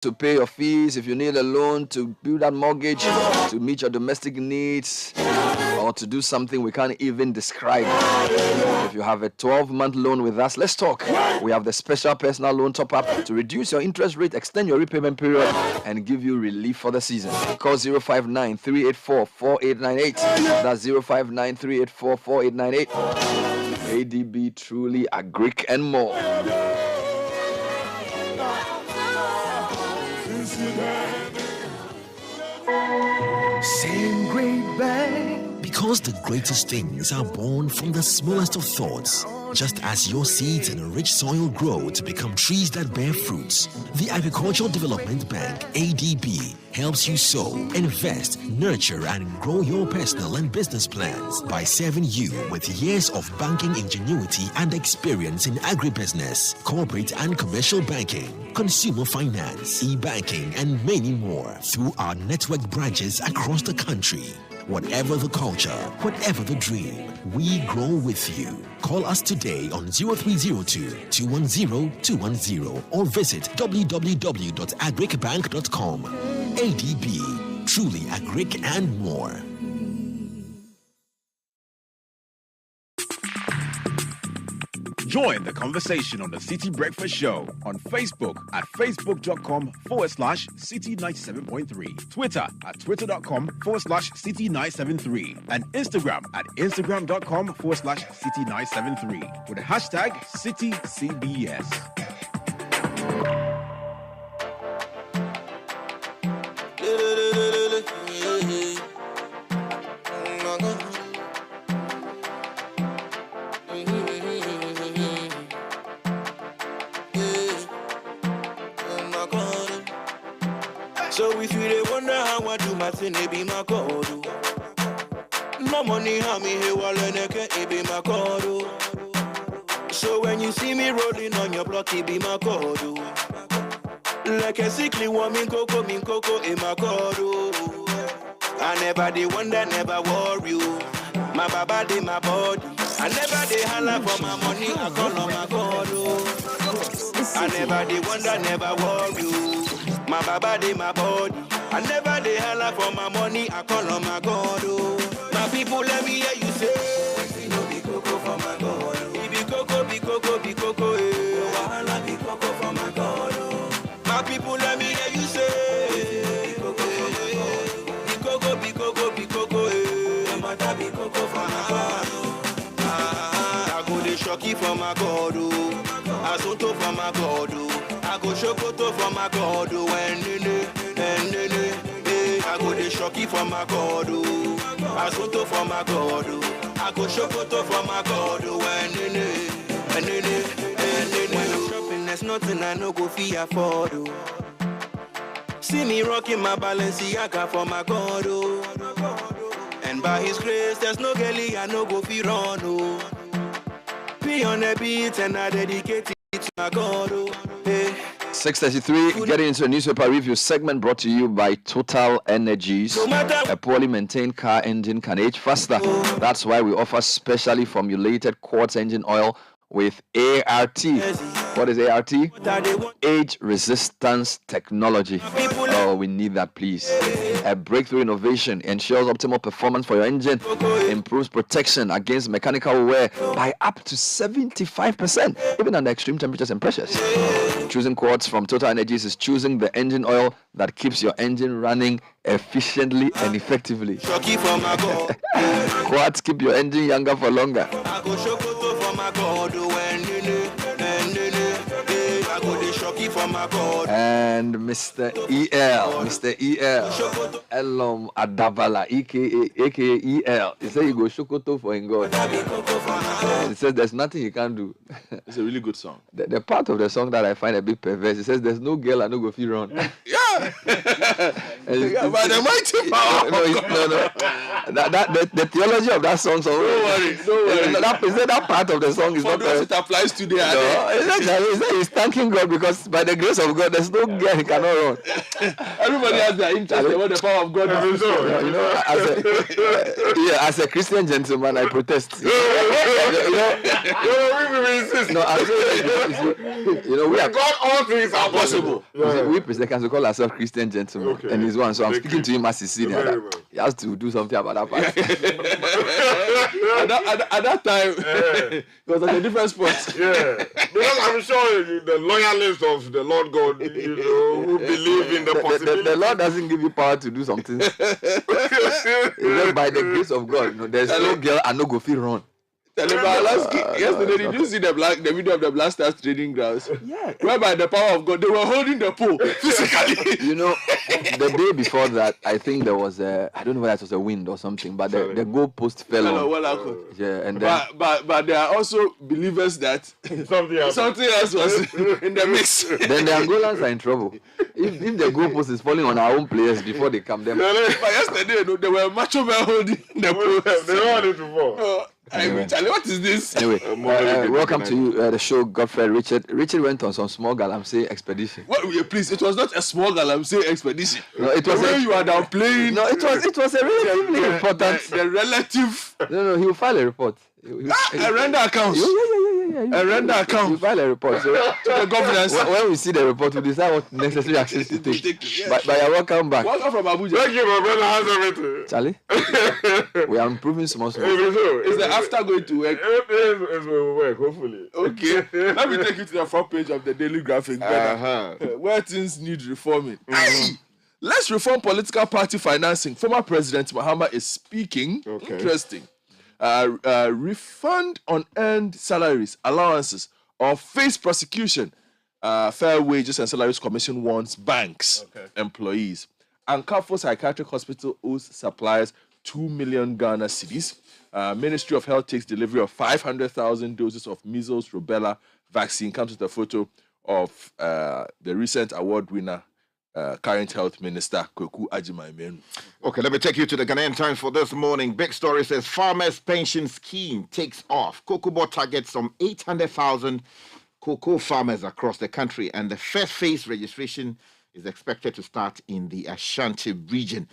to pay your fees, if you need a loan to build that mortgage, to meet your domestic needs, or to do something we can't even describe. If you have a 12-month loan with us, let's talk. We have the special personal loan top-up to reduce your interest rate, extend your repayment period, and give you relief for the season. Call 059-384-4898. That's 059-384-4898. ADB, Truly, Agric, and more. Same great bang. Because the greatest things are born from the smallest of thoughts. Just as your seeds in a rich soil grow to become trees that bear fruits, the Agricultural Development Bank, ADB, helps you sow, invest, nurture, and grow your personal and business plans by serving you with years of banking ingenuity and experience in agribusiness, corporate and commercial banking, consumer finance, e-banking, and many more through our network branches across the country. Whatever the culture, whatever the dream, we grow with you. Call us today on 0302-210-210 or visit www.agricbank.com. ADB, Truly Agric and more. Join the conversation on the Citi Breakfast Show on Facebook at facebook.com/Citi97.3, Twitter at twitter.com/Citi973, and Instagram at instagram.com/Citi973 with the hashtag CitiCBS. So if you wonder how I do my thing, it be my code. No money, how me here, it be my code. So when you see me rolling on your block, it be my code. Like a sickly woman, coco, in my code. I never they wonder, never worry you. My baba, they my body. I never they holler for my money, I call on my code. I never they wonder, never worry you. My baba, they my body. I never they holler for my money, I call on my God. Oh. My people, let me hear you say, you know, be coco for my God. Oh. Be coco, be coco, be coco, eh. Wahala, be coco for my God. Oh. My people, let me hear you say, be coco for my God. Be coco, be coco, be coco, eh. No matter be coco for my God. Oh. I go the shocky for my God. Oh. I soto for my God. Oh. I go shokoto for my God, and I go the shocky for my God, I soto for my God, I go shokoto for my God, and when I'm shopping, there's nothing I no go fee afford. See me rocking my Balenciaga for my God, and by His grace, there's no girlie I no go fee run. Be on the beat and I dedicate it to my God. 6:33, getting into a newspaper review segment brought to you by Total Energies. A poorly maintained car engine can age faster. That's why we offer specially formulated quartz engine oil with ART. What is ART? Age resistance technology. Oh, we need that, please. A breakthrough innovation ensures optimal performance for your engine, improves protection against mechanical wear by up to 75%, even under extreme temperatures and pressures. Choosing quartz from Total Energies is choosing the engine oil that keeps your engine running efficiently and effectively. Quartz keep your engine younger for longer. And Mr. EL, Elom Adabala, aka EL. He said you go shokoto for in God. He says there's nothing you can't do. It's a really good song. The part of the song that I find a bit perverse, it says there's no girl I no go feel wrong. Yeah. By the mighty power. The theology of that song. So don't worry. That part of the song is for not those it applies today. No, he's thanking God because by the grace of God, there's no girl he cannot run. Everybody has their interest in what the power of God is. As a Christian gentleman, I protest. No, I'm saying, we are God, all things are possible. We presenters call ourselves Christian gentlemen, and he's one. So I'm speaking to him as his senior. He has to do something about that part. At that time, it was at a different spot. Yeah, because I'm sure the loyalists of the Lord God, who believe in the possibility. The Lord doesn't give you power to do something. It's just by the grace of God. There's no girl and no go feel run. Yesterday, did you see the video of the Blasters training grounds? Yeah. Whereby the power of God, they were holding the pole physically. The day before that, I think there was I don't know whether it was a wind or something, but the goalpost fell on. Yeah, and then, but there are also believers that something else was in the mix. Then the Angolans are in trouble. If the goalpost is falling on our own players before they come, then. But yesterday, there were macho men holding the pole. They wanted to fall. Anyway, Charlie, what is this? Anyway, welcome to you, the show, Godfrey Richard. Richard went on some small Galamsey expedition. Please, it was not a small Galamsey expedition. No, it was you are now playing. No, it was a relatively important. The relative. No, he will file a report. A render account. A render account. You file a report. So to the governance. When we see the report, we decide what necessary actions to take. Yes. But you're welcome back. Welcome from Abuja. Thank you, my brother has everything. Charlie, we are improving small. Is the after going to work? It will work, hopefully. Okay. Let me take you to the front page of the Daily Graphic. Where things need reforming. Let's reform political party financing. Former President Mahama is speaking. Okay. Interesting. Refund unearned salaries, allowances, or face prosecution. Fair Wages and Salaries Commission wants banks, employees. Ankafo Psychiatric Hospital owes suppliers 2 million Ghana cedis. Ministry of Health takes delivery of 500,000 doses of measles, rubella vaccine. Comes with a photo of the recent award winner, current health minister, Kweku Agyeman. Okay, let me take you to the Ghanaian Times for this morning. Big story says Farmers Pension Scheme takes off. Cocoa Board targets some 800,000 cocoa farmers across the country, and the first phase registration is expected to start in the Ashanti region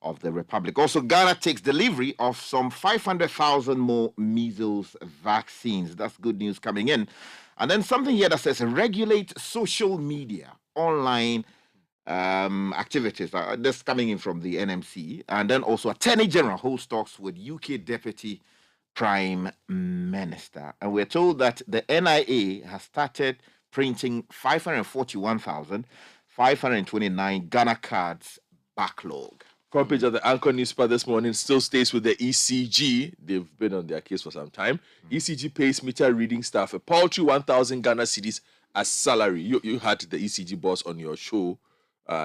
of the Republic. Also, Ghana takes delivery of some 500,000 more measles vaccines. That's good news coming in. And then something here that says regulate social media, online activities. This coming in from the NMC. And then also Attorney General holds talks with UK Deputy Prime Minister. And we're told that the NIA has started printing 541,529 Ghana cards backlog. Front page of the Anchor newspaper this morning still stays with the ECG. They've been on their case for some time. ECG pays meter reading staff a paltry 1,000 Ghana cedis as salary. You had the ECG boss on your show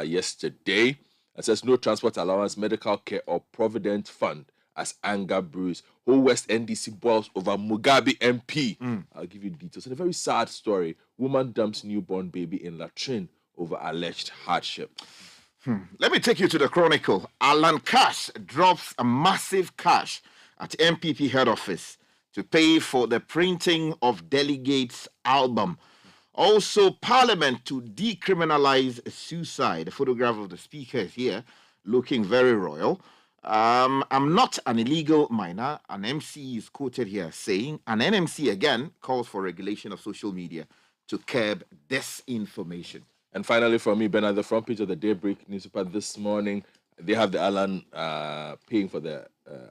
yesterday. It says no transport allowance, medical care, or provident fund as anger brews. Whole West NDC boils over Mugabe MP. I'll give you details. And a very sad story. Woman dumps newborn baby in latrine over alleged hardship. Let me take you to the Chronicle. Alan Cash drops a massive cash at MPP head office to pay for the printing of delegates' album. Also, Parliament to decriminalize suicide. The photograph of the speaker is here, looking very royal. I'm not an illegal minor. An MC is quoted here saying, an NMC again calls for regulation of social media to curb disinformation. And finally, for me, Bernard, the front page of the Daybreak newspaper this morning, they have the Alan paying for the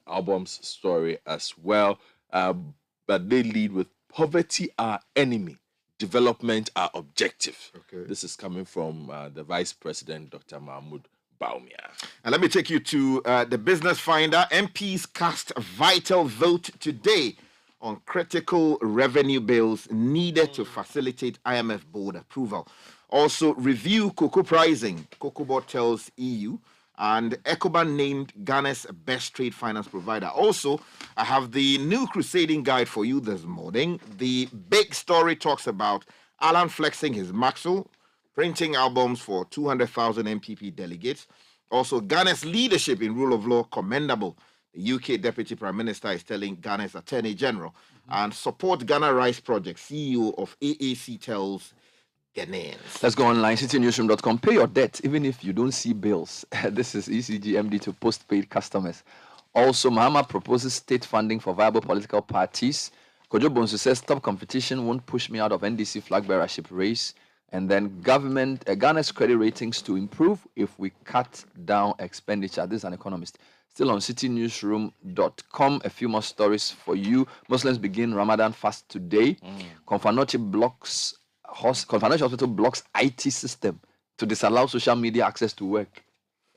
album's story as well. But they lead with poverty our enemy, development our objective. Okay. This is coming from the Vice President, Dr. Mahmoud Baumia. And let me take you to the Business Finder. MPs cast a vital vote today on critical revenue bills needed to facilitate IMF board approval. Also, review cocoa pricing. Cocoa Board tells EU. And Ecobank named Ghana's best trade finance provider. Also, I have the new crusading guide for you this morning. The big story talks about Alan flexing his muscle, printing albums for 200,000 MPP delegates. Also, Ghana's leadership in rule of law, commendable. The UK Deputy Prime Minister is telling Ghana's Attorney General. And Support Ghana Rice Project, CEO of AAC tells Ghanaians. Let's go online, citynewsroom.com. Pay your debt, even if you don't see bills. This is ECG MD to postpaid customers. Also, Mahama proposes state funding for viable political parties. Kojo Bonsu says, stop competition won't push me out of NDC flag bearership race. And then Ghana's credit ratings to improve if we cut down expenditure. This is an economist. Still on citynewsroom.com, a few more stories for you. Muslims begin Ramadan fast today. Konfanochi Hospital blocks IT system to disallow social media access to work.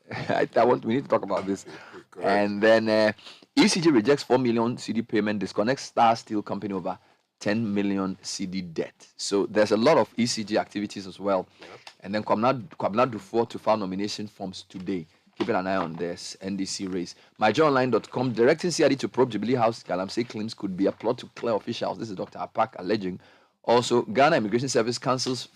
We need to talk about this. Correct. And then ECG rejects 4 million CD payment, disconnects Star Steel Company over 10 million CD debt. So there's a lot of ECG activities as well. Yep. And then Kwabna Dufour to file nomination forms today. Keeping an eye on this NDC race. MyJoyOnline.com directing CID to probe Jubilee House Galamsey claims could be a plot to clear officials. This is Dr. Apak alleging. Also, Ghana Immigration Service cancels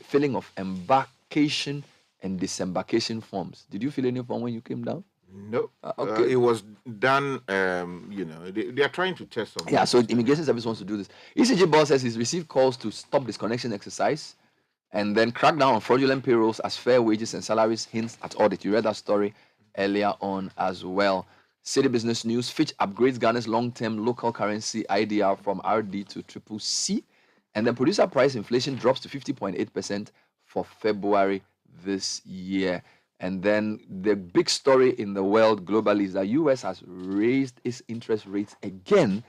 filling of embarkation and disembarkation forms. Did you fill any form when you came down? No. Okay. It was done, they are trying to test something. Yeah, so the Immigration Service wants to do this. ECG boss says he's received calls to stop disconnection exercise and then crack down on fraudulent payrolls as fair wages and salaries hints at audit. You read that story earlier on as well. City Business News, Fitch upgrades Ghana's long-term local currency IDR from RD to CCC. And then producer price inflation drops to 50.8% for February this year. And then the big story in the world globally is that US has raised its interest rates again,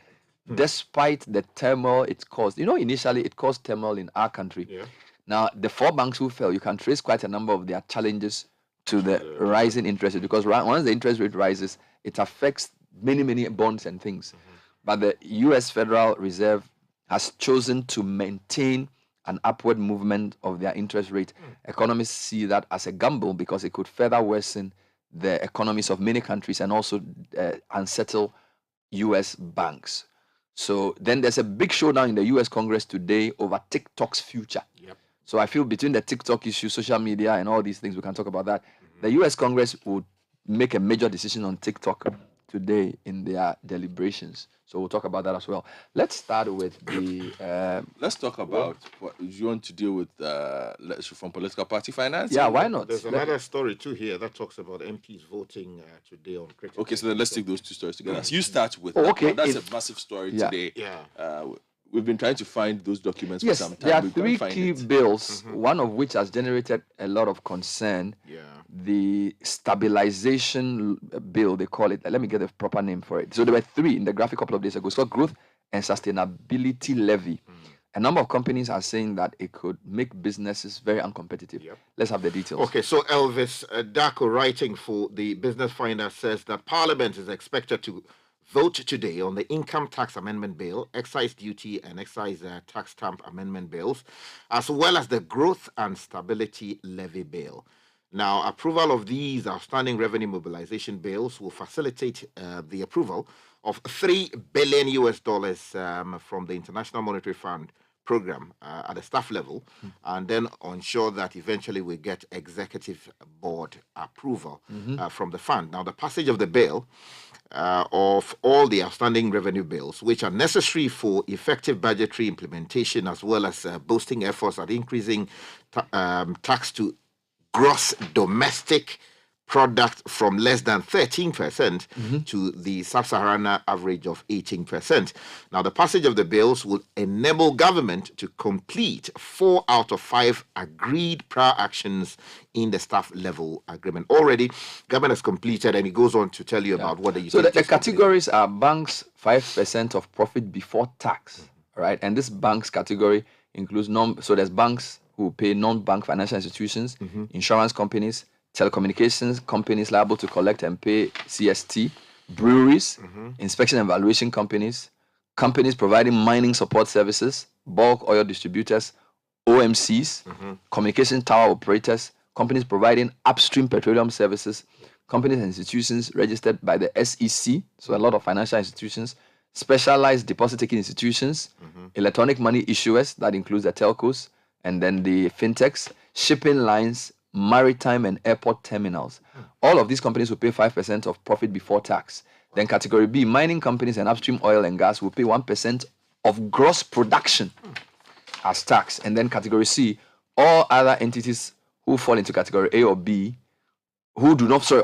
despite the turmoil it caused. Initially it caused turmoil in our country. Yeah. Now, the 4 banks who fell, you can trace quite a number of their challenges to the rising interest rate, because once the interest rate rises, it affects many, many bonds and things. But the US Federal Reserve has chosen to maintain an upward movement of their interest rate. Economists see that as a gamble because it could further worsen the economies of many countries and also unsettle US banks. So then there's a big showdown in the US Congress today over TikTok's future. Yep. So I feel between the TikTok issue, social media, and all these things, we can talk about that. The US Congress would make a major decision on TikTok today in their deliberations. So we'll talk about that as well. Let's start with the... Let's talk about what you want to deal with from political party finance. Yeah, why not? There's another story too here that talks about MPs voting today on critical... Okay, so then let's take those two stories together. So you start with that's a massive story today. Yeah. We've been trying to find those documents for some time. There are 3 key bills, one of which has generated a lot of concern. Yeah. The stabilization bill, they call it. Let me get the proper name for it. So there were 3 in the graphic a couple of days ago. It's called Growth and Sustainability Levy. A number of companies are saying that it could make businesses very uncompetitive. Yep. Let's have the details. Okay, so Elvis Dako, writing for the Business Finder, says that Parliament is expected to vote today on the Income Tax Amendment Bill, Excise Duty and Excise Tax Stamp Amendment Bills, as well as the Growth and Stability Levy Bill. Now, approval of these outstanding revenue mobilization bills will facilitate the approval of $3 billion from the International Monetary Fund program at the staff level, and then ensure that eventually we get executive board approval from the fund. Now, the passage of the bill of all the outstanding revenue bills, which are necessary for effective budgetary implementation, as well as boosting efforts at increasing tax to gross domestic product from less than 13% to the sub-Saharan average of 18%. Now, the passage of the bills will enable government to complete 4 out of 5 agreed prior actions in the staff level agreement. Already, government has completed, and it goes on to tell you about what the... So the categories are banks, 5% of profit before tax, right? And this banks category includes so there's banks who pay non-bank financial institutions, insurance companies, telecommunications companies liable to collect and pay CST, breweries, inspection and valuation companies, companies providing mining support services, bulk oil distributors, OMCs, communication tower operators, companies providing upstream petroleum services, companies and institutions registered by the SEC, so a lot of financial institutions, specialized deposit-taking institutions, electronic money issuers, that includes the telcos, and then the fintechs, shipping lines, maritime and airport terminals. All of these companies will pay 5% of profit before tax. Then category B, mining companies and upstream oil and gas will pay 1% of gross production as tax. And then category C, all other entities who fall into category A or B, all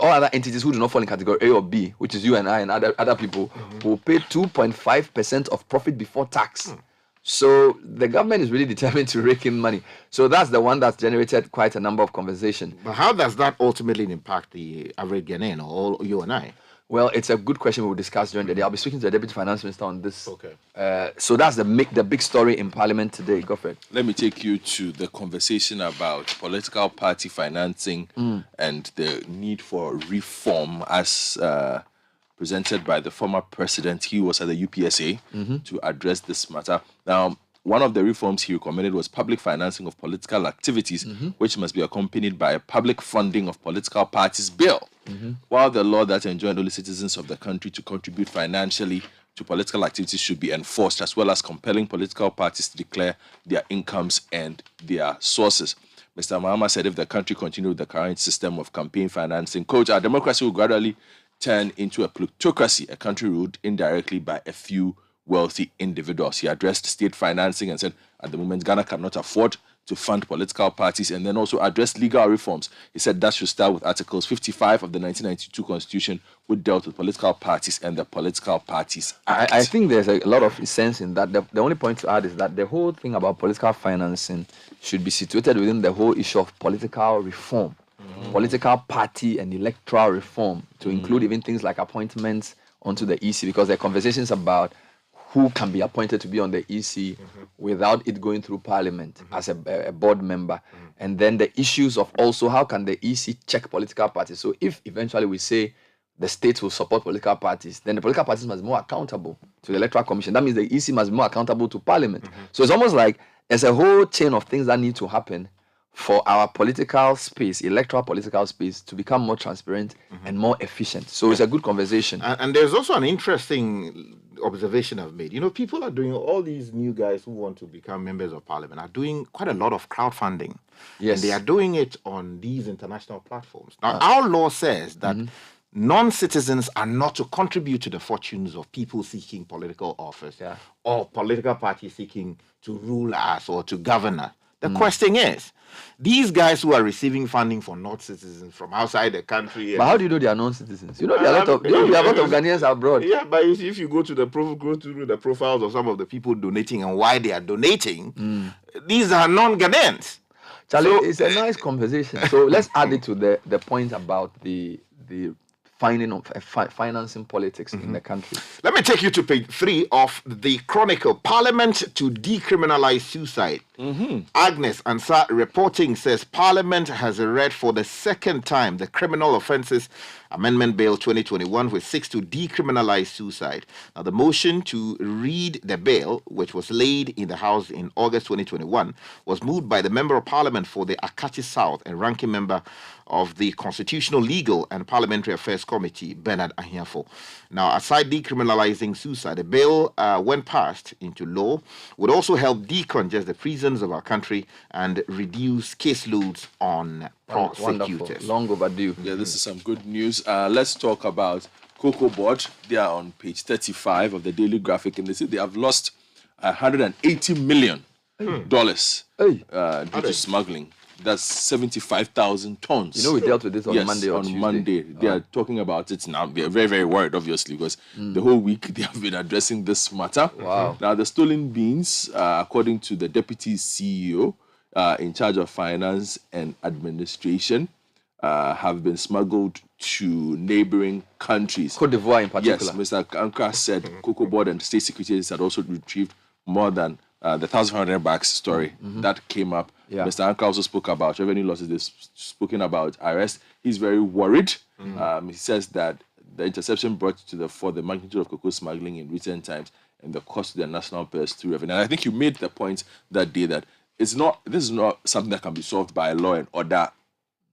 other entities who do not fall in category A or B, which is you and I and other people, will pay 2.5% of profit before tax. So the government is really determined to rake in money. So that's the one that's generated quite a number of conversation. But how does that ultimately impact the average Ghanaian or you and I? Well, it's a good question we will discuss during the day. I'll be speaking to the Deputy Finance Minister on this. Okay. So that's the big story in Parliament today. Go for it. Let me take you to the conversation about political party financing and the need for reform as presented by the former president. He was at the UPSA to address this matter. Now, one of the reforms he recommended was public financing of political activities, which must be accompanied by a public funding of political parties bill. While the law that enjoined only citizens of the country to contribute financially to political activities should be enforced, as well as compelling political parties to declare their incomes and their sources. Mr. Mahama said if the country continued with the current system of campaign financing, quote, our democracy will gradually turn into a plutocracy, a country ruled indirectly by a few wealthy individuals. He addressed state financing and said at the moment Ghana cannot afford to fund political parties, and then also addressed legal reforms. He said that should start with Articles 55 of the 1992 Constitution, which dealt with political parties and the Political Parties Act. I think there's a lot of sense in that. The only point to add is that the whole thing about political financing should be situated within the whole issue of political reform, political party and electoral reform, to include even things like appointments onto the EC, because there are conversations about who can be appointed to be on the EC without it going through Parliament as a board member. And then the issues of also how can the EC check political parties. So if eventually we say the states will support political parties, then the political parties must be more accountable to the Electoral Commission. That means the EC must be more accountable to Parliament. So it's almost like there's a whole chain of things that need to happen for our political space, electoral political space, to become more transparent and more efficient. So it's a good conversation. And there's also an interesting observation I've made. You know, people are doing, all these new guys who want to become members of parliament are doing quite a lot of crowdfunding. Yes. And they are doing it on these international platforms. Now, our law says that non-citizens are not to contribute to the fortunes of people seeking political office or political parties seeking to rule us or to govern us. The question is, these guys who are receiving funding for non-citizens from outside the country. But how do you know they are non-citizens? You know, there are a lot of Ghanaians abroad. Yeah, but if you go through the profiles of some of the people donating and why they are donating, these are non-Ghanaians. Charlie, it's a nice conversation. So let's add it to the point about the finding of financing politics in the country. Let me take you to page 3 of the Chronicle. Parliament to decriminalize suicide. Agnes Ansah reporting says Parliament has read for the second time the Criminal Offences Amendment Bill 2021, which seeks to decriminalize suicide. Now, the motion to read the bill, which was laid in the House in August 2021, was moved by the Member of Parliament for the Akachi South and ranking member of the Constitutional, Legal and Parliamentary Affairs Committee, Bernard Avle. Now, aside decriminalizing suicide, the bill, when passed into law, would also help decongest the prisons of our country and reduce caseloads on prosecutors. Wonderful. Long overdue. Yeah, this is some good news. Let's talk about Cocoa Board. They are on page 35 of the Daily Graphic, and they say they have lost $180 million due to smuggling. That's 75,000 tons. You know, we dealt with this on Monday or on Tuesday. Monday. They are talking about it now. They are very, very worried, obviously, because the whole week they have been addressing this matter. Wow. Now, the stolen beans, according to the deputy CEO in charge of finance and administration, have been smuggled to neighboring countries. Cote d'Ivoire in particular. Yes, Mr. Ankara said Cocoa Board and State Securities had also retrieved more than the 1,500 bags story that came up. Yeah. Mr. Ankara also spoke about revenue losses. They've spoken about arrest. He's very worried. He says that the interception brought to the fore the magnitude of cocoa smuggling in recent times and the cost to the national purse through revenue. And I think you made the point that day that this is not something that can be solved by law and order.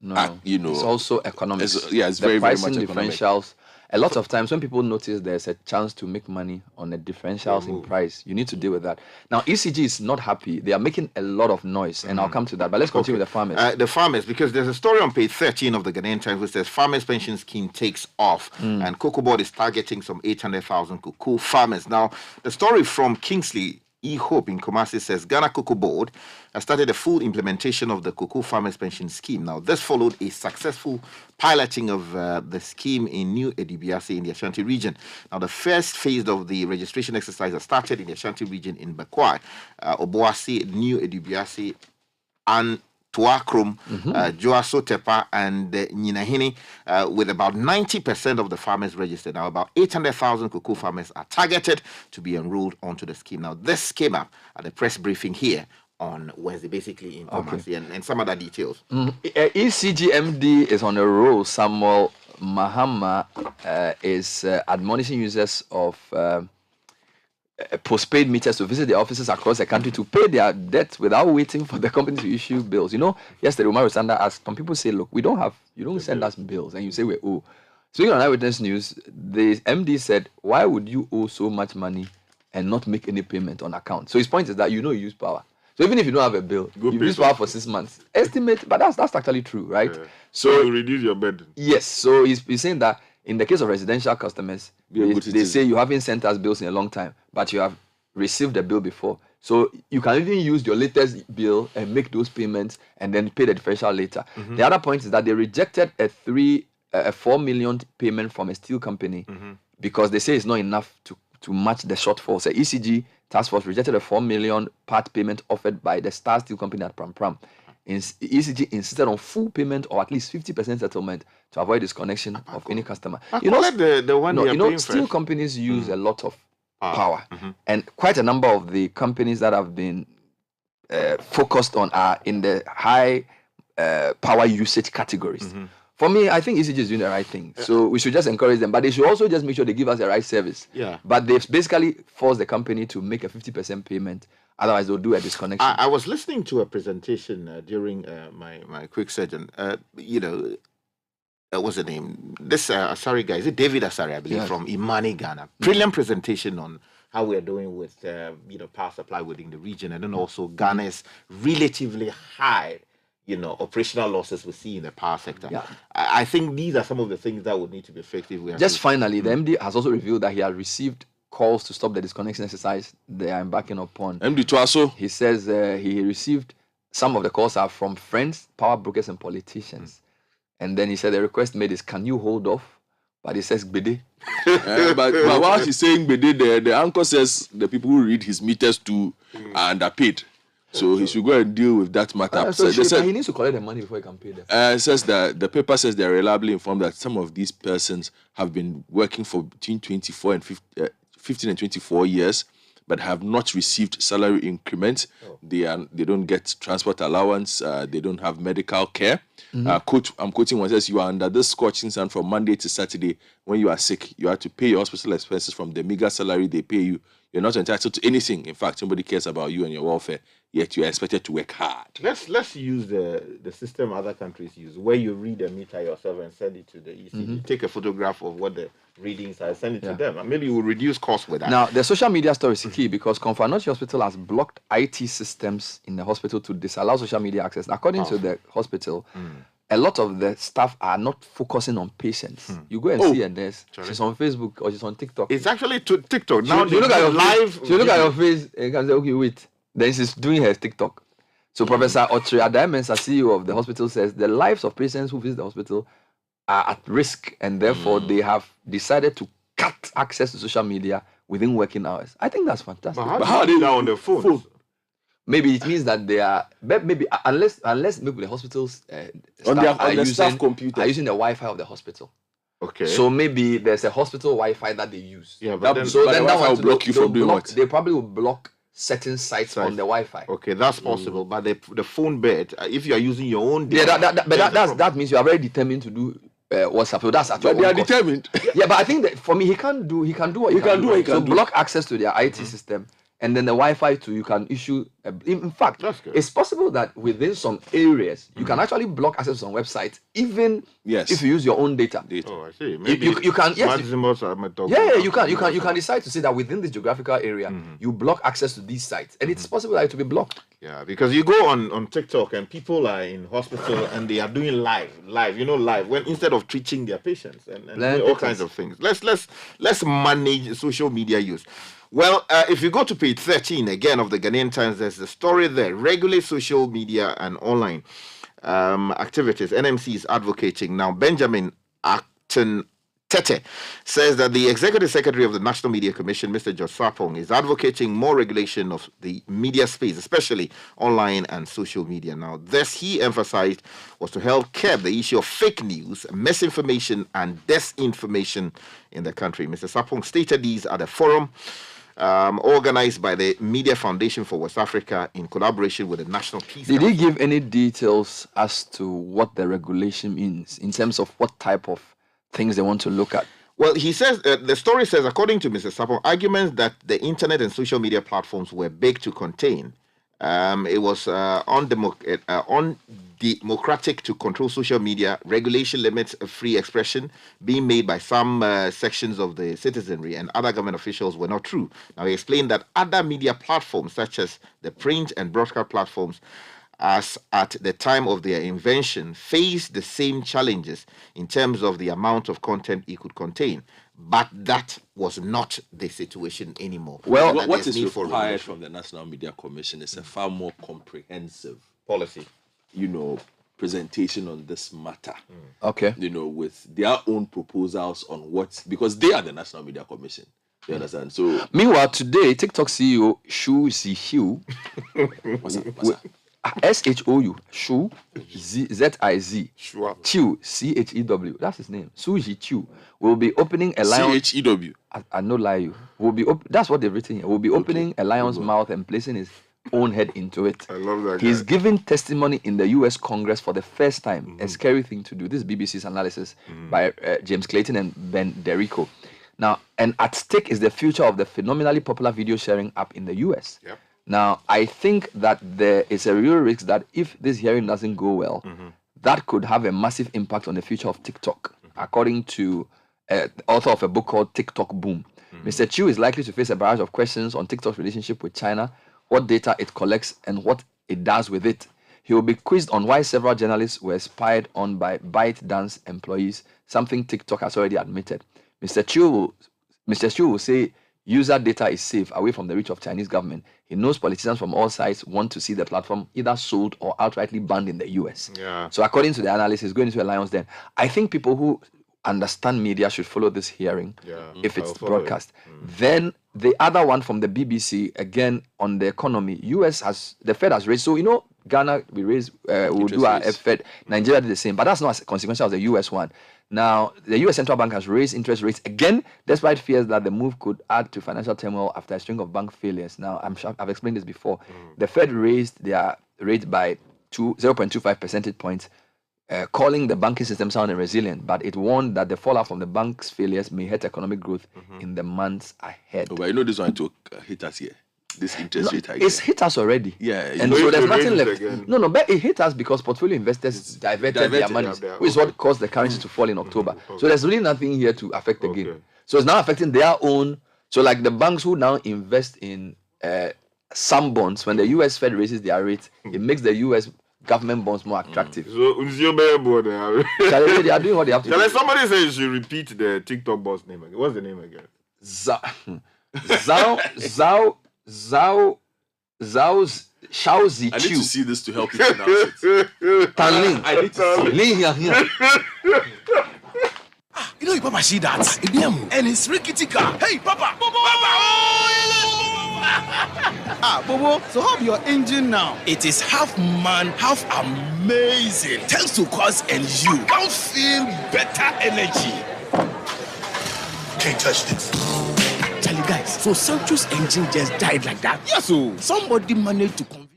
No, it's also economics. It's very, very much economic. differentials. a lot of times when people notice there's a chance to make money on the differentials in price, you need to deal with that. Now, ECG is not happy. They are making a lot of noise, and I'll come to that. But let's continue with the farmers. The farmers, because there's a story on page 13 of the Ghanaian Times which says farmers pension scheme takes off, and Cocoa Board is targeting some 800,000 cocoa farmers. Now, the story from Kingsley Hope in Kumasi says Ghana Cocoa Board has started a full implementation of the Cocoa Farmers Pension Scheme. Now, this followed a successful piloting of the scheme in New Edibiase in the Ashanti region. Now, the first phase of the registration exercise has started in the Ashanti region in Bekwai, Obuasi, New Edibiase, and Tuakrum, Joaso Tepa, and Nyinahini, with about 90% of the farmers registered. Now, about 800,000 cocoa farmers are targeted to be enrolled onto the scheme. Now, this came up at the press briefing here on Wednesday, basically in Kumasi, and some other details. ECGMD is on a roll. Samuel Mahama is admonishing users of postpaid meters to visit the offices across the country to pay their debt without waiting for the company to issue bills. You know, yesterday, Umar Sanda asked, some people say, look, you don't send us bills, and you say we owe. Speaking on Eyewitness News, the MD said, why would you owe so much money and not make any payment on account? So his point is that you use power. So even if you don't have a bill, you use power for 6 months. Estimate, but that's actually true, right? Yeah. So you reduce your burden. Yes. So he's saying that in the case of residential customers, they say you haven't sent us bills in a long time, but you have received a bill before. So you can even use your latest bill and make those payments and then pay the differential later. The other point is that they rejected a 4 million payment from a steel company because they say it's not enough to match the shortfall. So ECG Task Force rejected a 4 million part payment offered by the Star Steel Company at Pram Pram. ECG insisted on full payment or at least 50% settlement to avoid disconnection of any customer. Steel companies use a lot of power, and quite a number of the companies that have been focused on are in the high power usage categories. For me, I think ECG is doing the right thing. So we should just encourage them, but they should also just make sure they give us the right service. Yeah. But they've basically forced the company to make a 50% payment. Otherwise, they'll do a disconnection. I was listening to a presentation during my quick session. What's the name? This Asari guy, is it David Asari, I believe, from Imani, Ghana. Brilliant presentation on how we are doing with power supply within the region, and then also Ghana's relatively high operational losses we see in the power sector. Yeah. I think these are some of the things that would need to be effective. Just finally, the MD has also revealed that he has received calls to stop the disconnection exercise they are embarking upon. MD Tuaso. He says he received some of the calls are from friends, power brokers, and politicians. And then he said the request made is, can you hold off? But he says Bede. But while he's saying Bede, the anchor says the people who read his meters too are underpaid. So he should go and deal with that matter. He needs to collect the money before he can pay them. Says that the paper says they're reliably informed that some of these persons have been working for between 15 and 24 years, but have not received salary increments. They don't get transport allowance. They don't have medical care. I'm quoting one, says, you are under this scorching sun from Monday to Saturday. When you are sick, you have to pay your hospital expenses from the meager salary they pay you. You're not entitled to anything. In fact, nobody cares about you and your welfare, yet you are expected to work hard. Let's use the system other countries use, where you read a meter yourself and send it to the ECG. Take a photograph of what the readings are, send it to them, and maybe you will reduce costs with that. Now, the social media story is key because Confanochi Hospital has blocked IT systems in the hospital to disallow social media access. According to the hospital, a lot of the staff are not focusing on patients. You go and see a nurse. She's on Facebook or she's on TikTok. It's actually to TikTok. Now you look at your live. You look at your face and you can say, okay, wait. Then she's doing her TikTok. So Professor Otri Adamensa, CEO of the hospital, says the lives of patients who visit the hospital are at risk, and therefore they have decided to cut access to social media within working hours. I think that's fantastic. But how are they now on the phone? Maybe it means that they are maybe unless maybe the hospitals on the staff computer are using the Wi-Fi of the hospital. Okay. So maybe there's a hospital Wi-Fi that they use. Yeah, but then the Wi-Fi will block you from doing what? They probably will block certain sites on the Wi-Fi. Okay, that's possible. But the phone bed, if you are using your own data, that means you are very determined to do WhatsApp. So that's actually. But they are determined. Yeah, but I think that for me, he can do what he can do. So block access to their IT system. And then the Wi-Fi too, you can issue In fact, That's good. it's possible that within some areas you can actually block access to some websites, even if you use your own data. Oh, I see. Maybe You can, yes. You can decide to say that within this geographical area you block access to these sites, and it's possible that it will be blocked. Yeah, because you go on TikTok and people are in hospital and they are doing live, when instead of treating their patients and doing all kinds of things. Let's manage social media use. Well, if you go to page 13 again of the Ghanaian Times, there's the story there. Regulate social media and online activities. NMC is advocating now. Benjamin Acton Tete says that the Executive Secretary of the National Media Commission, Mr. George Sarpong, is advocating more regulation of the media space, especially online and social media. Now, this, he emphasized, was to help curb the issue of fake news, misinformation, and disinformation in the country. Mr. Sarpong stated these at a forum organized by the Media Foundation for West Africa in collaboration with the National Peace Did Council. he give any details as to what the regulation means in terms of what type of things they want to look at? Well, he says, the story says, according to Mr. Sapong, arguments that the internet and social media platforms were big to contain. It was undemocratic to control social media. Regulation limits free expression being made by some sections of the citizenry and other government officials were not true. Now, he explained that other media platforms, such as the print and broadcast platforms, as at the time of their invention, faced the same challenges in terms of the amount of content it could contain. But that was not the situation anymore. Well, what is required from the National Media Commission is a far more comprehensive policy, presentation on this matter. Okay. With their own proposals on what, because they are the National Media Commission. You understand? So, meanwhile, today, TikTok CEO Shu Zihu, what's that? SHOU, Shu, ZIZ, Chew, CHEW, that's his name, Suji Chew, will be opening a lion. CHEW. I no lie you. That's what they've written here. Will be opening a lion's mouth and placing his own head into it. I love that. He's giving testimony in the U.S. Congress for the first time. A scary thing to do. This is BBC's analysis by James Clayton and Ben Derico. Now, and at stake is the future of the phenomenally popular video sharing app in the U.S. Yep. Now, I think that there is a real risk that if this hearing doesn't go well, that could have a massive impact on the future of TikTok, according to the author of a book called TikTok Boom. Mr. Chu is likely to face a barrage of questions on TikTok's relationship with China, what data it collects, and what it does with it. He will be quizzed on why several journalists were spied on by ByteDance employees, something TikTok has already admitted. Mr. Chu will say user data is safe, away from the reach of Chinese government. He knows politicians from all sides want to see the platform either sold or outrightly banned in the US. Yeah. So according to the analysis, going into a lion's den. I think people who understand media should follow this hearing if it's broadcast. Then the other one from the BBC, again on the economy, the Fed has raised. So, Ghana, we'll do our Fed. Nigeria did the same, but that's not as consequential as the US one. Now, the U.S. Central Bank has raised interest rates again, despite fears that the move could add to financial turmoil after a string of bank failures. Now, I'm sure I've explained this before. The Fed raised their rate by 0.25 percentage points, calling the banking system sound and resilient, but it warned that the fallout from the bank's failures may hurt economic growth in the months ahead. Oh, but this one to hit us here. This interest rate hike. It's hit us already. Yeah. And so there's nothing left. No, but it hit us because portfolio investors diverted their money, which is what caused the currency to fall in October. So there's really nothing here to affect again. So it's now affecting their own. So like the banks who now invest in some bonds, when the US Fed raises their rate, it makes the US government bonds more attractive. So They are doing what they have to do. Somebody say you should repeat the TikTok boss name again. What's the name again? I need to see this to help you pronounce it. Tanlin. I need to see. You know, your Papa see that? And it's rickety car. Hey, Papa! Bobo, so how your engine now? It is half man, half amazing. Thanks to cause and you can feel better energy. Can't touch this. Tell you guys, so Sancho's engine just died like that. Yes, so Somebody managed to convince.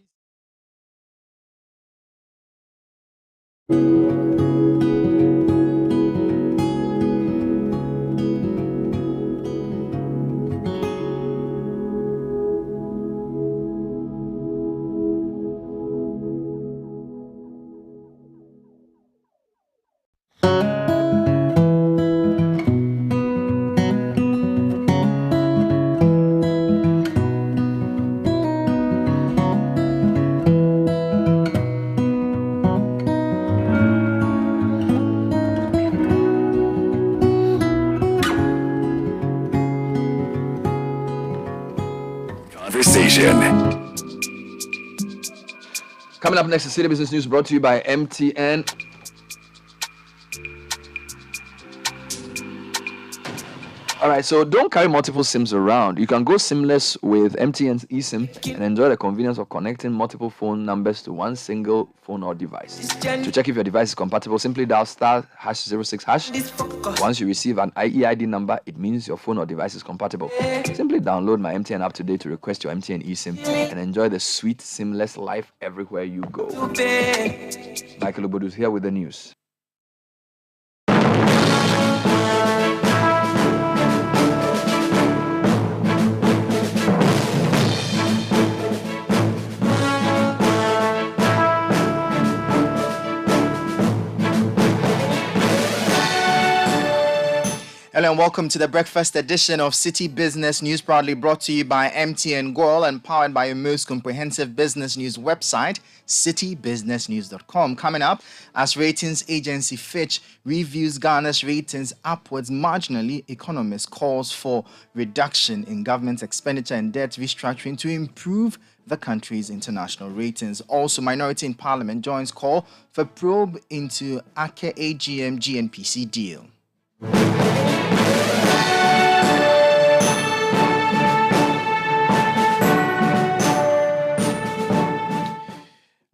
station. Coming up next is City Business News brought to you by MTN. All right, so don't carry multiple SIMs around. You can go SIMless with MTN's eSIM and enjoy the convenience of connecting multiple phone numbers to one single phone or device. To check if your device is compatible, simply dial *#06#. Once you receive an EID number, it means your phone or device is compatible. Simply download my MTN app today to request your MTN eSIM and enjoy the sweet SIMless life everywhere you go. Michael Obodu is here with the news. Hello and welcome to the breakfast edition of City Business News, proudly brought to you by MTN Goal and powered by your most comprehensive business news website, citybusinessnews.com. Coming up, as ratings agency Fitch reviews Ghana's ratings upwards marginally, economists calls for reduction in government expenditure and debt restructuring to improve the country's international ratings. Also, minority in parliament joins call for probe into AKE AGM GNPC deal.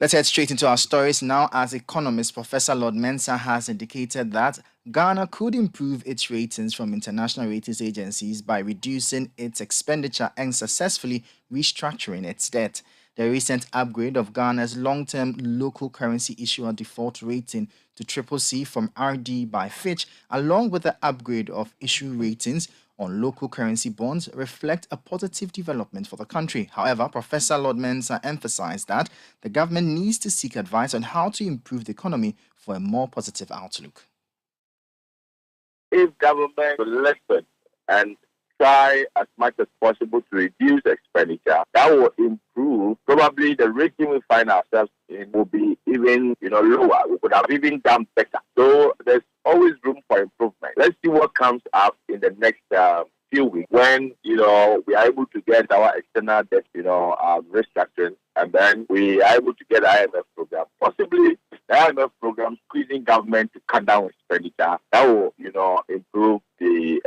Let's head straight into our stories now, as economist Professor Lord Mensah has indicated that Ghana could improve its ratings from international ratings agencies by reducing its expenditure and successfully restructuring its debt. The recent upgrade of Ghana's long-term local currency issuer default rating to CCC from RD by Fitch, along with the upgrade of issue ratings on local currency bonds, reflect a positive development for the country. However, Professor Lord Mensah emphasized that the government needs to seek advice on how to improve the economy for a more positive outlook. If government will listen and try as much as possible to reduce expenditure, that will improve. Probably the rating we find ourselves in will be even lower. We could have even done better. So there's always room for improvement. Let's see what comes up in the next few weeks when we are able to get our external debt restructuring, and then we are able to get IMF program. Possibly the IMF program squeezing government to cut down expenditure. That will improve the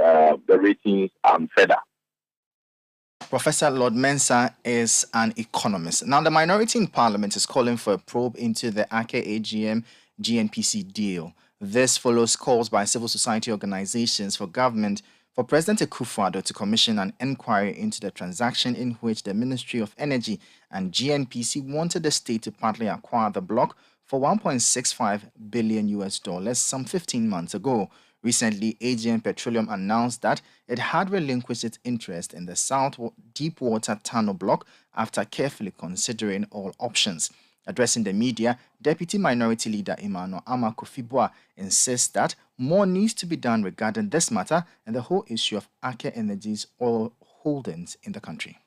ratings further. Professor Lord Mensah is an economist. Now, the minority in parliament is calling for a probe into the AKE AGM GNPC deal. This follows calls by civil society organizations for President Akufo-Addo to commission an inquiry into the transaction in which the Ministry of Energy and GNPC wanted the state to partly acquire the block for $1.65 billion some 15 months ago. Recently, AGM Petroleum announced that it had relinquished its interest in the South Deepwater Tunnel block after carefully considering all options. Addressing the media, Deputy Minority Leader Emmanuel Amakofi-Boa insists that more needs to be done regarding this matter and the whole issue of Aker Energy's oil holdings in the country.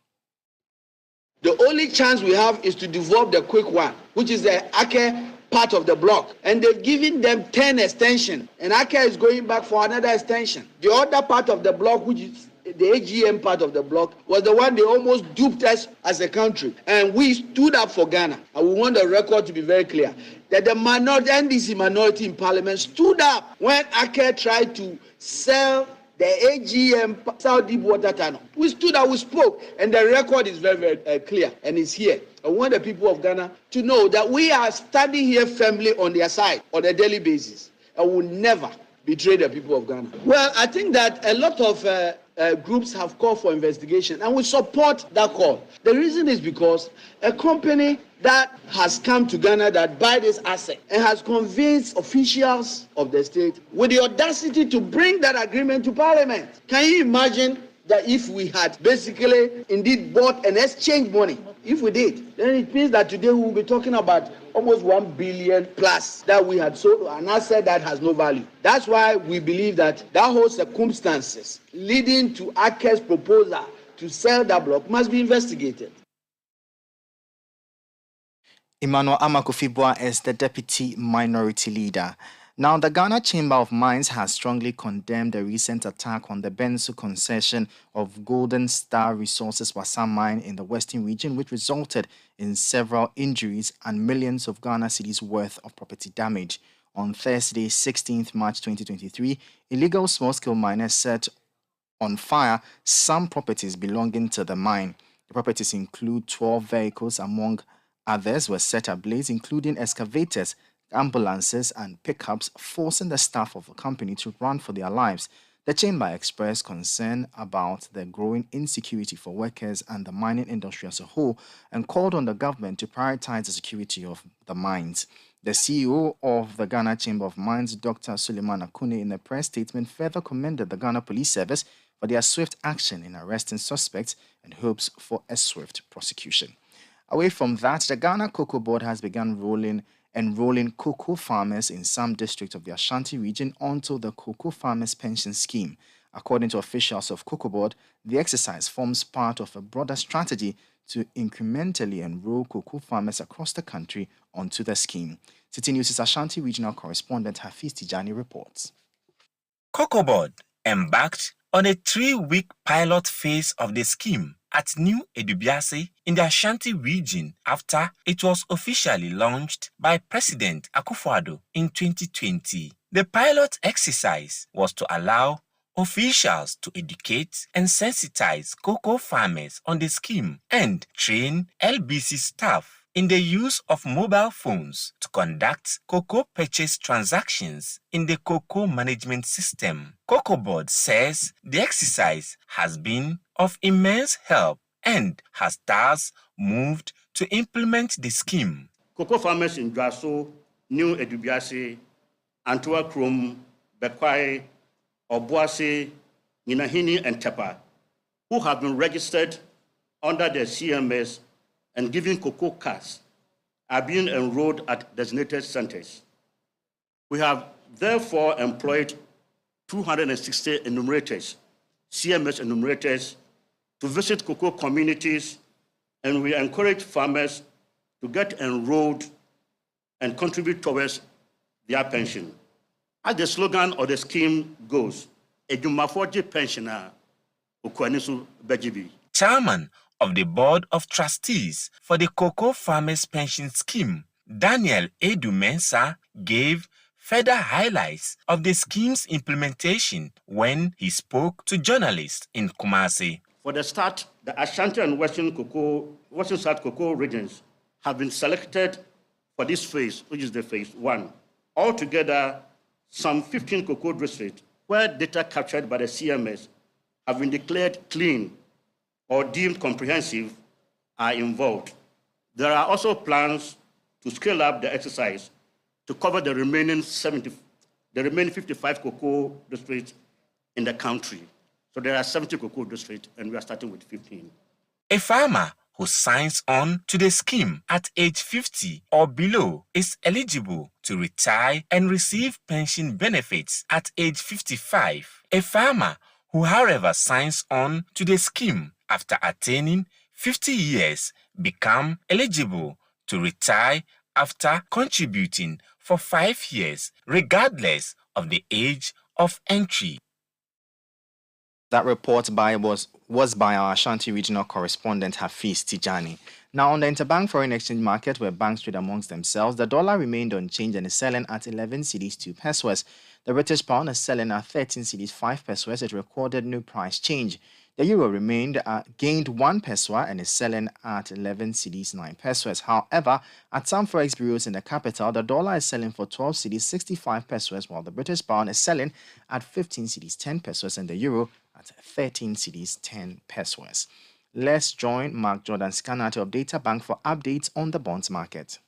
The only chance we have is to develop the quick one, which is the Aker part of the block. And they've given them 10 extension, and Aker is going back for another extension. The other part of the block, which is the AGM part of the block, was the one they almost duped us as a country. And we stood up for Ghana. And we want the record to be very clear that the NDC minority in parliament stood up when Aker tried to sell the AGM South Deepwater Tunnel. We stood up, we spoke, and the record is very, very clear, and it's here. I want the people of Ghana to know that we are standing here firmly on their side on a daily basis, and will never betray the people of Ghana. Well, I think that a lot of groups have called for investigation, and we support that call. The reason is because a company that has come to Ghana that buy this asset and has convinced officials of the state with the audacity to bring that agreement to Parliament. Can you imagine that if we had basically indeed bought and exchanged money? If we did, then it means that today we will be talking about almost 1 billion plus that we had sold an asset that has no value. That's why we believe that whole circumstances leading to Aker's proposal to sell that block must be investigated. Emmanuel Amakofi-Boa is the deputy minority leader. Now, the Ghana Chamber of Mines has strongly condemned the recent attack on the Bensu concession of Golden Star Resources Wasan mine in the Western region, which resulted in several injuries and millions of Ghana cedis worth of property damage. On Thursday, 16th March 2023, illegal small-scale miners set on fire some properties belonging to the mine. The properties include 12 vehicles, among others were set ablaze, including excavators, ambulances and pickups, forcing the staff of the company to run for their lives. The chamber expressed concern about the growing insecurity for workers and the mining industry as a whole and called on the government to prioritize the security of the mines. The CEO of the Ghana Chamber of Mines, Dr. Suleiman Akune, in a press statement further commended the Ghana Police Service for their swift action in arresting suspects and hopes for a swift prosecution. Away from that, the Ghana Cocoa Board has begun enrolling cocoa farmers in some districts of the Ashanti region onto the Cocoa Farmers Pension Scheme. According to officials of Cocoa Board, the exercise forms part of a broader strategy to incrementally enroll cocoa farmers across the country onto the scheme. Citi News' Ashanti regional correspondent Hafiz Tijani reports. Cocoa Board embarked on a 3-week pilot phase of the scheme at New Edubiase in the Ashanti region after it was officially launched by President Akufo-Addo in 2020. The pilot exercise was to allow officials to educate and sensitize cocoa farmers on the scheme and train LBC staff in the use of mobile phones to conduct cocoa purchase transactions in the cocoa management system. Cocoa Board says the exercise has been of immense help and has thus moved to implement the scheme. Cocoa farmers in Dwaso, New Edubiase, Antua Krom, Bekwai, Obuase, Ninahini, and Tepa, who have been registered under the CMS and given cocoa cards, are being enrolled at designated centers. We have therefore employed 260 enumerators, CMS enumerators, to visit cocoa communities, and we encourage farmers to get enrolled and contribute towards their pension. As the slogan of the scheme goes, Ejumafoji pensioner, Okwanisu Bejibi. Chairman of the Board of Trustees for the Cocoa Farmers Pension Scheme, Daniel Edu Mensah, gave further highlights of the scheme's implementation when he spoke to journalists in Kumasi. For the start, the Ashanti and Western South cocoa regions have been selected for this phase, which is the phase 1. Altogether, some 15 cocoa districts where data captured by the CMS have been declared clean or deemed comprehensive are involved. There are also plans to scale up the exercise to cover the remaining 55 cocoa districts in the country. So there are 70 cocoa districts, and we are starting with 15. A farmer who signs on to the scheme at age 50 or below is eligible to retire and receive pension benefits at age 55. A farmer who, however, signs on to the scheme after attaining 50 years become eligible to retire after contributing for 5 years, regardless of the age of entry. That report was by our Ashanti regional correspondent Hafiz Tijani. Now, on the interbank foreign exchange market, where banks trade amongst themselves, the dollar remained unchanged and is selling at 11 cedis 2 pesos. The British pound is selling at 13 cedis 5 pesos. It recorded no price change. The euro gained 1 peso and is selling at 11 cedis 9 pesos. However, at some Forex bureaus in the capital, the dollar is selling for 12 cedis 65 pesos, while the British pound is selling at 15 cedis 10 pesos and the euro at 13 cedis 10 pesos. Let's join Mark Jordan Scanner to update our bank for updates on the bonds market.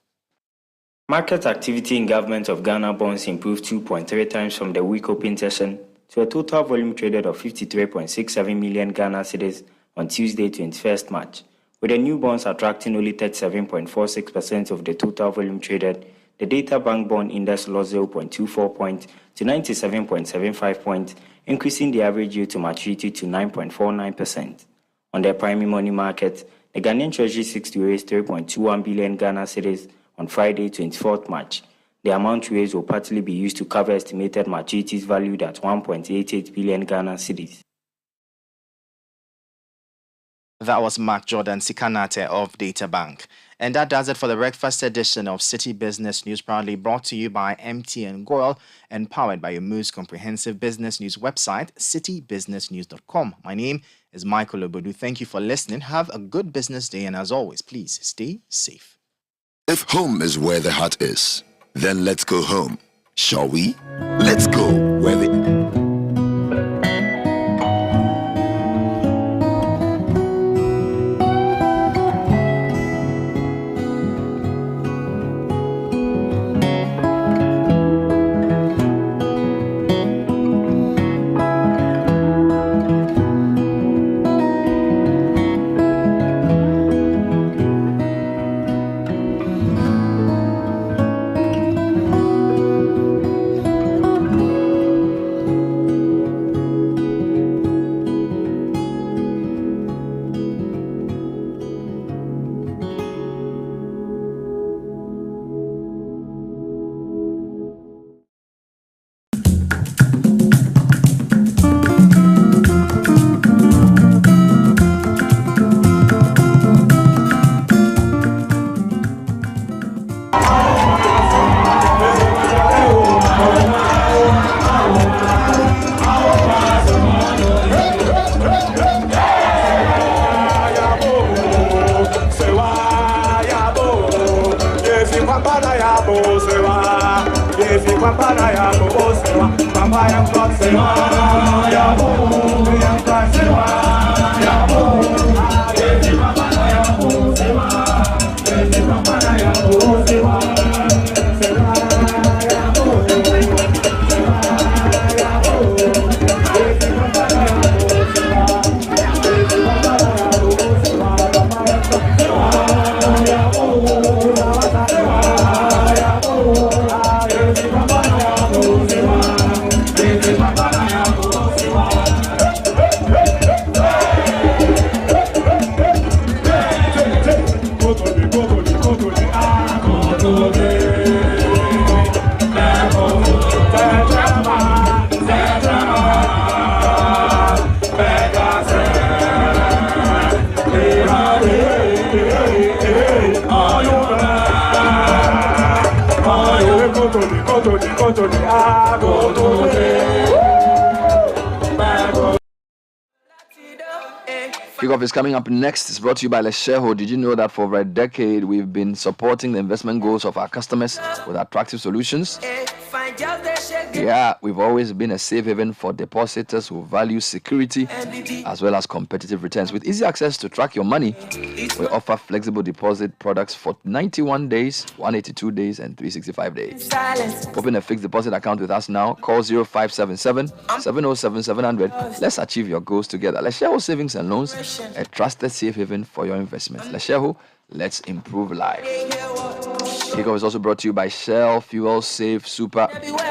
Market activity in Government of Ghana bonds improved 2.3 times from the week open session to a total volume traded of 53.67 million Ghana cedis on Tuesday, 21st March. With the new bonds attracting only 37.46% of the total volume traded, the Data Bank Bond Index lost 0.24 points to 97.75 points, increasing the average yield to maturity to 9.49%. On the primary money market, the Ghanaian Treasury seeks to raise 3.21 billion Ghana cedis on Friday, 24th March. The amount raised will partly be used to cover estimated maturities valued at 1.88 billion Ghana cedis. That was Mark Jordan Sikanate of Data Bank. And that does it for the breakfast edition of City Business News, proudly brought to you by MTN Goil and powered by your most comprehensive business news website, citybusinessnews.com. My name is Michael Obodu. Thank you for listening. Have a good business day, and as always, please stay safe. If home is where the heart is, then let's go home. Shall we? Let's go where the... Kickoff is coming up next. It's brought to you by Lesheho. Did you know that for over a decade we've been supporting the investment goals of our customers with attractive solutions? Yeah, we've always been a safe haven for depositors who value security as well as competitive returns. With easy access to track your money, we offer flexible deposit products for 91 days, 182 days, and 365 days. Open a fixed deposit account with us now. Call 0577 707 700. Let's achieve your goals together. Lesheho Savings and Loans, a trusted safe haven for your investments. Lesheho, let's improve life. Kickoff is also brought to you by Shell Fuel Safe Super,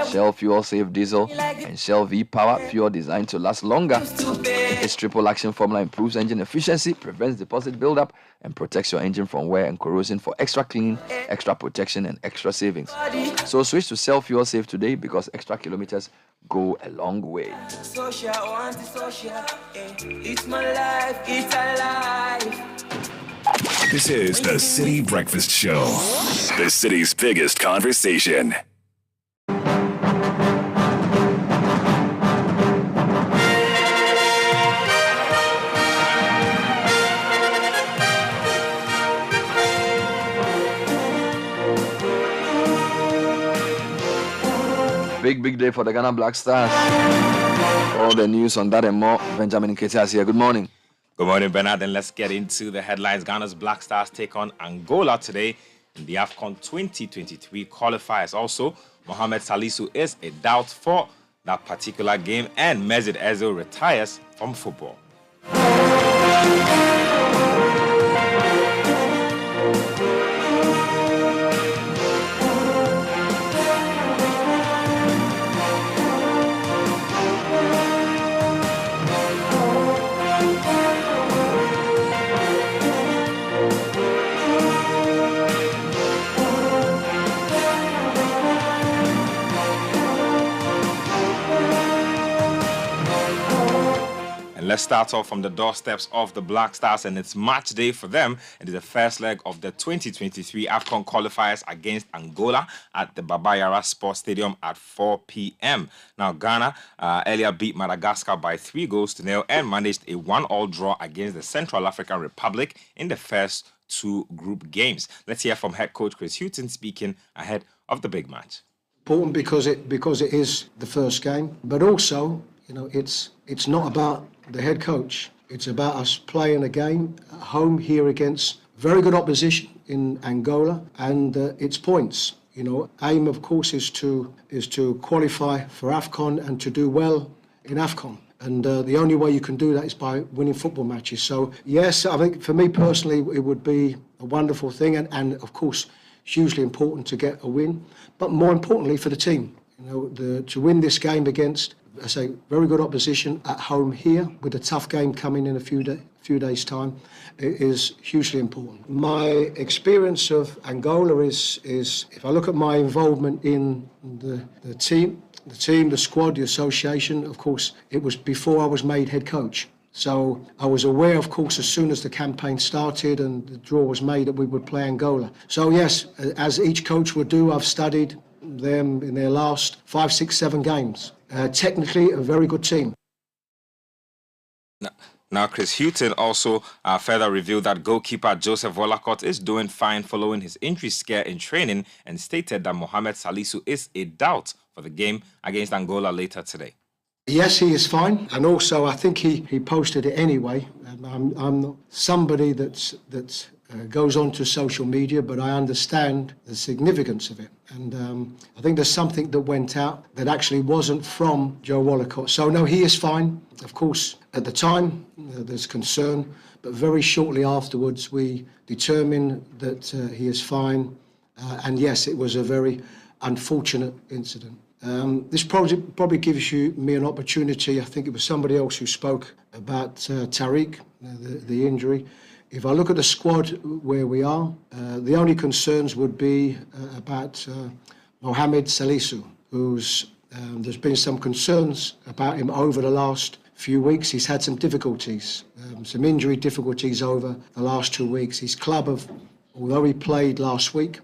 Shell Fuel Safe Diesel, and Shell V Power Fuel designed to last longer. Its triple action formula improves engine efficiency, prevents deposit buildup, and protects your engine from wear and corrosion for extra clean, extra protection, and extra savings. So switch to Shell Fuel Safe today because extra kilometers go a long way. It's my life, it's alive. This is the Citi Breakfast Show, the city's biggest conversation. Big day for the Ghana Black Stars. All the news on that and more. Benjamin Nketiah here. Good morning. Good morning, Bernard, and let's get into the headlines. Ghana's Black Stars take on Angola today in the AFCON 2023 qualifiers. Also, Mohamed Salisu is a doubt for that particular game, and Mesut Ozil retires from football. And let's start off from the doorsteps of the Black Stars, and it's match day for them. It is the first leg of the 2023 AFCON qualifiers against Angola at the Baba Yara Sports Stadium at 4 p.m. Now, Ghana earlier beat Madagascar by 3-0 and managed a 1-1 draw against the Central African Republic in the first 2 group games. Let's hear from head coach Chris Hughton speaking ahead of the big match. Important because it is the first game, but also, it's not about the head coach. It's about us playing a game at home here against very good opposition in Angola, and it's points. Aim of course is to qualify for AFCON and to do well in AFCON. And the only way you can do that is by winning football matches. So yes, I think for me personally, it would be a wonderful thing, and of course, hugely important to get a win. But more importantly for the team, to win this game against, I say, very good opposition at home here, with a tough game coming in a few days' time, is hugely important. My experience of Angola is if I look at my involvement in the team, the squad, the association, of course, it was before I was made head coach. So I was aware, of course, as soon as the campaign started and the draw was made, that we would play Angola. So yes, as each coach would do, I've studied them in their last 5, 6, 7 games. Technically, a very good team. Now, Chris Hughton also further revealed that goalkeeper Joseph Wollacott is doing fine following his injury scare in training, and stated that Mohamed Salisu is a doubt for the game against Angola later today. Yes, he is fine, and also I think he posted it anyway. I'm not somebody that goes onto social media, but I understand the significance of it, and I think there's something that went out that actually wasn't from Joe Wollacott. So no, he is fine. Of course, at the time there's concern, but very shortly afterwards we determined that he is fine, and yes, it was a very unfortunate incident. This project probably gives me an opportunity. I think it was somebody else who spoke about Tariq, the injury. If I look at the squad where we are, the only concerns would be about Mohamed Salisu, there's been some concerns about him over the last few weeks. He's had some difficulties, some injury difficulties over the last 2 weeks. His club although he played last week,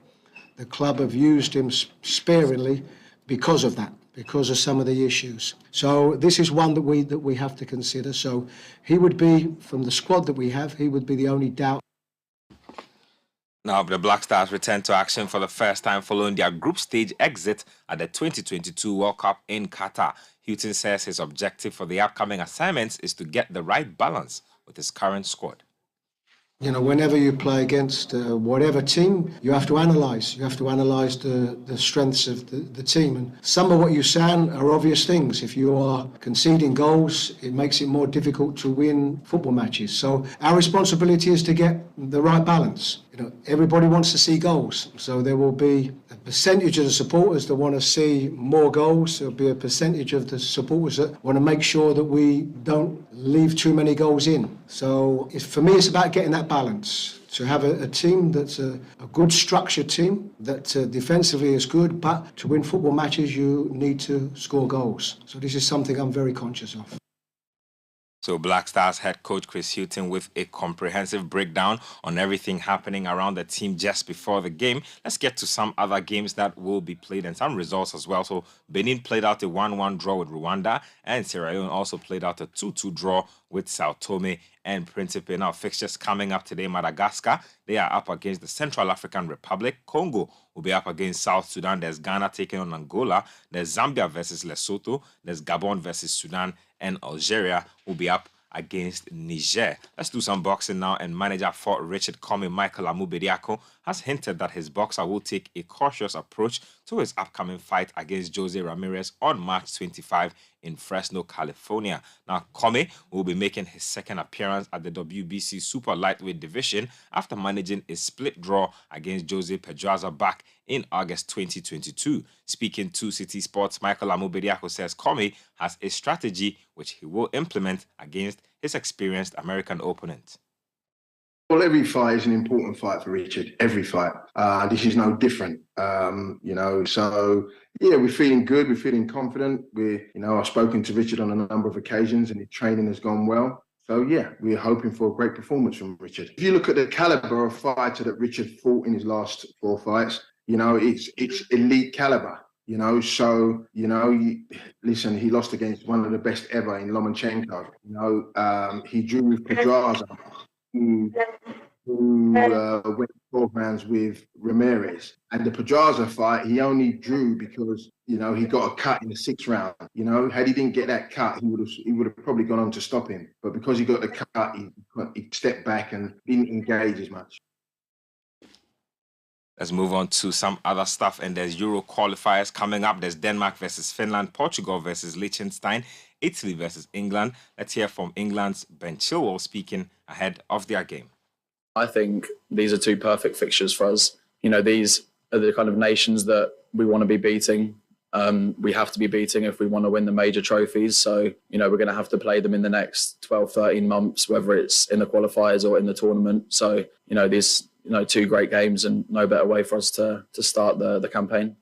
the club have used him sparingly because of that, because of some of the issues. So this is one that we have to consider. So he would be, from the squad that we have, he would be the only doubt. Now, the Black Stars return to action for the first time following their group stage exit at the 2022 World Cup in Qatar. Hughton says his objective for the upcoming assignments is to get the right balance with his current squad. Whenever you play against whatever team, you have to analyse. You have to analyse the strengths of the team. And some of what you say are obvious things. If you are conceding goals, it makes it more difficult to win football matches. So our responsibility is to get the right balance. Everybody wants to see goals. So there will be a percentage of the supporters that want to see more goals. There'll be a percentage of the supporters that want to make sure that we don't leave too many goals in. So for me, it's about getting that balance. To have a team that's a good structured team, that defensively is good, but to win football matches, you need to score goals. So this is something I'm very conscious of. So Black Stars head coach Chris Hughton with a comprehensive breakdown on everything happening around the team just before the game. Let's get to some other games that will be played and some results as well. So Benin played out a 1-1 draw with Rwanda, and Sierra Leone also played out a 2-2 draw with Sao Tome and Principe. Now, fixtures coming up today: Madagascar, they are up against the Central African Republic. Congo will be up against South Sudan. There's Ghana taking on Angola. There's Zambia versus Lesotho. There's Gabon versus Sudan. And Algeria will be up against Niger. Let's do some boxing now. And manager for Richard Comey, Michael Amubediako, has hinted that his boxer will take a cautious approach to his upcoming fight against Jose Ramirez on March 25 in Fresno, California. Now, Comey will be making his second appearance at the WBC Super Lightweight division after managing a split draw against Jose Pedraza back in August 2022. Speaking to City Sports, Michael Amubediako says Comey has a strategy which he will implement against his experienced American opponent. Well, every fight is an important fight for Richard. Every fight. This is no different. So yeah, we're feeling good. We're feeling confident. I've spoken to Richard on a number of occasions, and his training has gone well. So yeah, we're hoping for a great performance from Richard. If you look at the caliber of fighter that Richard fought in his last 4 fights, it's elite caliber. Listen, he lost against one of the best ever in Lomachenko. He drew with Pedraza, who went 12 rounds with Ramirez. And the Pedraza fight, he only drew because, he got a cut in the 6th round. Had he didn't get that cut, he would have probably gone on to stop him. But because he got the cut, he stepped back and didn't engage as much. Let's move on to some other stuff. And there's Euro qualifiers coming up. There's Denmark versus Finland, Portugal versus Liechtenstein, Italy versus England. Let's hear from England's Ben Chilwell speaking ahead of their game. I think these are 2 perfect fixtures for us. These are the kind of nations that we want to be beating. We have to be beating if we want to win the major trophies. So, we're going to have to play them in the next 12, 13 months, whether it's in the qualifiers or in the tournament. So, these 2 great games and no better way for us to start the campaign.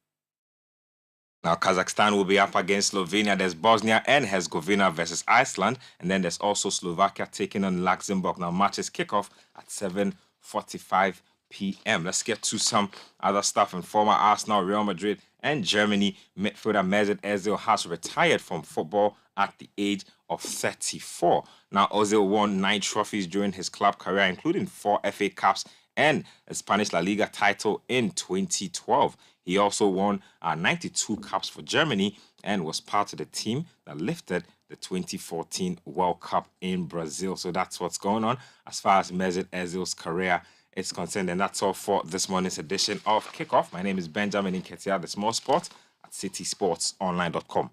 Now, Kazakhstan will be up against Slovenia. There's Bosnia and Herzegovina versus Iceland. And then there's also Slovakia taking on Luxembourg. Now, matches kick off at 7:45 p.m. Let's get to some other stuff. And former Arsenal, Real Madrid, and Germany midfielder Mesut Ozil has retired from football at the age of 34. Now, Ozil won 9 trophies during his club career, including 4 FA Cups and a Spanish La Liga title in 2012. He also won 92 caps for Germany and was part of the team that lifted the 2014 World Cup in Brazil. So that's what's going on as far as Mesut Ozil's career is concerned. And that's all for this morning's edition of Kickoff. My name is Benjamin Nketia, the Small Sport at citysportsonline.com.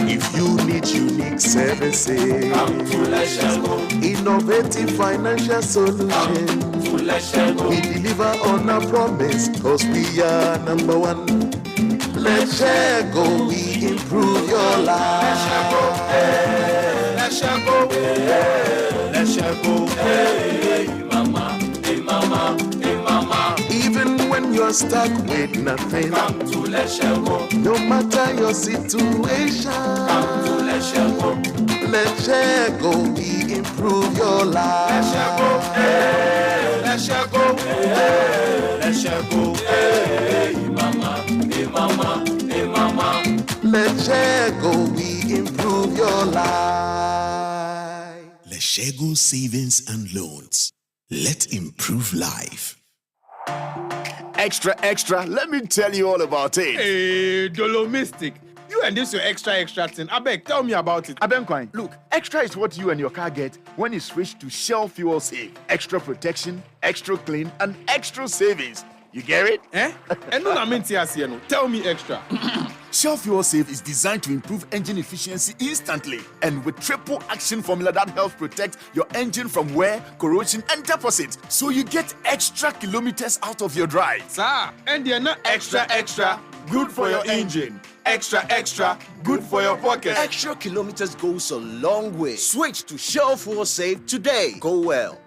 If you need unique services, innovative financial solutions, we deliver on our promise, cause we are number 1. Let's go, we improve your life. Let's go, hey mama, hey mama, hey mama. Even when you're stuck with nothing, come to Let's go. No matter your situation, come to Let's go. Let's go, we improve your life. Let's go, hey, let's go, hey, let's go, hey mama, hey mama, hey mama. Let's go, we improve your life. Leshego Savings and Loans. Let's improve life. Extra, extra, let me tell you all about it. Hey, Dolomistic. You and this your extra thing. Abeg, tell me about it. Abenquine, look, extra is what you and your car get when you switch to Shell Fuel Save. Extra protection, extra clean, and extra savings. You get it? Tell me extra. Shell Fuel Save is designed to improve engine efficiency instantly and with triple action formula that helps protect your engine from wear, corrosion, and deposit. So you get extra kilometers out of your drive. Sir, and you're not extra, good for your engine. Extra, good for your pocket. Extra kilometers goes a long way. Switch to Shell Fuel Save today. Go well.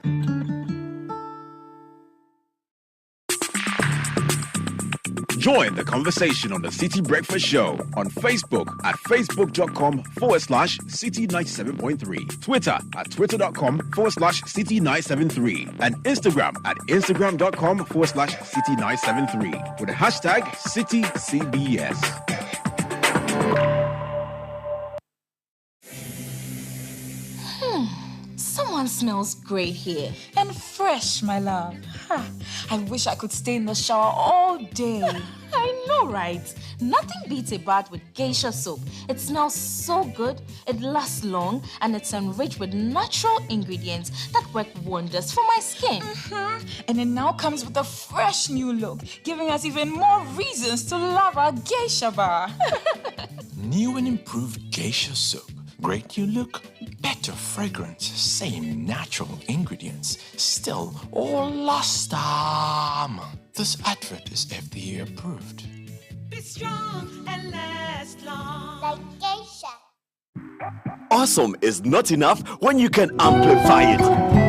Join the conversation on the Citi Breakfast Show on Facebook at facebook.com/Citi97.3, Twitter at twitter.com/Citi973, and Instagram at instagram.com/Citi973 with the hashtag CityCBS. Someone smells great here. And fresh, my love. I wish I could stay in the shower all day. I know, right? Nothing beats a bath with geisha soap. It smells so good, it lasts long, and it's enriched with natural ingredients that work wonders for my skin. And it now comes with a fresh new look, giving us even more reasons to love our geisha bar. New and improved geisha soap. Great new look, better to fragrance, same natural ingredients, still all last time. This advert is FDA approved. Be strong and last long. Like geisha. Awesome is not enough when you can amplify it.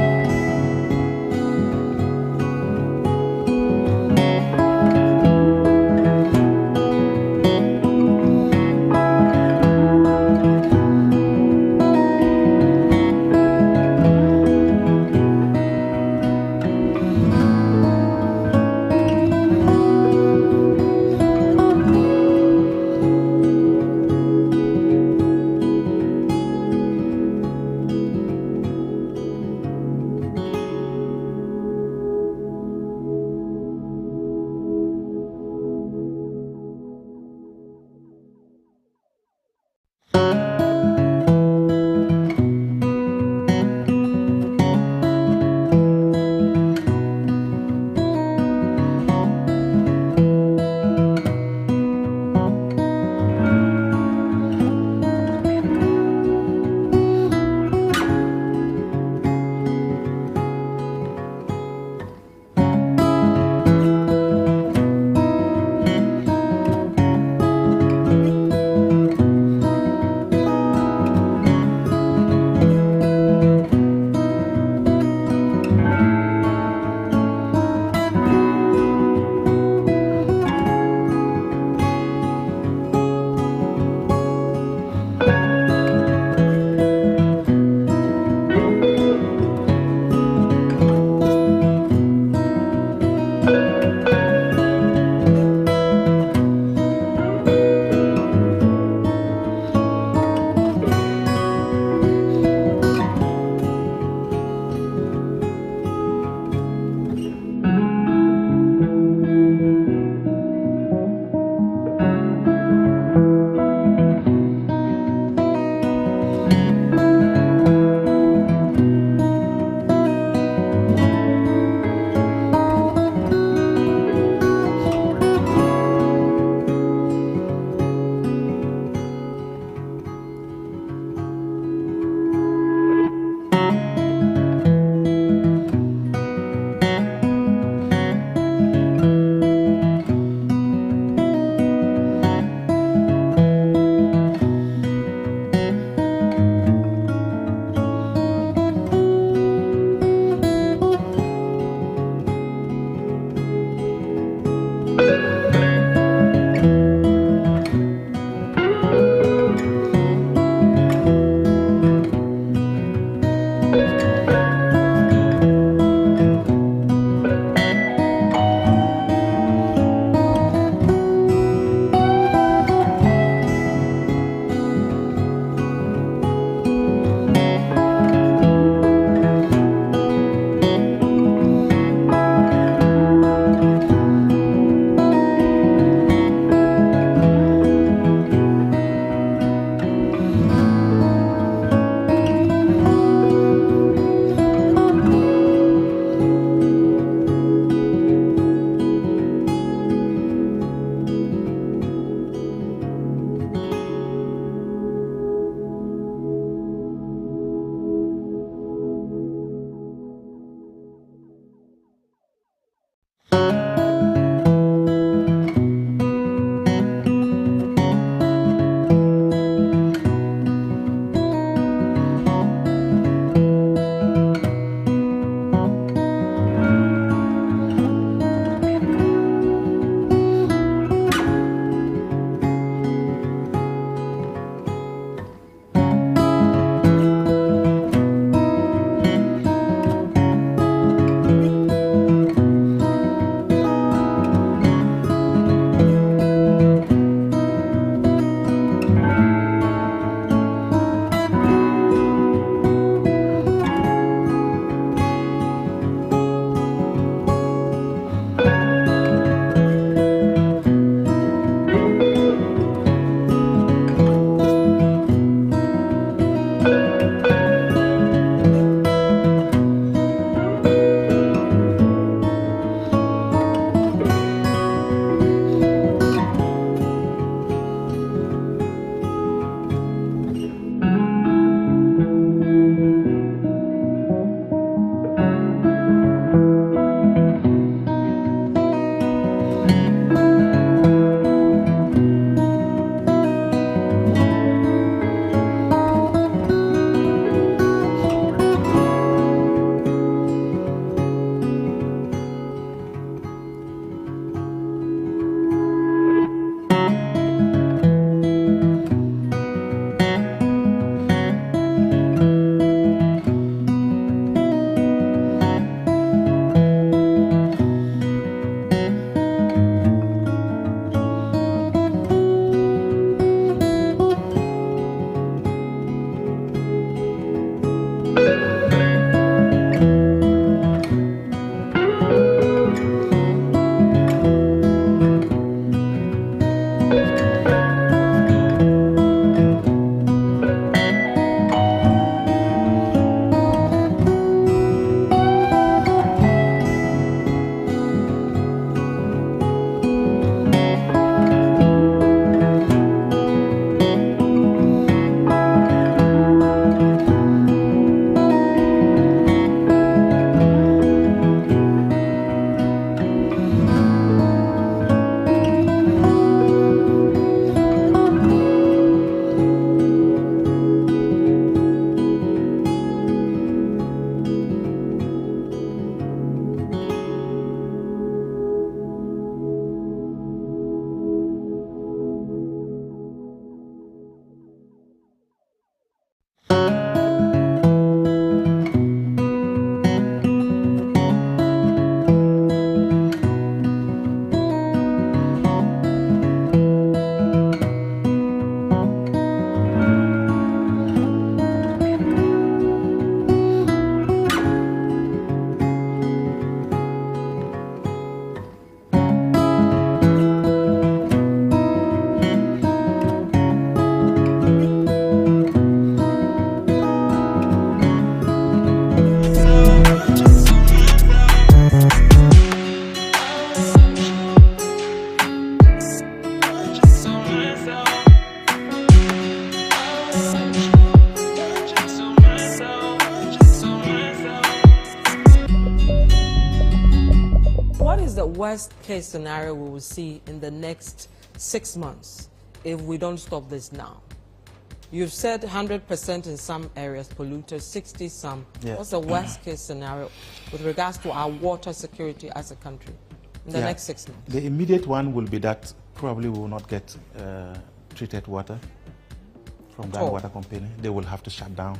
worst case scenario we will see in the next 6 months if we don't stop this now? You've said 100% in some areas polluted, 60 some. Yeah. What's the worst case scenario with regards to our water security as a country in the next 6 months? The immediate one will be that probably we will not get treated water from Ghana Water Company. They will have to shut down.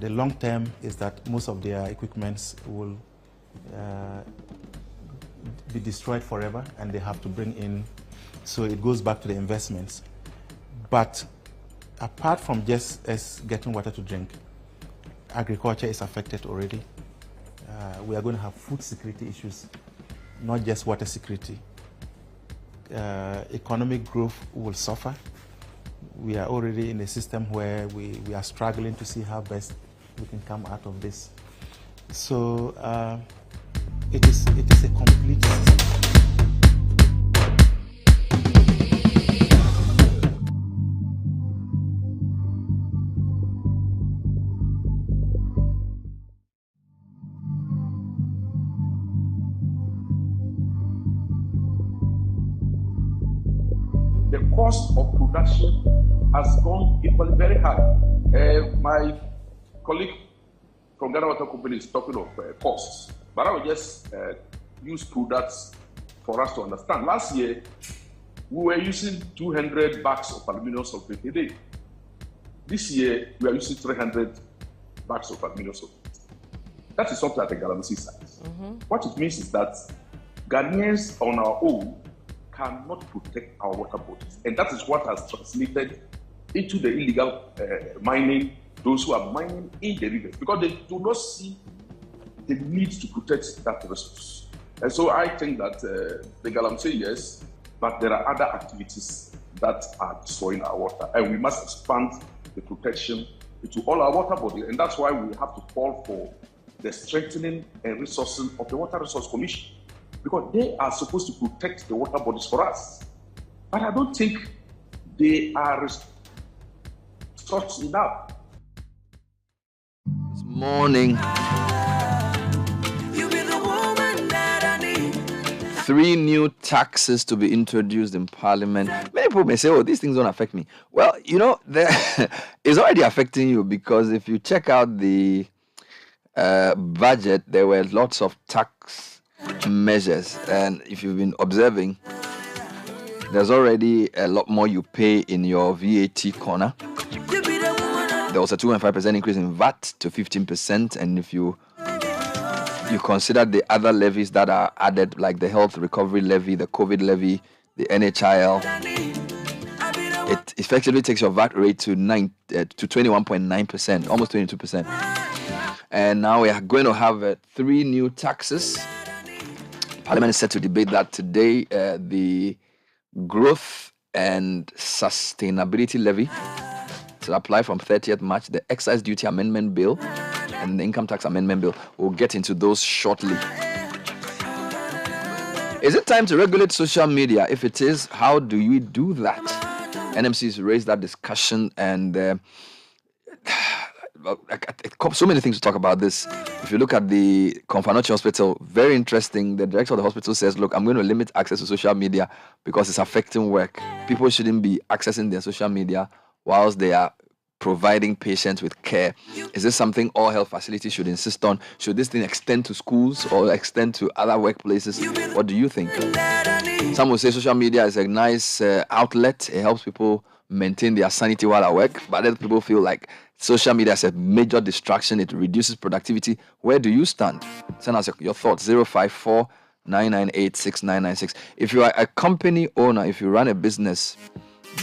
The long term is that most of their equipments will be destroyed forever and they have to bring in, so it goes back to the investments. But apart from just us getting water to drink, agriculture is affected already. We are going to have food security issues, not just water security. Economic growth will suffer. We are already in a system where we are struggling to see how best we can come out of this. So it is a complete system. The cost of production has gone equally very high. My colleague from Ghana Water Company is talking of costs, but I will just use products for us to understand. Last year, we were using 200 bags of aluminum sulfate a day. This year, we are using 300 bags of aluminum sulfate. That is something at the Galamsey size. What it means is that Ghanaians on our own cannot protect our water bodies. And that is what has translated into the illegal mining, those who are mining in the rivers, because they do not see the need to protect that resource. And so I think that the Galamsey, yes, but there are other activities that are destroying our water. And we must expand the protection into all our water bodies. And that's why we have to call for the strengthening and resourcing of the Water Resource Commission, because they are supposed to protect the water bodies for us. But I don't think they are resourced enough. This morning, 3 new taxes to be introduced in Parliament. Many people may say, oh, these things don't affect me. Well, you know, it's already affecting you, because if you check out the budget, there were lots of tax measures, and if you've been observing, there's already a lot more you pay in your VAT corner. There was a 2.5% increase in VAT to 15%, and if you consider the other levies that are added, like the health recovery levy, the COVID levy, the NHIL, it effectively takes your VAT rate to 21.9%, almost 22%. And now we are going to have 3 new taxes. Parliament is set to debate that today. The Growth and Sustainability Levy to apply from 30th March, the Excise Duty Amendment Bill, and the Income Tax Amendment Bill. We'll get into those shortly. Is it time to regulate social media? If it is, how do we do that? NMC's raised that discussion, and so many things to talk about this. If you look at the Komfanochi Hospital, very interesting. The director of the hospital says, look, I'm going to limit access to social media because it's affecting work. People shouldn't be accessing their social media whilst they are providing patients with care. Is this something all health facilities should insist on? Should this thing extend to schools or extend to other workplaces? What do you think? Some will say social media is a nice outlet. It helps people maintain their sanity while at work. But other people feel like social media is a major distraction. It reduces productivity. Where do you stand? Send us your thoughts. 054-998-6996. If you are a company owner, if you run a business,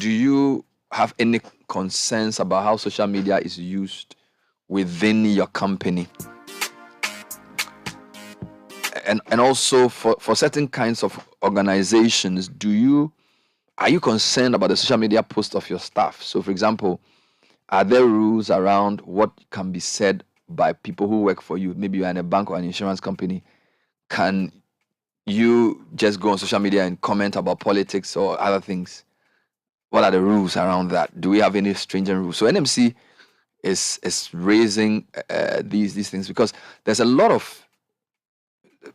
do you have any concerns about how social media is used within your company? And also for certain kinds of organizations, are you concerned about the social media post of your staff? So for example, are there rules around what can be said by people who work for you? Maybe you're in a bank or an insurance company. Can you just go on social media and comment about politics or other things? What are the rules around that? Do we have any stringent rules? So NMC is raising these things because there's a lot of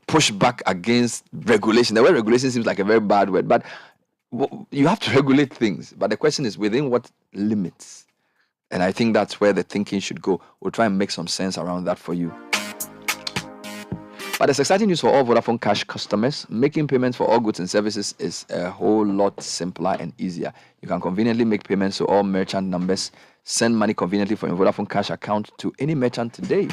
push back against regulation. The word regulation seems like a very bad word, but you have to regulate things. But the question is within what limits? And I think that's where the thinking should go. We'll try and make some sense around that for you. But there's exciting news for all Vodafone Cash customers. Making payments for all goods and services is a whole lot simpler and easier. You can conveniently make payments to all merchant numbers. Send money conveniently from your Vodafone Cash account to any merchant today.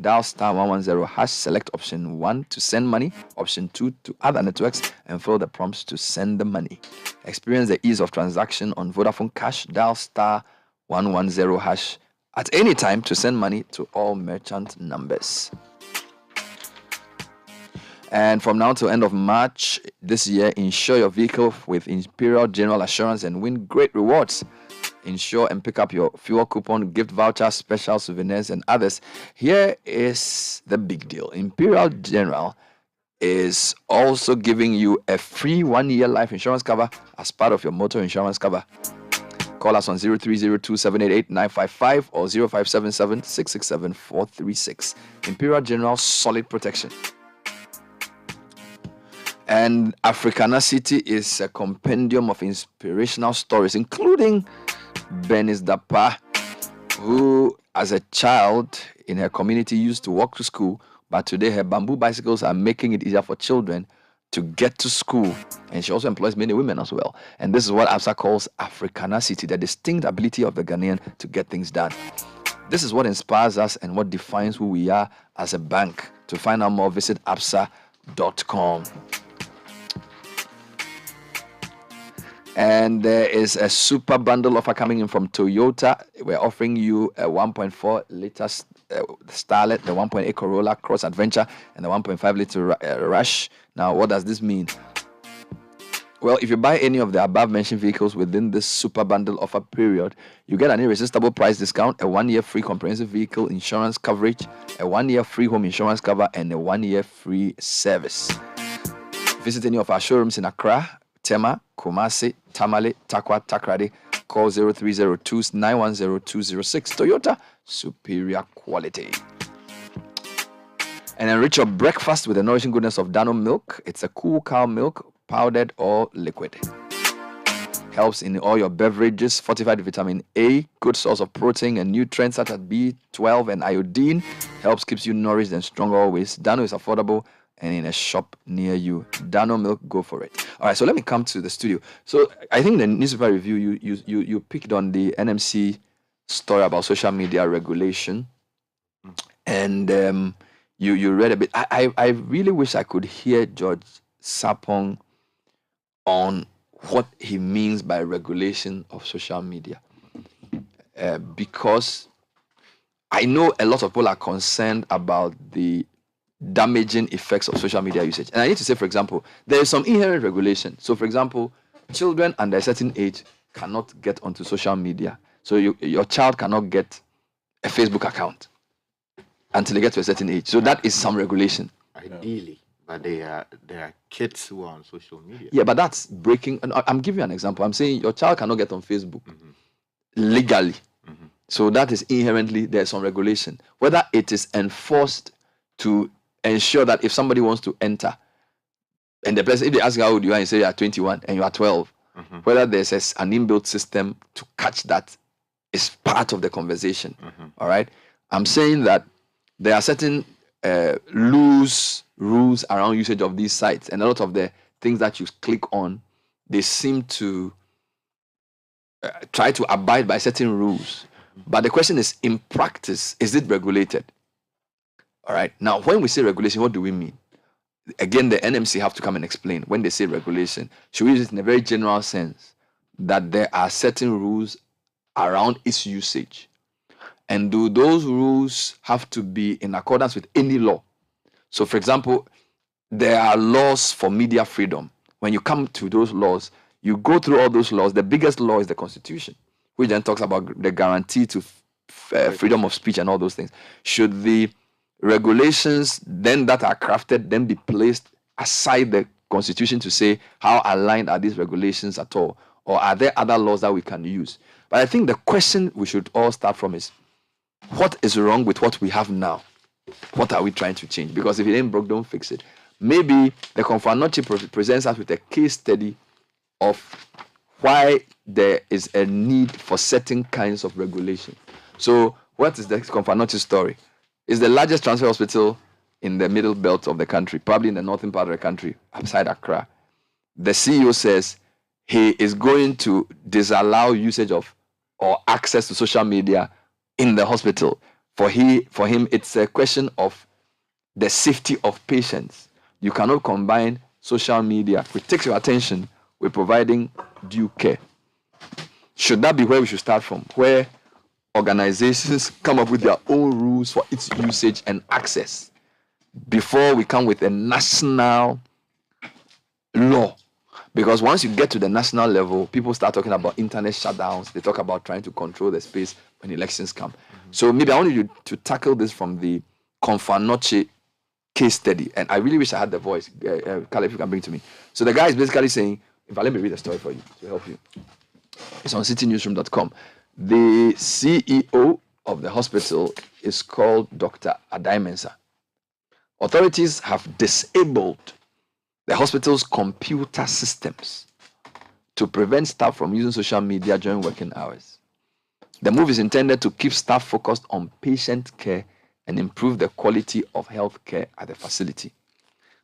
Dial *110#, select option 1 to send money, option 2 to other networks, and follow the prompts to send the money. Experience the ease of transaction on Vodafone Cash. Dial *110# at any time to send money to all merchant numbers. And from now to end of March this year, insure your vehicle with Imperial General Assurance and win great rewards. Insure and pick up your fuel coupon, gift vouchers, special souvenirs, and others. Here is the big deal. Imperial General is also giving you a free 1-year life insurance cover as part of your motor insurance cover. Call us on 0302-788-955 or 0577-667-436. Imperial General, solid protection. And Africanacity is a compendium of inspirational stories, including Bernice Dapa, who as a child in her community used to walk to school, but today her bamboo bicycles are making it easier for children to get to school. And she also employs many women as well. And this is what ABSA calls Africanacity, the distinct ability of the Ghanaian to get things done. This is what inspires us and what defines who we are as a bank. To find out more, visit absa.com. And there is a super bundle offer coming in from Toyota. We're offering you a 1.4 liter Starlet, the 1.8 Corolla Cross Adventure, and the 1.5 liter Rush. Now, what does this mean? Well, if you buy any of the above mentioned vehicles within this super bundle offer period, you get an irresistible price discount, a 1-year free comprehensive vehicle insurance coverage, a 1-year free home insurance cover, and a 1-year free service. Visit any of our showrooms in Accra, Tema, Kumasi, Tamale, Takwa, Takrady. Call 0302-910-206. Toyota, superior quality. And enrich your breakfast with the nourishing goodness of Dano milk. It's a cool cow milk, powdered or liquid. Helps in all your beverages, fortified with vitamin A, good source of protein and nutrients such as B12 and iodine. Helps keeps you nourished and strong always. Dano is affordable and in a shop near you. Dano milk, go for it. All right, so let me come to the studio. So I think the newspaper review, you picked on the NMC story about social media regulation, and you read a bit. I really wish I could hear George Sapong on what he means by regulation of social media, because I know a lot of people are concerned about the damaging effects of social media usage. And I need to say, for example, there is some inherent regulation. So, for example, children under a certain age cannot get onto social media. So your child cannot get a Facebook account until they get to a certain age. So that is some regulation. Ideally, but there are kids who are on social media. Yeah, but that's breaking. I'm giving you an example. I'm saying your child cannot get on Facebook legally. So that is inherently, there's some regulation. Whether it is enforced to ensure that if somebody wants to enter, and the person, if they ask how old you are and say you are 21 and you are 12, whether there's an inbuilt system to catch that is part of the conversation. All right. I'm saying that there are certain loose rules around usage of these sites, and a lot of the things that you click on, they seem to try to abide by certain rules. But the question is, in practice, is it regulated? All right. Now, when we say regulation, what do we mean? Again, the NMC have to come and explain. When they say regulation, should we use it in a very general sense that there are certain rules around its usage? And do those rules have to be in accordance with any law? So, for example, there are laws for media freedom. When you come to those laws, you go through all those laws. The biggest law is the Constitution, which then talks about the guarantee to freedom of speech and all those things. Should the regulations then that are crafted then be placed aside the Constitution to say how aligned are these regulations at all? Or are there other laws that we can use? But I think the question we should all start from is, what is wrong with what we have now? What are we trying to change? Because if it ain't broke, don't fix it. maybe the Confanochi presents us with a case study of why there is a need for certain kinds of regulation. So what is the Confanochi story? It's the largest transfer hospital in the middle belt of the country, probably in the northern part of the country, outside Accra. The CEO says he is going to disallow usage of or access to social media in the hospital. For him, it's a question of the safety of patients. You cannot combine social media, which takes your attention, with providing due care. Should that be where we should start from? Where organizations come up with their own rules for its usage and access before we come with a national law? Because once you get to the national level, people start talking about internet shutdowns. They talk about trying to control the space when elections come. So maybe I want you to tackle this from the Confanochi case study. And I really wish I had the voice. Carl, if you can bring it to me. So the guy is basically saying, in fact, let me read the story for you to help you. It's on citynewsroom.com. The CEO of the hospital is called Dr. Adai Mensah. Authorities have disabled the hospital's computer systems to prevent staff from using social media during working hours. The move is intended to keep staff focused on patient care and improve the quality of health care at the facility.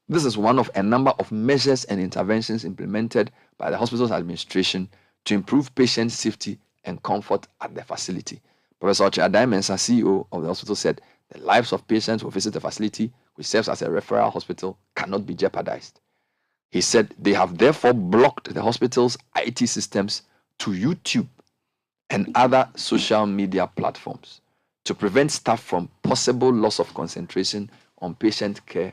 This is one of a number of measures and interventions implemented by the hospital's administration to improve patient safety and comfort at the facility. Professor Adai Mensah, CEO of the hospital, said the lives of patients who visit the facility, which serves as a referral hospital, cannot be jeopardized. He said they have therefore blocked the hospital's IT systems to YouTube and other social media platforms to prevent staff from possible loss of concentration on patient care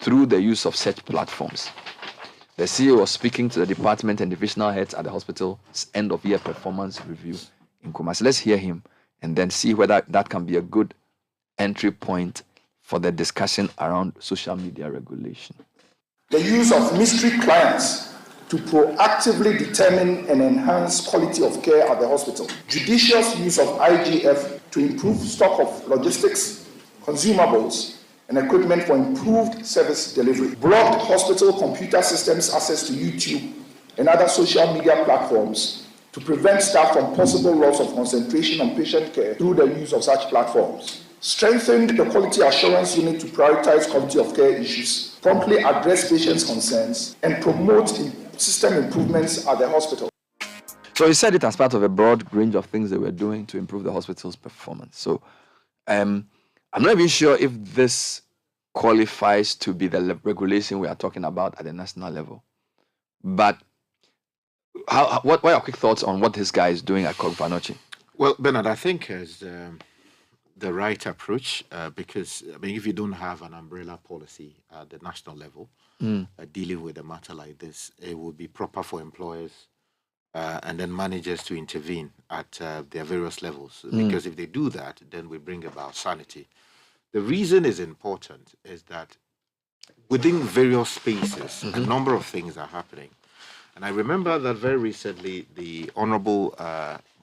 through the use of such platforms. The CEO was speaking to the department and divisional heads at the hospital's end-of-year performance review in Kumasi. Let's hear him and then see whether that can be a good entry point for the discussion around social media regulation. The use of mystery clients to proactively determine and enhance quality of care at the hospital. Judicious use of IGF to improve stock of logistics, consumables, and equipment for improved service delivery. Blocked hospital computer systems access to YouTube and other social media platforms to prevent staff from possible loss of concentration on patient care through the use of such platforms. Strengthened the quality assurance unit to prioritize quality of care issues, promptly address patients' concerns, and promote system improvements at the hospital. So he said it as part of a broad range of things they were doing to improve the hospital's performance. So I'm not even sure if this qualifies to be the regulation we are talking about at the national level. But what are your quick thoughts on what this guy is doing at Confanochi? Well, Bernard, I think is the right approach because, I mean, if you don't have an umbrella policy at the national level dealing with a matter like this, it would be proper for employers and then managers to intervene at their various levels. Because if they do that, then we bring about sanity. The reason is important is that within various spaces, a number of things are happening. And I remember that very recently, the Honorable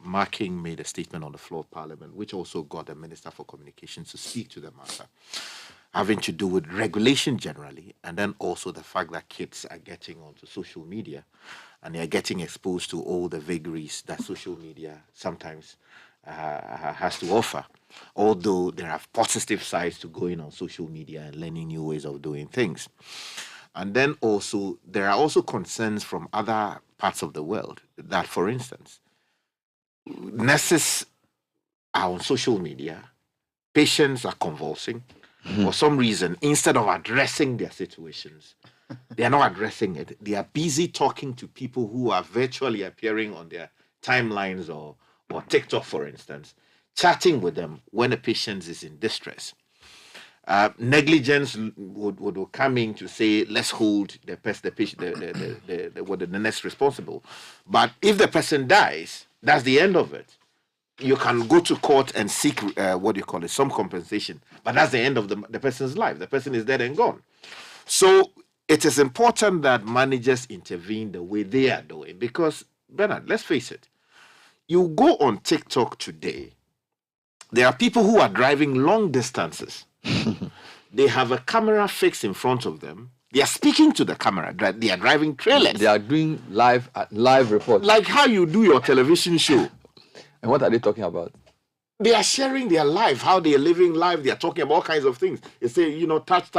Marking made a statement on the floor of Parliament, which also got the Minister for Communications to speak to the matter, having to do with regulation generally, and then also the fact that kids are getting onto social media and they are getting exposed to all the vagaries that social media sometimes has to offer. Although there are positive sides to going on social media and learning new ways of doing things. And then also, there are also concerns from other parts of the world that, for instance, nurses are on social media, patients are convulsing. For some reason, instead of addressing their situations, they are not addressing it. They are busy talking to people who are virtually appearing on their timelines or TikTok, for instance, chatting with them when a patient is in distress. Negligence would come in to say, let's hold the patient, the nurse responsible. But if the person dies, that's the end of it. You can go to court and seek some compensation, but that's the end of the person's life. The person is dead and gone. So it is important that managers intervene the way they are doing, because, Bernard, let's face it, you go on TikTok today, there are people who are driving long distances. they have a camera fixed in front of them. They are speaking to the camera. They are driving trailers. They are doing live reports. Like how you do your television show. And what are they talking about? They are sharing their life, how they are living life. They are talking about all kinds of things. They say, touch,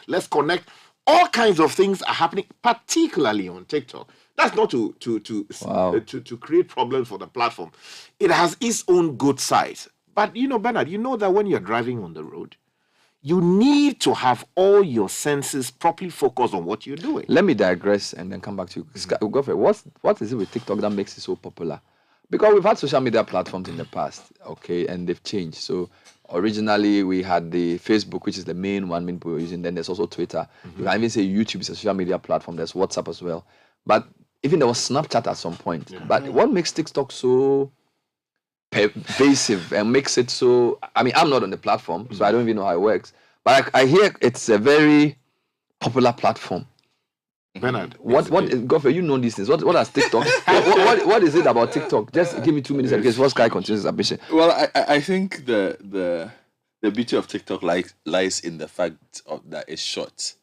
let's connect. All kinds of things are happening, particularly on TikTok. That's not to create problems for the platform. It has its own good side. But, Bernard, you know that when you're driving on the road, you need to have all your senses properly focused on what you're doing. Let me digress and then come back to you. Godfrey, what is it with TikTok that makes it so popular? Because we've had social media platforms in the past, okay, and they've changed. So originally we had the Facebook, which is the main one people are using. Then there's also Twitter. You can even say YouTube is a social media platform. There's WhatsApp as well. But even there was Snapchat at some point. But what makes TikTok so pervasive and makes it so... I mean, I'm not on the platform, so I don't even know how it works. But I hear it's a very popular platform. Bernard, Godfrey, you know these things. What does TikTok? what is it about TikTok? Just give me 2 minutes because first guy continues his ambition. Well, I think the beauty of TikTok lies in the fact that it's short.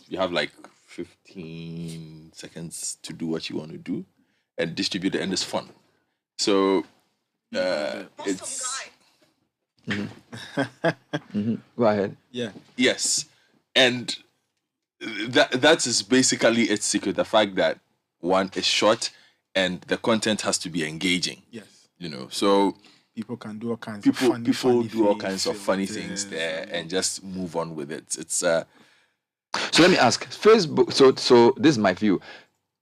You have like 15 seconds to do what you want to do and distribute it, and it's fun. So it's. Go ahead. Yeah. Yes, and that is basically its secret. The fact that one is short and the content has to be engaging. Yes. So people can do all kinds. People do all kinds of funny things there and just move on with it. It's. So let me ask Facebook. So this is my view.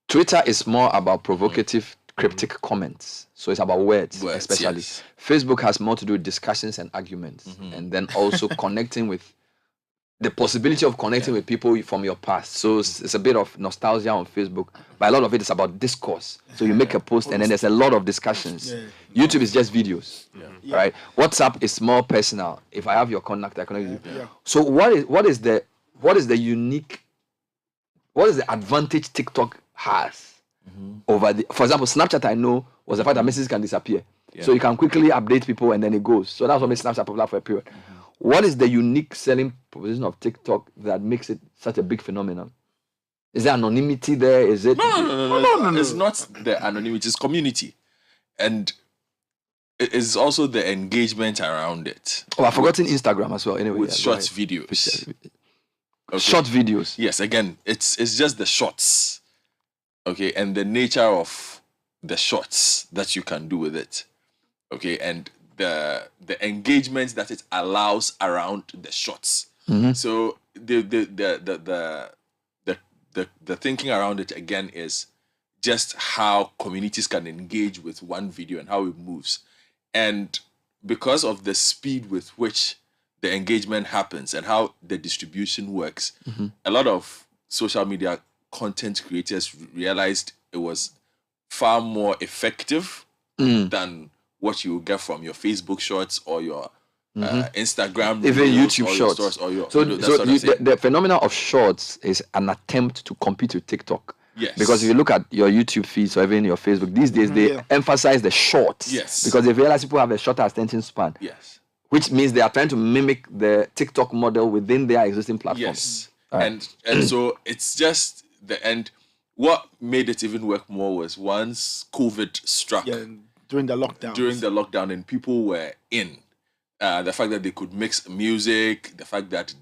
Twitter is more about provocative, cryptic comments. So it's about words especially. Yes. Facebook has more to do with discussions and arguments, and then also connecting with the possibility of connecting with people from your past. So it's a bit of nostalgia on Facebook, but a lot of it is about discourse. So you make a post and then there's a lot of discussions. YouTube is just videos, right? WhatsApp is more personal. If I have your contact, I connect with you. So what is the advantage TikTok has over for example, Snapchat I know was the fact that messages can disappear. So you can quickly update people and then it goes. So that's what makes Snapchat popular for a period. What is the unique selling proposition of TikTok that makes it such a big phenomenon? Is there anonymity there? Is it? No. It's not the anonymity. It's community, and it is also the engagement around it. Oh, I've forgotten Instagram as well. Anyway, with short videos. Okay. Short videos. Yes. Again, it's just the shorts. Okay, and the nature of the shorts that you can do with it. Okay, and the engagement that it allows around the shots. So the thinking around it again is just how communities can engage with one video and how it moves. And because of the speed with which the engagement happens and how the distribution works, a lot of social media content creators realized it was far more effective than what you get from your Facebook shorts or your Instagram, even YouTube shorts. The phenomenon of shorts is an attempt to compete with TikTok. Yes. Because if you look at your YouTube feeds or even your Facebook, these days they emphasize the shorts. Yes. Because they realize people have a shorter attention span. Yes. Which means they are trying to mimic the TikTok model within their existing platforms. Yes. Right. And so it's just the end. What made it even work more was once COVID struck. Yeah, during the lockdown. And people were in. The fact that they could mix music, the fact that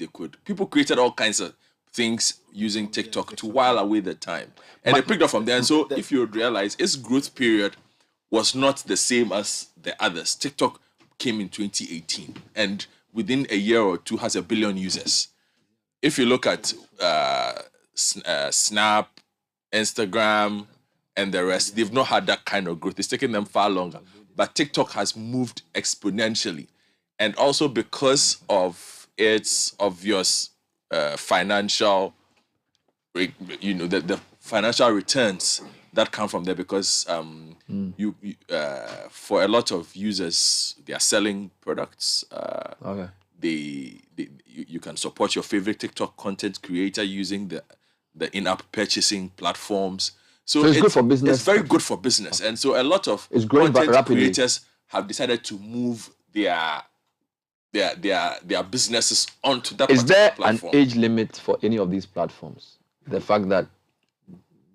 people created all kinds of things using TikTok to while away the time. And they picked up from there. And so if you realize its growth period was not the same as the others. TikTok came in 2018 and within a year or two has 1 billion users. If you look at Snap, Instagram, and the rest, they've not had that kind of growth. It's taken them far longer. But TikTok has moved exponentially. And also because of its obvious financial, the financial returns that come from there, because you for a lot of users, they are selling products. You can support your favorite TikTok content creator using the in-app purchasing platforms. So it's good for business. It's very good for business. And so a lot of content creators have decided to move their their businesses onto that Is there platform. an age limit for any of these platforms? The fact that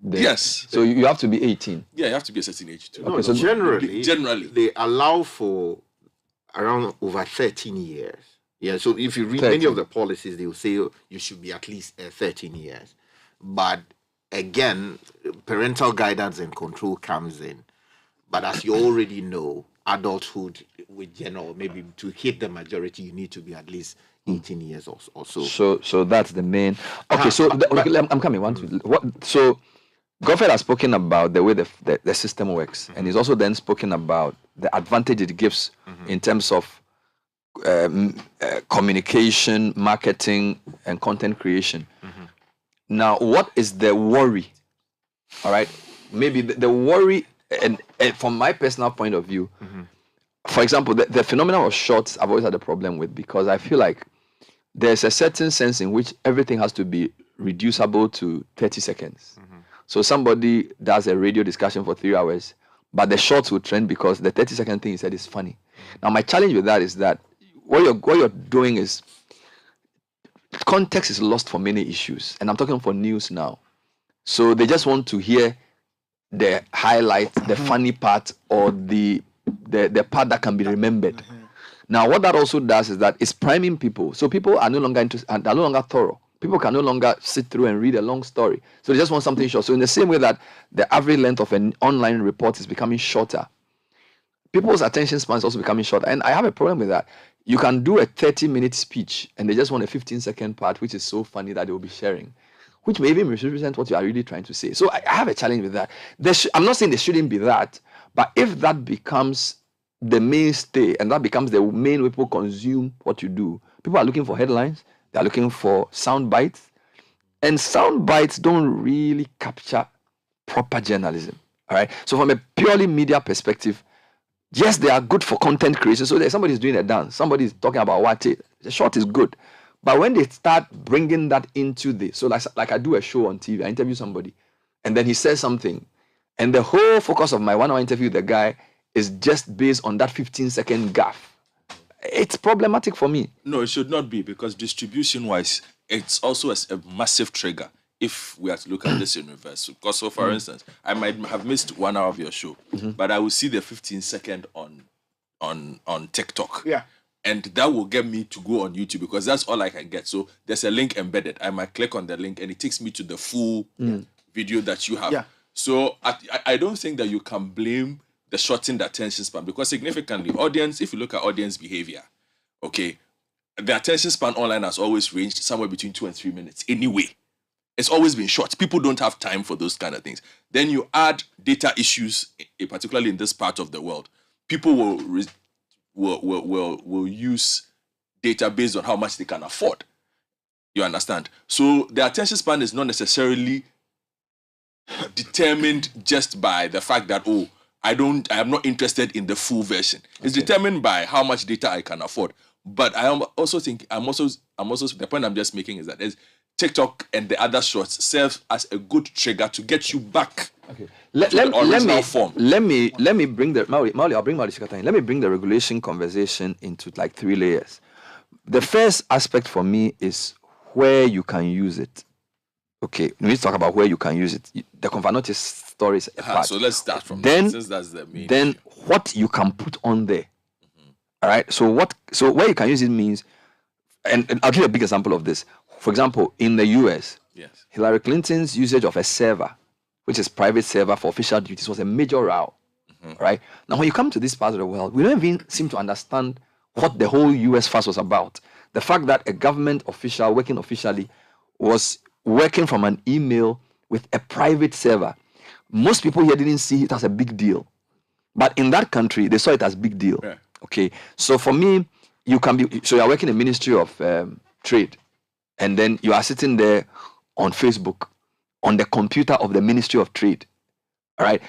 yes, so you have to be 18. Yeah, you have to be a certain age too. No, so generally they allow for around over 13 years. Yeah, so if you read 13. many of the policies, they will say you should be at least 13 years. But again, parental guidance and control comes in. But as you already know, adulthood with general, maybe to hit the majority, you need to be at least 18 years or so. So that's the main. Okay, I'm coming. So Godfrey has spoken about the way the system works, and he's also then spoken about the advantage it gives in terms of communication, marketing, and content creation. Now, what is the worry? All right, maybe the worry, and from my personal point of view, for example, the phenomenon of shorts I've always had a problem with, because I feel like there's a certain sense in which everything has to be reducible to 30 seconds. So somebody does a radio discussion for 3 hours, but the shorts will trend because the 30-second thing he said is funny. Now, my challenge with that is that what you're doing is context is lost for many issues, and I'm talking for news now. So they just want to hear the highlight, the funny part, or the part that can be remembered. Now, what that also does is that it's priming people. So people are no longer interested, are no longer thorough. People can no longer sit through and read a long story. So they just want something short. So in the same way that the average length of an online report is becoming shorter, people's attention span is also becoming shorter. And I have a problem with that. You can do a 30-minute speech and they just want a 15-second part, which is so funny that they will be sharing, which may even misrepresent what you are really trying to say. So I have a challenge with that. I'm not saying there shouldn't be that, but if that becomes the mainstay and that becomes the main way people consume what you do, people are looking for headlines, they're looking for sound bites, and sound bites don't really capture proper journalism. All right. So from a purely media perspective, yes, they are good for content creation. So there's somebody's doing a dance, somebody's talking about what it. The short is good. But when they start bringing that into so like I do a show on TV, I interview somebody, and then he says something, and the whole focus of my 1 hour interview with the guy is just based on that 15-second gaffe. It's problematic for me. No, it should not be, because distribution-wise, it's also a massive trigger if we are to look at this in reverse. Because, so for instance, I might have missed 1 hour of your show, but I will see the 15-second on TikTok. Yeah. And that will get me to go on YouTube, because that's all I can get. So there's a link embedded. I might click on the link and it takes me to the full video that you have. Yeah. So I don't think that you can blame the shortened attention span, because significantly, if you look at audience behavior, okay, the attention span online has always ranged somewhere between 2 and 3 minutes anyway. It's always been short. People don't have time for those kind of things. Then you add data issues, particularly in this part of the world. People will use data based on how much they can afford. You understand? So the attention span is not necessarily determined just by the fact that, I am not interested in the full version. It's determined by how much data I can afford. But I'm also the point I'm just making is that TikTok and the other shorts serve as a good trigger to get you back to the original form. Let me bring Mauli, I'll bring Mauli Shikata in. Let me bring the regulation conversation into like 3 layers. The first aspect for me is where you can use it. Okay, we need to talk about where you can use it. The Confanotis story is a part. So let's start from that, since that's the main issue. What you can put on there. All right. So where you can use it means, and I'll give you a big example of this. For example, in the US, Hillary Clinton's usage of a server, which is private server for official duties, was a major row. Right? Now, when you come to this part of the world, we don't even seem to understand what the whole US fuss was about. The fact that a government official working officially was working from an email with a private server. Most people here didn't see it as a big deal. But in that country, they saw it as big deal. Okay. So for me, you're working in the Ministry of Trade, and then you are sitting there on Facebook, on the computer of the Ministry of Trade. All right.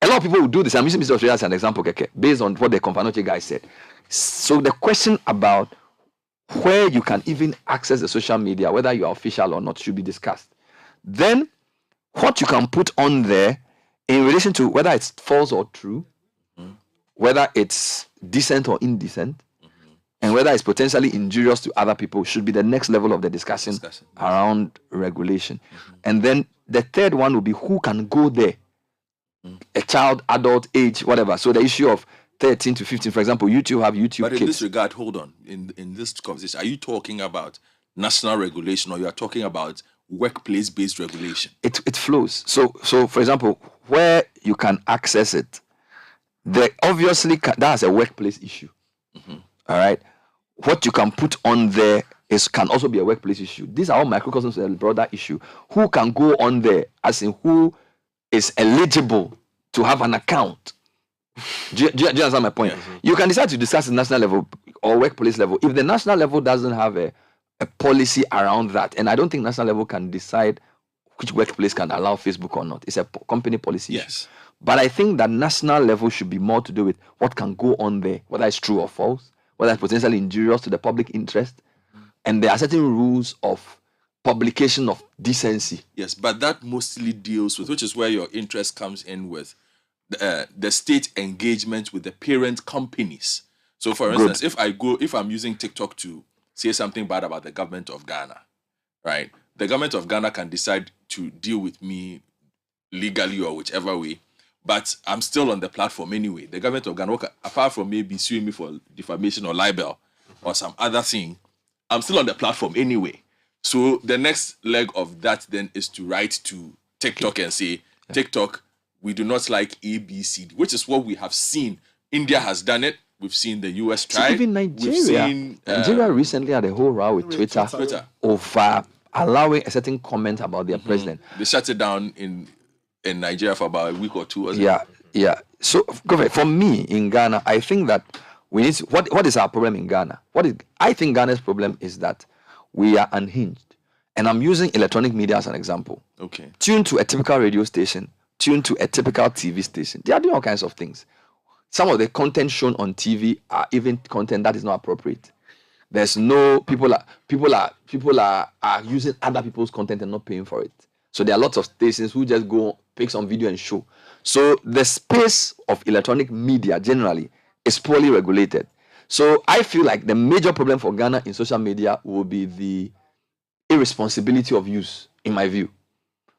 A lot of people will do this. I'm using Ministry of Trade as an example, based on what the Confanoche guy said. So the question about where you can even access the social media, whether you are official or not, should be discussed. Then, what you can put on there in relation to whether it's false or true, whether it's decent or indecent, and whether it's potentially injurious to other people should be the next level of the discussion. Around regulation. And then the third one will be who can go there. A child, adult, age, whatever. So the issue of 13 to 15, for example, YouTube have YouTube But in Kids. this regard, hold on. In this conversation, are you talking about national regulation or you are talking about workplace-based regulation? It flows. So for example, where you can access it, that's a workplace issue. All right. What you can put on there can also be a workplace issue. These are all microcosms of a broader issue. Who can go on there, as in who is eligible to have an account? Do you understand my point? You can decide to discuss at national level or workplace level. If the national level doesn't have a policy around that, and I don't think national level can decide which workplace can allow Facebook or not. It's a company policy issue. But I think that national level should be more to do with what can go on there, whether it's true or false, whether it's potentially injurious to the public interest. And there are certain rules of publication of decency. Yes, but that mostly deals with, which is where your interest comes in with the state engagement with the parent companies. So for instance, if I'm using TikTok to say something bad about the government of Ghana, right? The government of Ghana can decide to deal with me legally or whichever way, but I'm still on the platform anyway. The government of Ghana, apart from maybe suing me for defamation or libel or some other thing, I'm still on the platform anyway. So the next leg of that then is to write to TikTok and say, TikTok, we do not like ABCD, which is what we have seen. India has done it. We've seen the US try. Even Nigeria. Nigeria recently had a whole row with Twitter over allowing a certain comment about their president. They shut it down in Nigeria for about a week or two. Yeah. So for me in Ghana, I think that we need to, what is our problem in Ghana? I think Ghana's problem is that we are unhinged. And I'm using electronic media as an example. Okay. Tuned to a typical radio station, tuned to a typical TV station. They are doing all kinds of things. Some of the content shown on TV are even content that is not appropriate. There's no people are using other people's content and not paying for it. So there are lots of stations who just go pick some video and show. So the space of electronic media generally is poorly regulated. So I feel like the major problem for Ghana in social media will be the irresponsibility of use, in my view,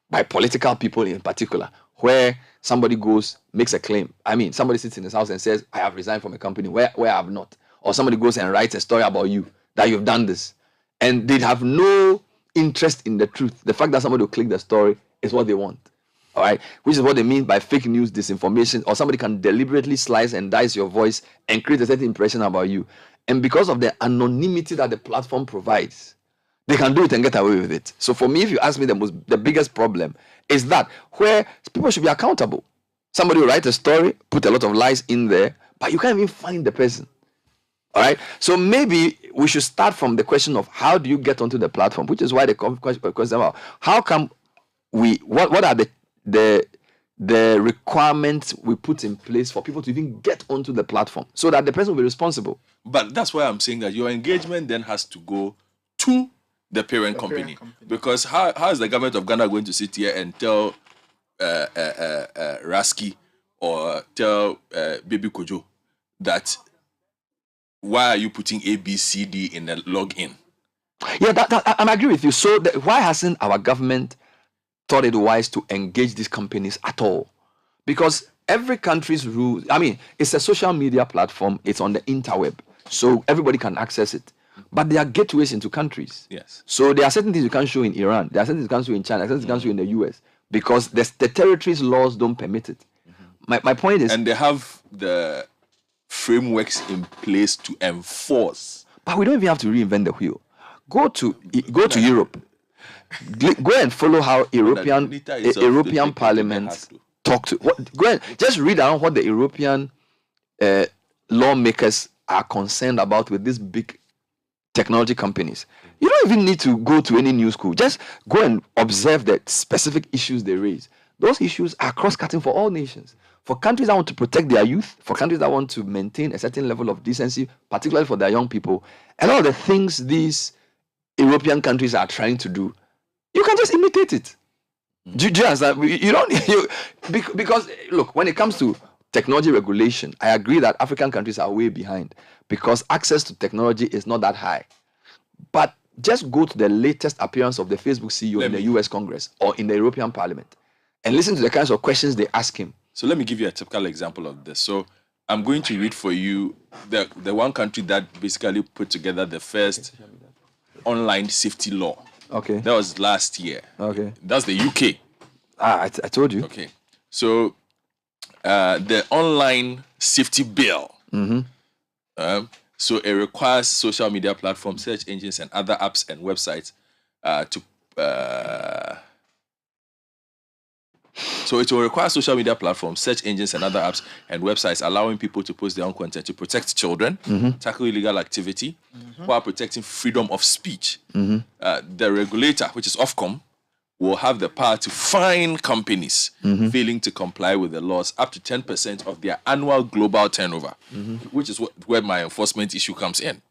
by political people in particular, where somebody goes, makes a claim. I mean, somebody sits in his house and says, I have resigned from a company where I have not. Or somebody goes and writes a story about you, that you've done this. And they have no interest in the truth. The fact that somebody will click the story is what they want. All right, which is what they mean by fake news, disinformation, or somebody can deliberately slice and dice your voice and create a certain impression about you. And because of the anonymity that the platform provides, they can do it and get away with it. So for me, if you ask me, the biggest problem is that where people should be accountable. Somebody will write a story, put a lot of lies in there, but you can't even find the person. All right, so maybe we should start from the question of how do you get onto the platform, which is why the question about how come what are the requirements we put in place for people to even get onto the platform so that the person will be responsible. But that's why I'm saying that your engagement then has to go to the parent company. Because how is the government of Ghana going to sit here and tell Rasky or tell Baby Kojo that why are you putting ABCD in a login? Yeah, I agree with you. So why hasn't our government thought it wise to engage these companies at all? Because every country's rules, I mean, it's a social media platform, it's on the interweb, so everybody can access it. But there are gateways into countries. Yes. So there are certain things you can't show in Iran, there are certain things you can't show in China, there are certain things you can't show in the US, because the territory's laws don't permit it. My point is... And they have the frameworks in place to enforce. But we don't even have to reinvent the wheel. Go to Europe. Go and follow how European parliaments talk to. Go and just read down what the European lawmakers are concerned about with these big technology companies. You don't even need to go to any new school. Just go and observe the specific issues they raise. Those issues are cross-cutting for all nations. For countries that want to protect their youth, for countries that want to maintain a certain level of decency, particularly for their young people, a lot of the things these European countries are trying to do, you can just imitate it. Do you understand? You don't because look, when it comes to technology regulation, I agree that African countries are way behind because access to technology is not that high. But just go to the latest appearance of the Facebook CEO in the US Congress or in the European Parliament and listen to the kinds of questions they ask him. So let me give you a typical example of this. So I'm going to read for you the one country that basically put together the first online safety law. Okay. That was last year. Okay. That's the UK. I told you. Okay. So the online safety bill. So it requires social media platforms, search engines, and other apps and websites So it will require social media platforms, search engines, and other apps and websites allowing people to post their own content to protect children, tackle illegal activity, while protecting freedom of speech. The regulator, which is Ofcom, will have the power to fine companies failing to comply with the laws up to 10% of their annual global turnover, which is where my enforcement issue comes in.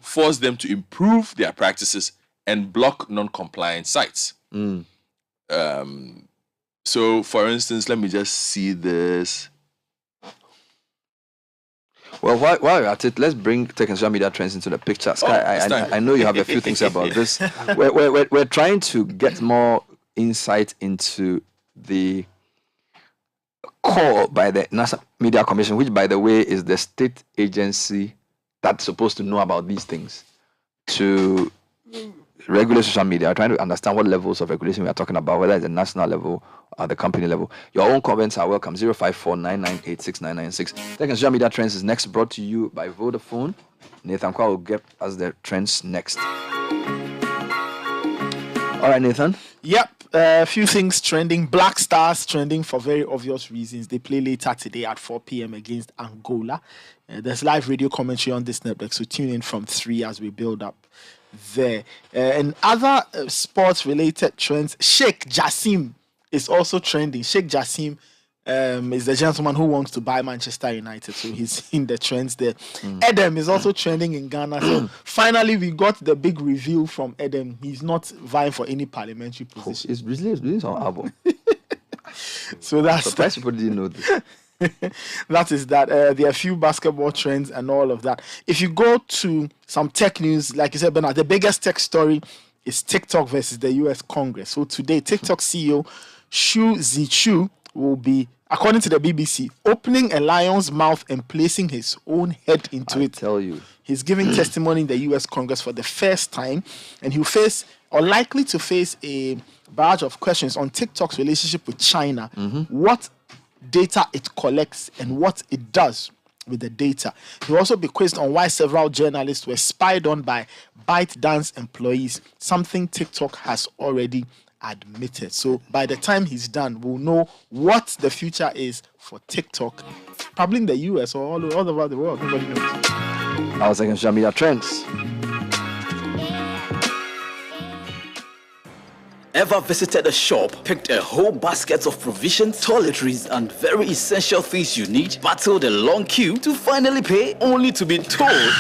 Force them to improve their practices and block non-compliant sites. So, for instance, let me just see this. Well, while you're at it, let's bring tech and social media trends into the picture. Sky, I know you have a few things about this. We're trying to get more insight into the call by the National Media Commission, which, by the way, is the state agency that's supposed to know about these things, to regulate social media. We're trying to understand what levels of regulation we are talking about, whether it's the national level or the company level. Your own comments are welcome. 054-998-6996. Tech and social media trends is next, brought to you by Vodafone. Nathan Kwa will get us the trends next. All right, Nathan. Yep, a few things trending. Black Stars trending for very obvious reasons. They play later today at 4 p.m. against Angola. There's live radio commentary on this network, so tune in from 3 as we build up there. And other sports-related trends, Sheikh Jassim is also trending. Sheikh Jassim is the gentleman who wants to buy Manchester United, so he's in the trends there. Edem is also trending in Ghana. So finally, we got the big reveal from Edem. He's not vying for any parliamentary position. It's released on album. So that's surprised people didn't know this. That is that. There are a few basketball trends and all of that. If you go to some tech news, like you said, Bernard, the biggest tech story is TikTok versus the US Congress. So today, TikTok CEO Xu Zichu will be, according to the BBC, opening a lion's mouth and placing his own head into it. Tell you. He's giving testimony in the US Congress for the first time, and he'll face, or likely to face, a barrage of questions on TikTok's relationship with China, what data it collects and what it does with the data. He'll also be quizzed on why several journalists were spied on by ByteDance employees, something TikTok has already admitted. So by the time he's done, we'll know what the future is for TikTok, probably in the US or all over the world. Nobody knows. I was thinking social media trends. Ever visited a shop, picked a whole basket of provisions, toiletries, and very essential things you need, battled a long queue to finally pay, only to be told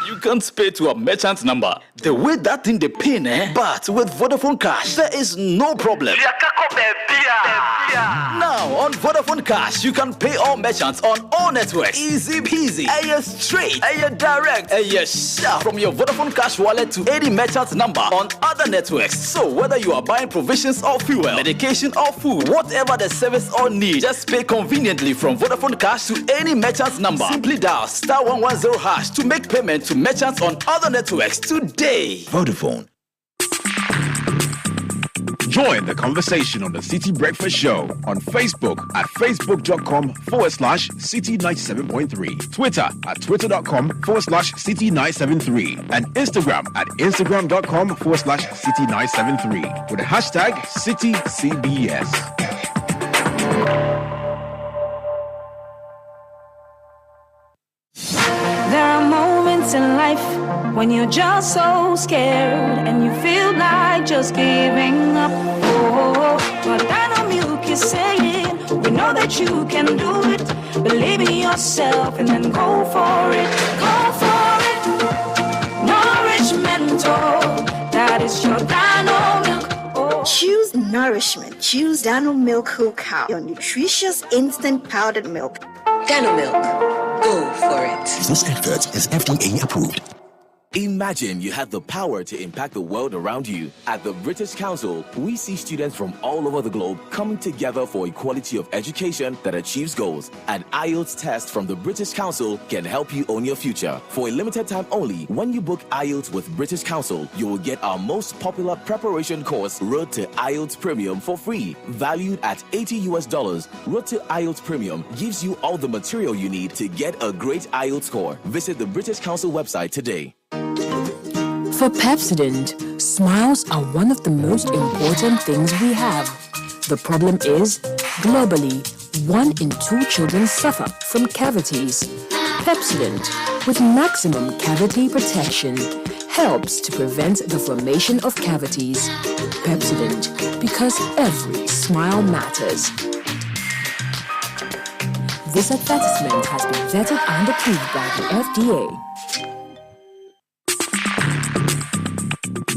you can't pay to a merchant number? The way that thing they pay, but with Vodafone Cash, there is no problem. Now on Vodafone Cash, you can pay all merchants on all networks. Easy peasy. Aye straight. Aye direct. Aye sharp. From your Vodafone Cash wallet to any merchant number on other networks. So whether you are buying provisions or fuel, medication or food, whatever the service or need, just pay conveniently from Vodafone Cash to any merchant's number. Simply dial *110# to make payment to merchants on other networks today. Vodafone. Join the conversation on the Citi Breakfast Show on Facebook at facebook.com/Citi97.3, Twitter at twitter.com/Citi973, and Instagram at instagram.com/Citi973 with the hashtag CitiCBS. There are moments in life when you're just so scared and you feel like just giving up. Oh, but Dino Milk is saying, we know that you can do it. Believe in yourself and then go for it. Go for it. Nourishment, that is your Dino Milk. Oh. Choose nourishment. Choose Dino Milk Whole Cow, your nutritious instant powdered milk. Dano Milk. Go for it. This advert is FDA approved. Imagine you had the power to impact the world around you. At the British Council, we see students from all over the globe coming together for equality of education that achieves goals. An IELTS test from the British Council can help you own your future. For a limited time only, when you book IELTS with British Council, you will get our most popular preparation course, Road to IELTS Premium, for free. Valued at $80, Road to IELTS Premium gives you all the material you need to get a great IELTS score. Visit the British Council website today. For Pepsodent, smiles are one of the most important things we have. The problem is, globally, 1 in 2 children suffer from cavities. Pepsodent, with maximum cavity protection, helps to prevent the formation of cavities. Pepsodent, because every smile matters. This advertisement has been vetted and approved by the FDA.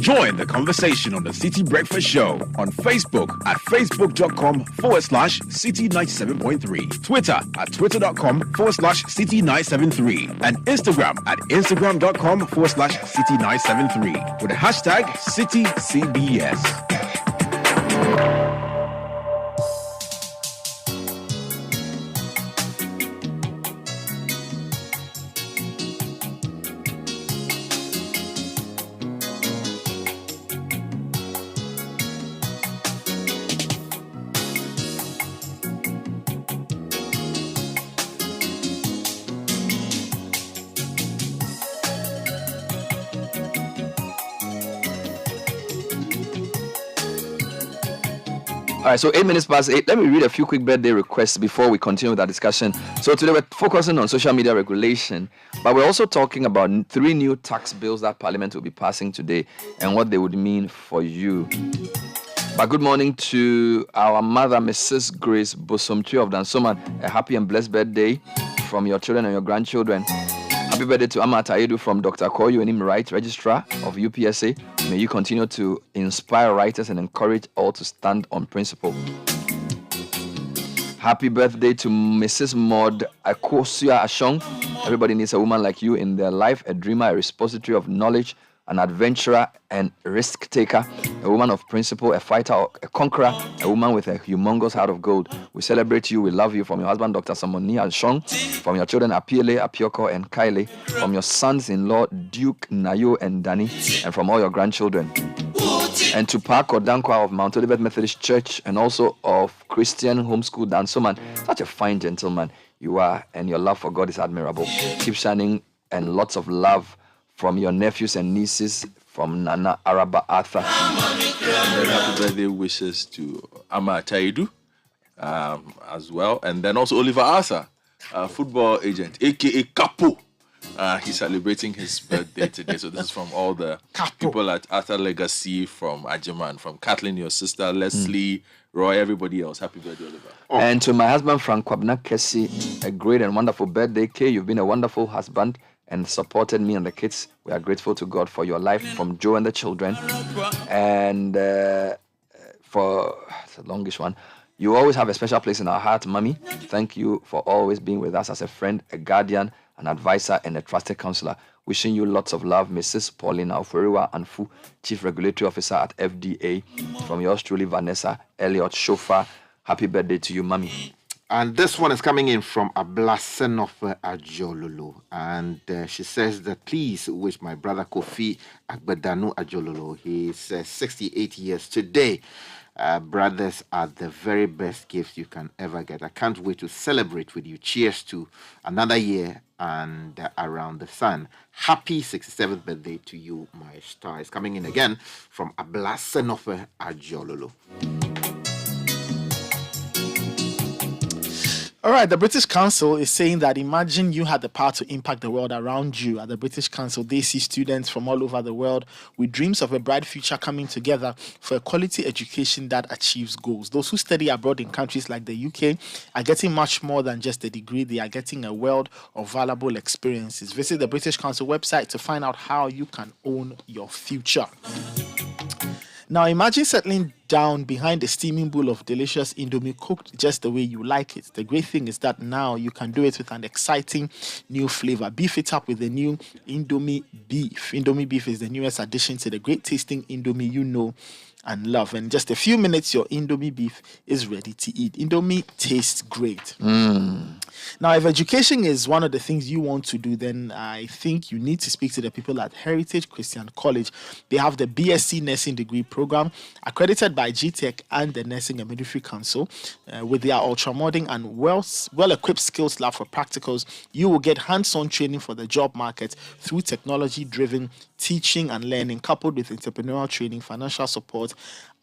Join the conversation on the Citi Breakfast Show on Facebook at facebook.com/Citi97.3, Twitter at twitter.com/Citi973, and Instagram at instagram.com/Citi973 with the hashtag CitiCBS. All right, so 8 minutes past 8. Let me read a few quick birthday requests before we continue with our discussion. So today we're focusing on social media regulation, but we're also talking about 3 new tax bills that Parliament will be passing today and what they would mean for you. But good morning to our mother, Mrs. Grace Bosomtri of Dansoman. A happy and blessed birthday from your children and your grandchildren. Happy birthday to Amata Edu from Dr. Koyu Enim Wright, Registrar of UPSA. May you continue to inspire writers and encourage all to stand on principle. Happy birthday to Mrs. Maud Akosia Ashong. Everybody needs a woman like you in their life, a dreamer, a repository of knowledge, an adventurer and risk taker, a woman of principle, a fighter, a conqueror, a woman with a humongous heart of gold. We celebrate you, we love you. From your husband, Dr. Samoni Ashong, from your children, Apiele, Apioko, and Kylie, from your sons-in-law, Duke, Nayo, and Danny, and from all your grandchildren. And to Park Odankwa of Mount Olivet Methodist Church, and also of Christian Homeschool Dansoman. Such a fine gentleman you are, and your love for God is admirable. Keep shining, and lots of love from your nephews and nieces, from Nana Araba Arthur. And happy birthday wishes to Ama Taidu as well. And then also Oliver Arthur, football agent, a.k.a. Capo. He's celebrating his birthday today. So this is from all the people at Arthur Legacy, from Ajiman, from Kathleen, your sister, Leslie, Roy, everybody else. Happy birthday, Oliver. And to my husband, Frank Kwabna Kesi, a great and wonderful birthday. Kay, you've been a wonderful husband and supported me and the kids. We are grateful to God for your life, from Joe and the children. And for it's a longish one, you always have a special place in our heart, Mommy. Thank you for always being with us as a friend, a guardian, an advisor, and a trusted counselor. Wishing you lots of love, Mrs. Paulina Oforiwa Anfu, Chief Regulatory Officer at FDA. From yours truly, Vanessa Elliott Shofa. Happy birthday to you, Mommy. And this one is coming in from Ablasenofe Ajololo. And she says that please wish my brother Kofi Agbadanu Ajololo. He's 68 years today. Brothers are the very best gift you can ever get. I can't wait to celebrate with you. Cheers to another year and around the sun. Happy 67th birthday to you, my star. It's coming in again from Ablasenofe Ajololo. All right, the British Council is saying that imagine you had the power to impact the world around you. At the British Council, they see students from all over the world with dreams of a bright future coming together for a quality education that achieves goals. Those who study abroad in countries like the UK are getting much more than just a degree. They are getting a world of valuable experiences. Visit the British Council website to find out how you can own your future. Now, imagine settling down behind a steaming bowl of delicious Indomie cooked just the way you like it. The great thing is that now you can do it with an exciting new flavor. Beef it up with the new Indomie beef. Indomie beef is the newest addition to the great tasting Indomie you know and love. In just a few minutes, your Indomie beef is ready to eat. Indomie tastes great. Now, if education is one of the things you want to do, then I think you need to speak to the people at Heritage Christian College. They have the BSc Nursing Degree Program accredited by GTech and the Nursing and Midwifery Council. With their ultra-modern and well-equipped skills lab for practicals, you will get hands-on training for the job market through technology-driven teaching and learning, coupled with entrepreneurial training, financial support,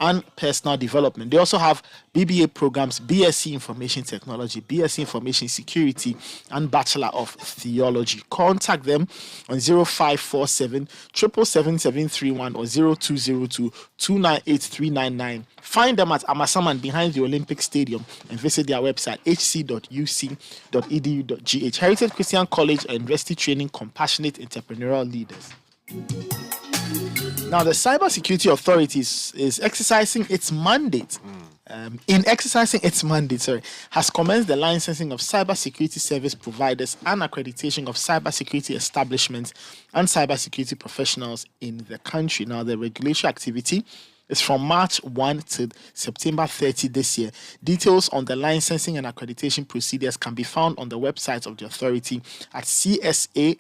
and personal development. They also have BBA programs, BSc Information Technology, BSc Information Security, and Bachelor of Theology. Contact them on 0547 77731 or 0202 298 399. Find them at Amasaman behind the Olympic Stadium and visit their website hc.uc.edu.gh. Heritage Christian College and University training compassionate entrepreneurial leaders. Now, the Cybersecurity Authority is exercising its mandate. Has commenced the licensing of cybersecurity service providers and accreditation of cybersecurity establishments and cybersecurity professionals in the country. Now, the regulatory activity is from March 1 to September 30 this year. Details on the licensing and accreditation procedures can be found on the website of the authority at csa.gov.gh.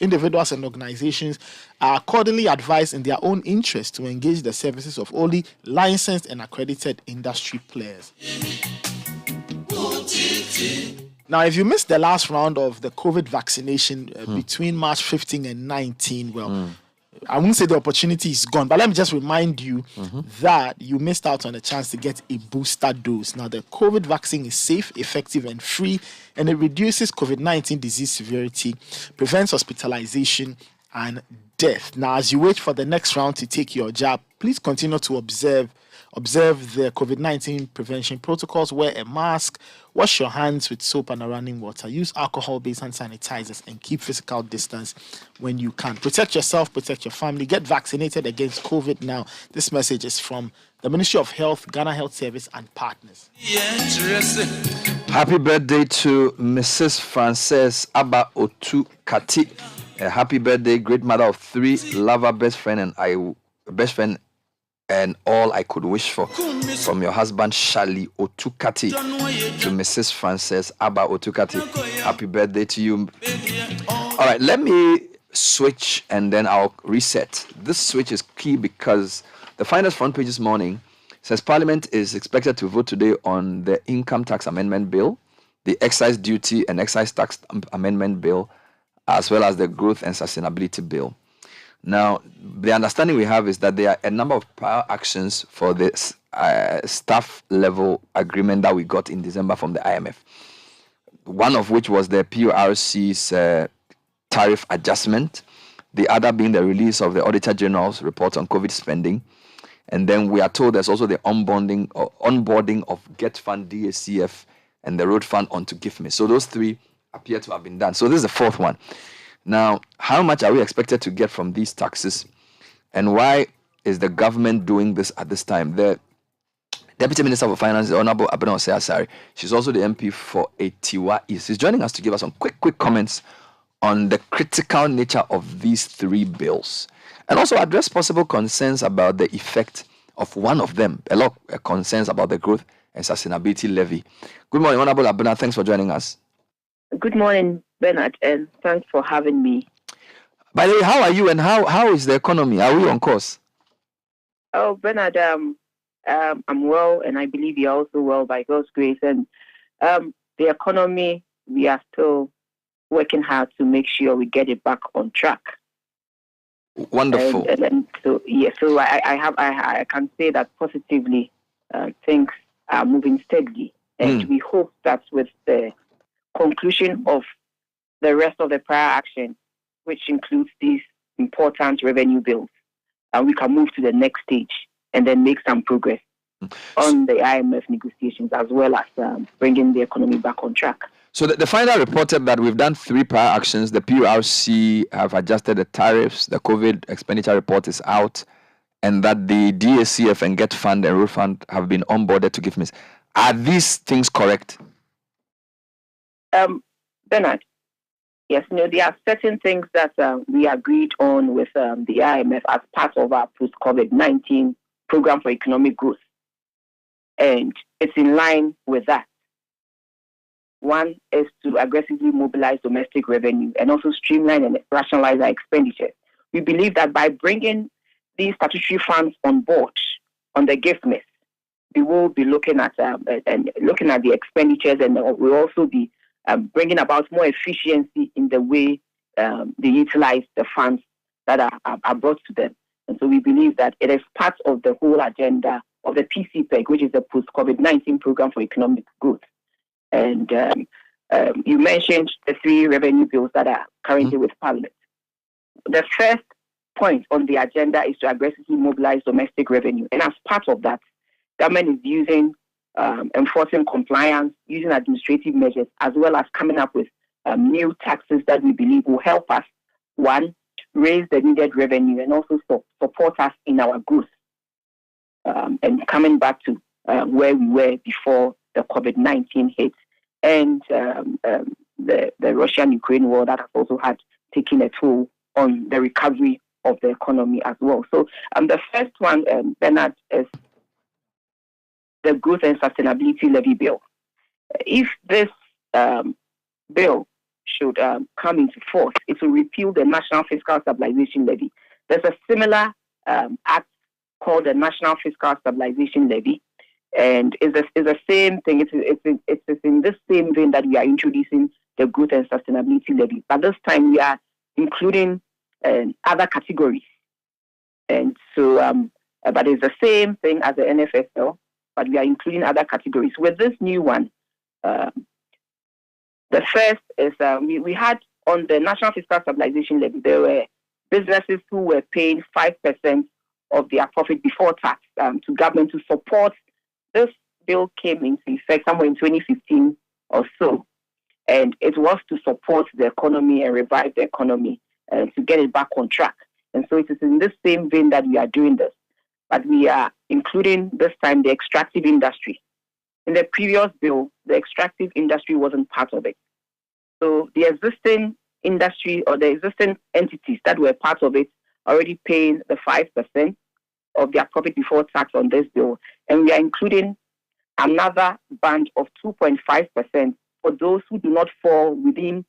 Individuals and organizations are accordingly advised in their own interest to engage the services of only licensed and accredited industry players. Now, if you missed the last round of the COVID vaccination between March 15 and 19, I won't say the opportunity is gone, but let me just remind you that you missed out on a chance to get a booster dose. Now, the COVID vaccine is safe, effective, and free, and it reduces COVID-19 disease severity, prevents hospitalization and death. Now, as you wait for the next round to take your jab, please continue to observe the COVID-19 prevention protocols. Wear a mask, wash your hands with soap and running water, use alcohol-based hand sanitizers, and keep physical distance when you can. Protect yourself, protect your family, get vaccinated against COVID now. This message is from the Ministry of Health, Ghana Health Service, and partners. Happy birthday to Mrs. Frances Abba Otu Kati. Happy birthday, great mother of three, lover, best friend, and all I could wish for. From your husband, Shali Otukati, to Mrs. Frances Abba Otukati. Happy birthday to you. All right, let me switch and then I'll reset. This switch is key because the finest front page this morning says Parliament is expected to vote today on the Income Tax Amendment Bill, the Excise Duty and Excise Tax Amendment Bill, as well as the Growth and Sustainability Bill. Now, the understanding we have is that there are a number of prior actions for this staff level agreement that we got in December from the IMF. One of which was the PURC's tariff adjustment, the other being the release of the Auditor General's report on COVID spending. And then we are told there's also the onboarding of Get Fund, DACF, and the Road Fund onto GIFME. So those three appear to have been done. So this is the fourth one. Now, how much are we expected to get from these taxes? And why is the government doing this at this time? The Deputy Minister for Finance, Honorable Abena Osei-Asare, she's also the MP for Etiwa East. She's joining us to give us some quick comments on the critical nature of these three bills. And also address possible concerns about the effect of one of them. A lot of concerns about the growth and sustainability levy. Good morning, Honorable Abena. Thanks for joining us. Good morning, Bernard, and thanks for having me. By the way, how are you and how is the economy? Are we on course? Oh, Bernard, I'm well, and I believe you're also well by God's grace. And the economy, we are still working hard to make sure we get it back on track. Wonderful. And so I can say that positively, things are moving steadily, and we hope that with the conclusion of the rest of the prior action, which includes these important revenue bills, we can move to the next stage and then make some progress on the IMF negotiations, as well as bringing the economy back on track. So the final reported that we've done three prior actions. The PURC have adjusted the tariffs. The COVID expenditure report is out. and that the DACF and Get Fund and Road Fund have been onboarded to give me. Are these things correct? Bernard, yes, there are certain things that we agreed on with the IMF as part of our post-COVID-19 program for economic growth. And it's in line with that. One is to aggressively mobilize domestic revenue and also streamline and rationalize our expenditures. We believe that by bringing these statutory funds on board on the gift list, we will be looking at the expenditures, and we'll also be bringing about more efficiency in the way they utilize the funds that are brought to them. And so we believe that it is part of the whole agenda of the PCPEG, which is the post-COVID-19 program for economic growth. And you mentioned the 3 revenue bills that are currently with Parliament. The first point on the agenda is to aggressively mobilize domestic revenue. And as part of that, government is using enforcing compliance, using administrative measures, as well as coming up with new taxes that we believe will help us, one, raise the needed revenue and also support us in our growth. And coming back to where we were before the COVID-19 hit, and the Russian-Ukraine war that has also had taken a toll on the recovery of the economy as well. So the first one, Bernard, is the Growth and Sustainability Levy Bill. If this bill should come into force, it will repeal the National Fiscal Stabilization Levy. There's a similar act called the National Fiscal Stabilization Levy, and it's the same thing. It's in this same vein that we are introducing the Growth and Sustainability Levy. But this time we are including other categories. And so, but it's the same thing as the NFSL, but we are including other categories. With this new one, the first is we had on the National Fiscal Stabilization Levy, there were businesses who were paying 5% of their profit before tax to government to support. This bill came into effect somewhere in 2015 or so, and it was to support the economy and revive the economy and to get it back on track. And so it is in this same vein that we are doing this. But we are including this time the extractive industry. In the previous bill, the extractive industry wasn't part of it. So the existing industry or the existing entities that were part of it already paying the 5% of their profit before tax on this bill. And we are including another band of 2.5% for those who do not fall within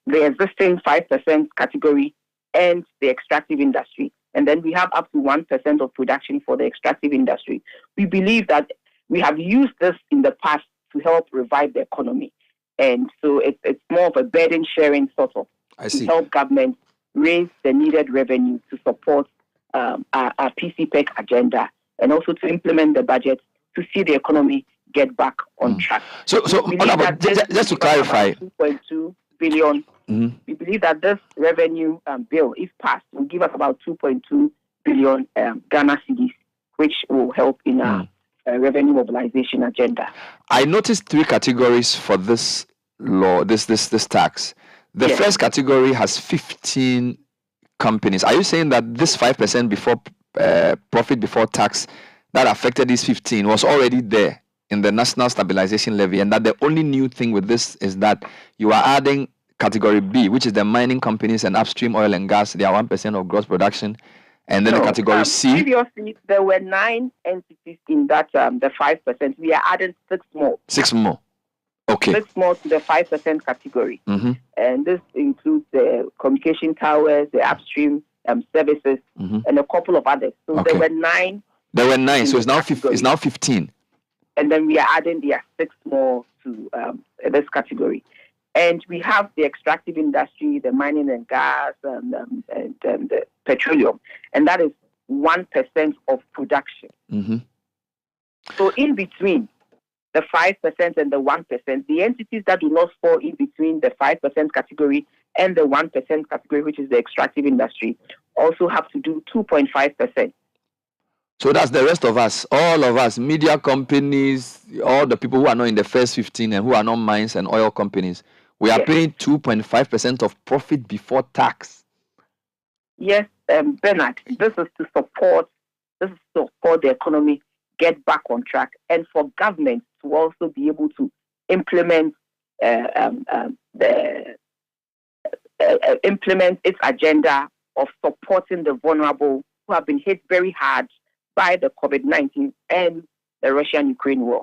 the existing 5% category and the extractive industry. And then we have up to 1% of production for the extractive industry. We believe that we have used this in the past to help revive the economy. And so it's more of a burden sharing sort of to help government raise the needed revenue to support our PCPEG agenda and also to implement the budget to see the economy get back on track. So just to clarify, 2.2 billion. We believe that this revenue bill, if passed, will give us about 2.2 billion Ghana cedis, which will help in our revenue mobilization agenda. I noticed 3 categories for this law, this tax. The first category has 15 companies. Are you saying that this 5% before profit before tax that affected these 15 was already there in the National Stabilization Levy, and that the only new thing with this is that you are adding category B, which is the mining companies and upstream oil and gas? They are 1% of gross production. And then the category C. Previously, there were 9 entities in that the 5%. We are adding 6 more. 6 more. Okay. 6 more to the 5% category. And this includes the communication towers, the upstream services, and a couple of others. So there were 9. There were 9. So it's now 15. And then we are adding 6 more to this category. And we have the extractive industry, the mining and gas, and the petroleum. And that is 1% of production. So in between the 5% and the 1%, the entities that do not fall in between the 5% category and the 1% category, which is the extractive industry, also have to do 2.5%. So that's the rest of us, all of us, media companies, all the people who are not in the first 15 and who are not mines and oil companies. We are paying 2.5% of profit before tax. Yes, Bernard, this is to support the economy get back on track, and for government to also be able to implement its agenda of supporting the vulnerable who have been hit very hard by the COVID-19 and the Russian-Ukraine war.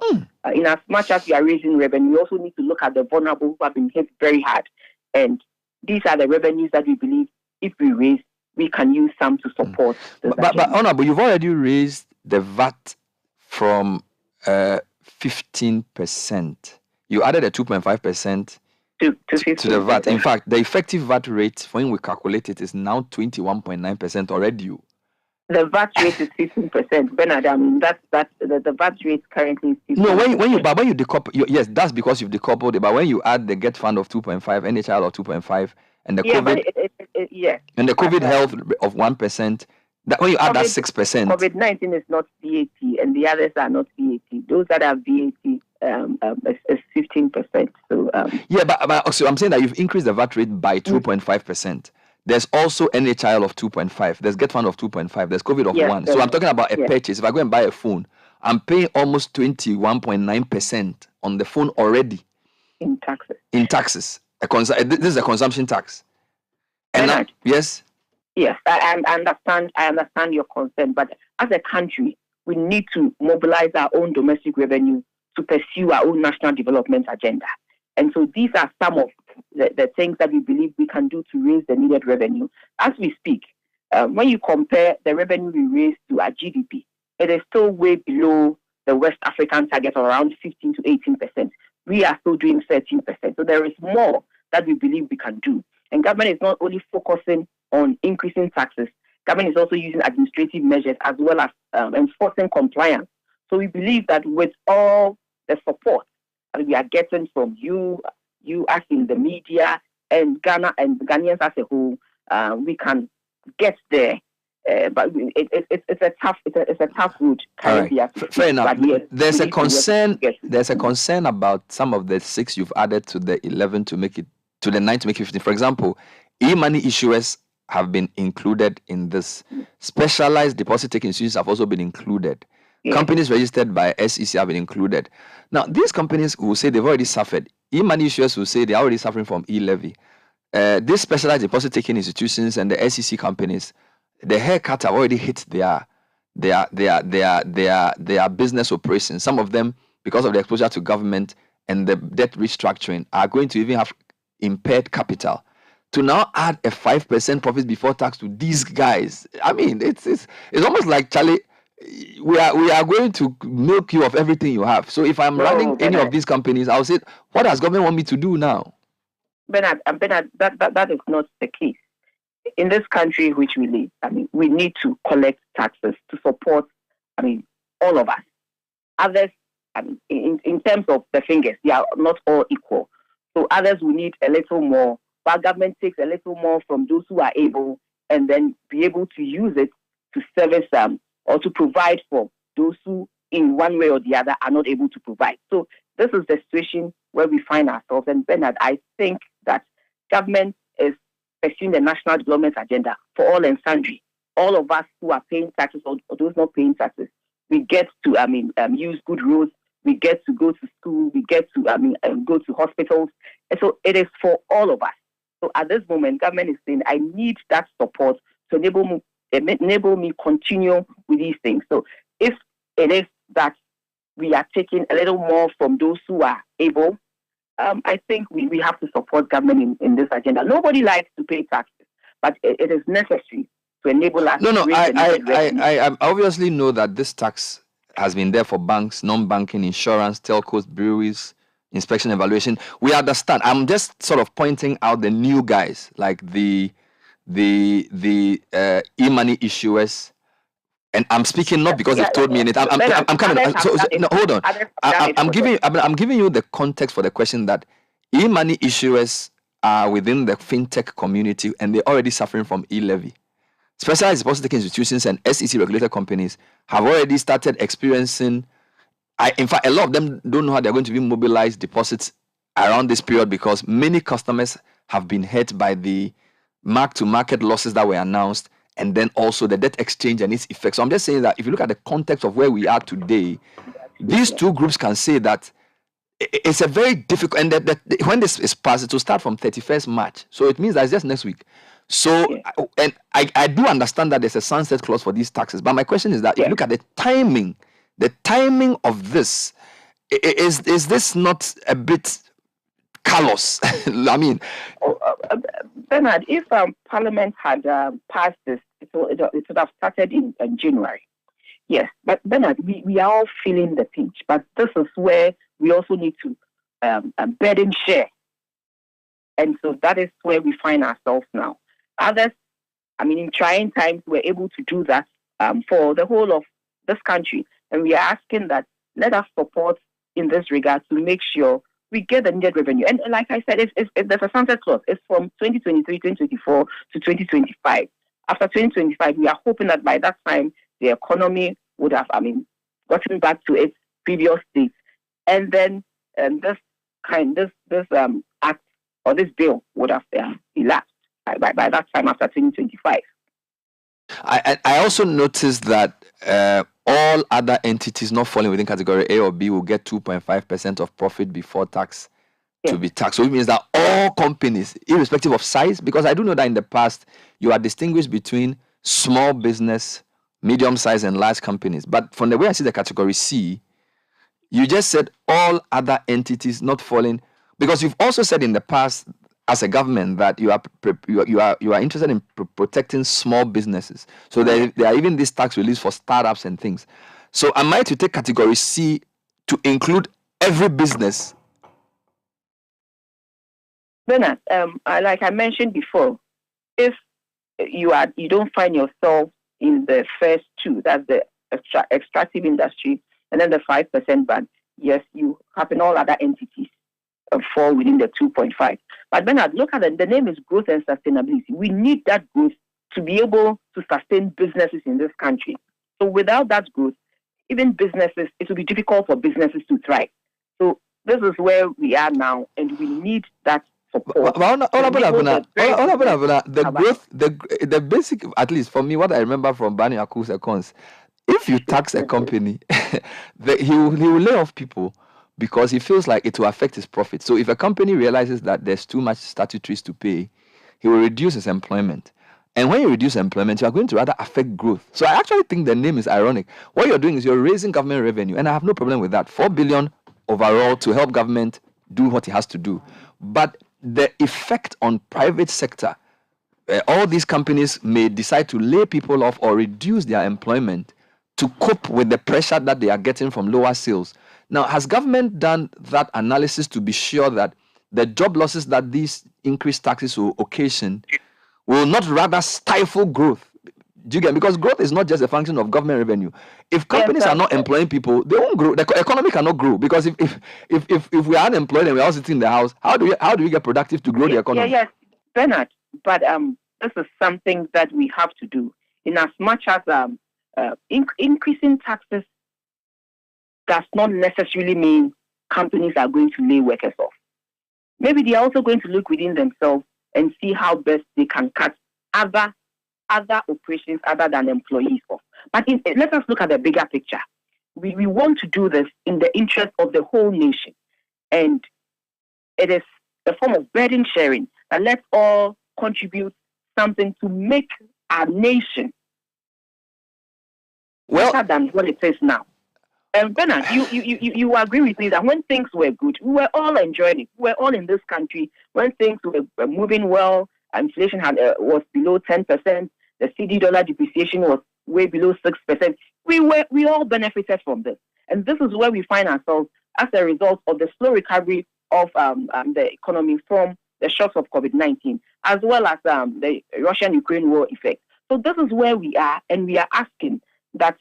In as much as we are raising revenue, we also need to look at the vulnerable who have been hit very hard. And these are the revenues that we believe if we raise, we can use some to support. But Honorable, you've already raised the VAT from 15%. You added a 2.5% to the VAT. In fact, the effective VAT rate, when we calculate it, is now 21.9% already. The VAT rate is 15%. Bernard, the VAT rate currently is 15%. No, when you decouple, yes, that's because you've decoupled it. But when you add the Get Fund of 2.5, NHL of 2.5, and the COVID, and the COVID health of 1%, that when you add that 6%, COVID-19 is not VAT, and the others are not VAT. Those that are VAT is 15%. So but so I'm saying that you've increased the VAT rate by 2.5%. There's also NHIL of 2.5. There's Get Fund of 2.5. There's COVID of 1. So I'm talking about a purchase. If I go and buy a phone, I'm paying almost 21.9% on the phone already. In taxes. This is a consumption tax. And now, yes? Yes, I understand your concern. But as a country, we need to mobilize our own domestic revenue to pursue our own national development agenda. And so these are some of the things that we believe we can do to raise the needed revenue. As we speak, when you compare the revenue we raise to our GDP, it is still way below the West African target of around 15 to 18%. We are still doing 13%. So there is more that we believe we can do. And government is not only focusing on increasing taxes, government is also using administrative measures as well as enforcing compliance. So we believe that with all the support that we are getting from you as in the media, and Ghana and Ghanaians as a whole, we can get there. But it's a tough route. Right. Fair enough. There's a concern. There's a concern about some of the 6 you've added to the 11 to make it to the 9 to make it 15. For example, e-money issuers have been included in this. Specialized deposit taking institutions have also been included. Companies registered by SEC have been included. Now, these companies will say they've already suffered. E-money issuers will say they're already suffering from e-levy. These specialized deposit taking institutions and the SEC companies, the haircut have already hit their business operations. Some of them, because of the exposure to government and the debt restructuring, are going to even have impaired capital. To now add a 5% profit before tax to these guys, I mean, it's almost like, Charlie, we are going to milk you of everything you have. So if I'm running any of these companies, I'll say, what does government want me to do now? Bernard, that is not the case. In this country in which we live, I mean, we need to collect taxes to support, I mean, all of us. Others, I mean, in terms of the fingers, they are not all equal. So others will need a little more, but government takes a little more from those who are able, and then be able to use it to service them or to provide for those who, in one way or the other, are not able to provide. So this is the situation where we find ourselves. And Bernard, I think that government is pursuing the national development agenda for all and sundry. All of us who are paying taxes or those not paying taxes, we get to, use good roads. We get to go to school. We get to, go to hospitals. And so it is for all of us. So at this moment, government is saying, I need that support to enable me continue with these things. So if it is that we are taking a little more from those who are able, I think we have to support government in this agenda. Nobody likes to pay taxes, but it is necessary to enable us. I obviously know that this tax has been there for banks, non-banking, insurance, telcos, breweries, inspection, evaluation. We understand. I'm just sort of pointing out the new guys, like the e-money issuers, and I'm speaking not because they've told me anything. I'm coming. No, hold on. I'm giving you the context for the question that e-money issuers are within the fintech community and they're already suffering from e-levy. Specialized deposit institutions and SEC regulated companies have already started experiencing. In fact, a lot of them don't know how they're going to be mobilized deposits around this period because many customers have been hit by the mark-to-market losses that were announced, and then also the debt exchange and its effects. So I'm just saying that if you look at the context of where we are today, these two groups can say that it's a very difficult, and that when this is passed, it will start from 31st March. So it means that's just next week. So, and I do understand that there's a sunset clause for these taxes. But my question is that if you look at the timing of this, is this not a bit callous? I mean, Bernard, if Parliament had passed this, it would have started in January. Yes, but Bernard, we are all feeling the pinch. But this is where we also need to burden share. And so that is where we find ourselves now. Others, I mean, in trying times, we're able to do that for the whole of this country. And we are asking that let us support in this regard to make sure we get the needed revenue. And like I said, if there's a sunset clause, it's from 2023, 2024 to 2025. After 2025, we are hoping that by that time, the economy would have, gotten back to its previous state. And then this act or this bill would have elapsed by that time after 2025. I also noticed that all other entities not falling within category A or B will get 2.5% of profit before tax to be taxed. So it means that all companies, irrespective of size, because I do know that in the past you are distinguished between small business, medium size, and large companies. But from the way I see the category C, you just said all other entities not falling, because you've also said in the past as a government that you are interested in protecting small businesses. So there are even this tax relief for startups and things. So am I to take category C to include every business? Bernard, like I mentioned before, if you don't find yourself in the first two, that's the extractive industry, and then the 5% ban, yes, you have in all other entities fall within the 2.5. But Bernard, look at the name is growth and sustainability. We need that growth to be able to sustain businesses in this country. So without that growth, even businesses, it will be difficult for businesses to thrive. So this is where we are now, and we need that support. The growth, the basic, at least for me, what I remember from Bani Aku's accounts, if you tax a company, he will lay off people, because he feels like it will affect his profit. So if a company realizes that there's too much statutories to pay, he will reduce his employment. And when you reduce employment, you are going to rather affect growth. So I actually think the name is ironic. What you're doing is you're raising government revenue, and I have no problem with that. 4 billion overall to help government do what it has to do. But the effect on private sector, all these companies may decide to lay people off or reduce their employment to cope with the pressure that they are getting from lower sales. Now, has government done that analysis to be sure that the job losses that these increased taxes will occasion will not rather stifle growth? Do you get? Because growth is not just a function of government revenue. If companies are not employing people, they won't grow. The economy cannot grow, because if we are unemployed and we are all sitting in the house, how do we get productive to grow the economy? Yes, Bernard. But this is something that we have to do. In as much as increasing taxes does not necessarily mean companies are going to lay workers off. Maybe they are also going to look within themselves and see how best they can cut other operations other than employees off. But let us look at the bigger picture. We want to do this in the interest of the whole nation. And it is a form of burden sharing that let's all contribute something to make our nation better than what it is now. Bernard, you agree with me that when things were good, we were all enjoying it. We were all in this country. When things were moving well, inflation was below 10%, the CD dollar depreciation was way below 6%. We all benefited from this. And this is where we find ourselves as a result of the slow recovery of the economy from the shocks of COVID-19, as well as the Russian-Ukraine war effect. So this is where we are, and we are asking that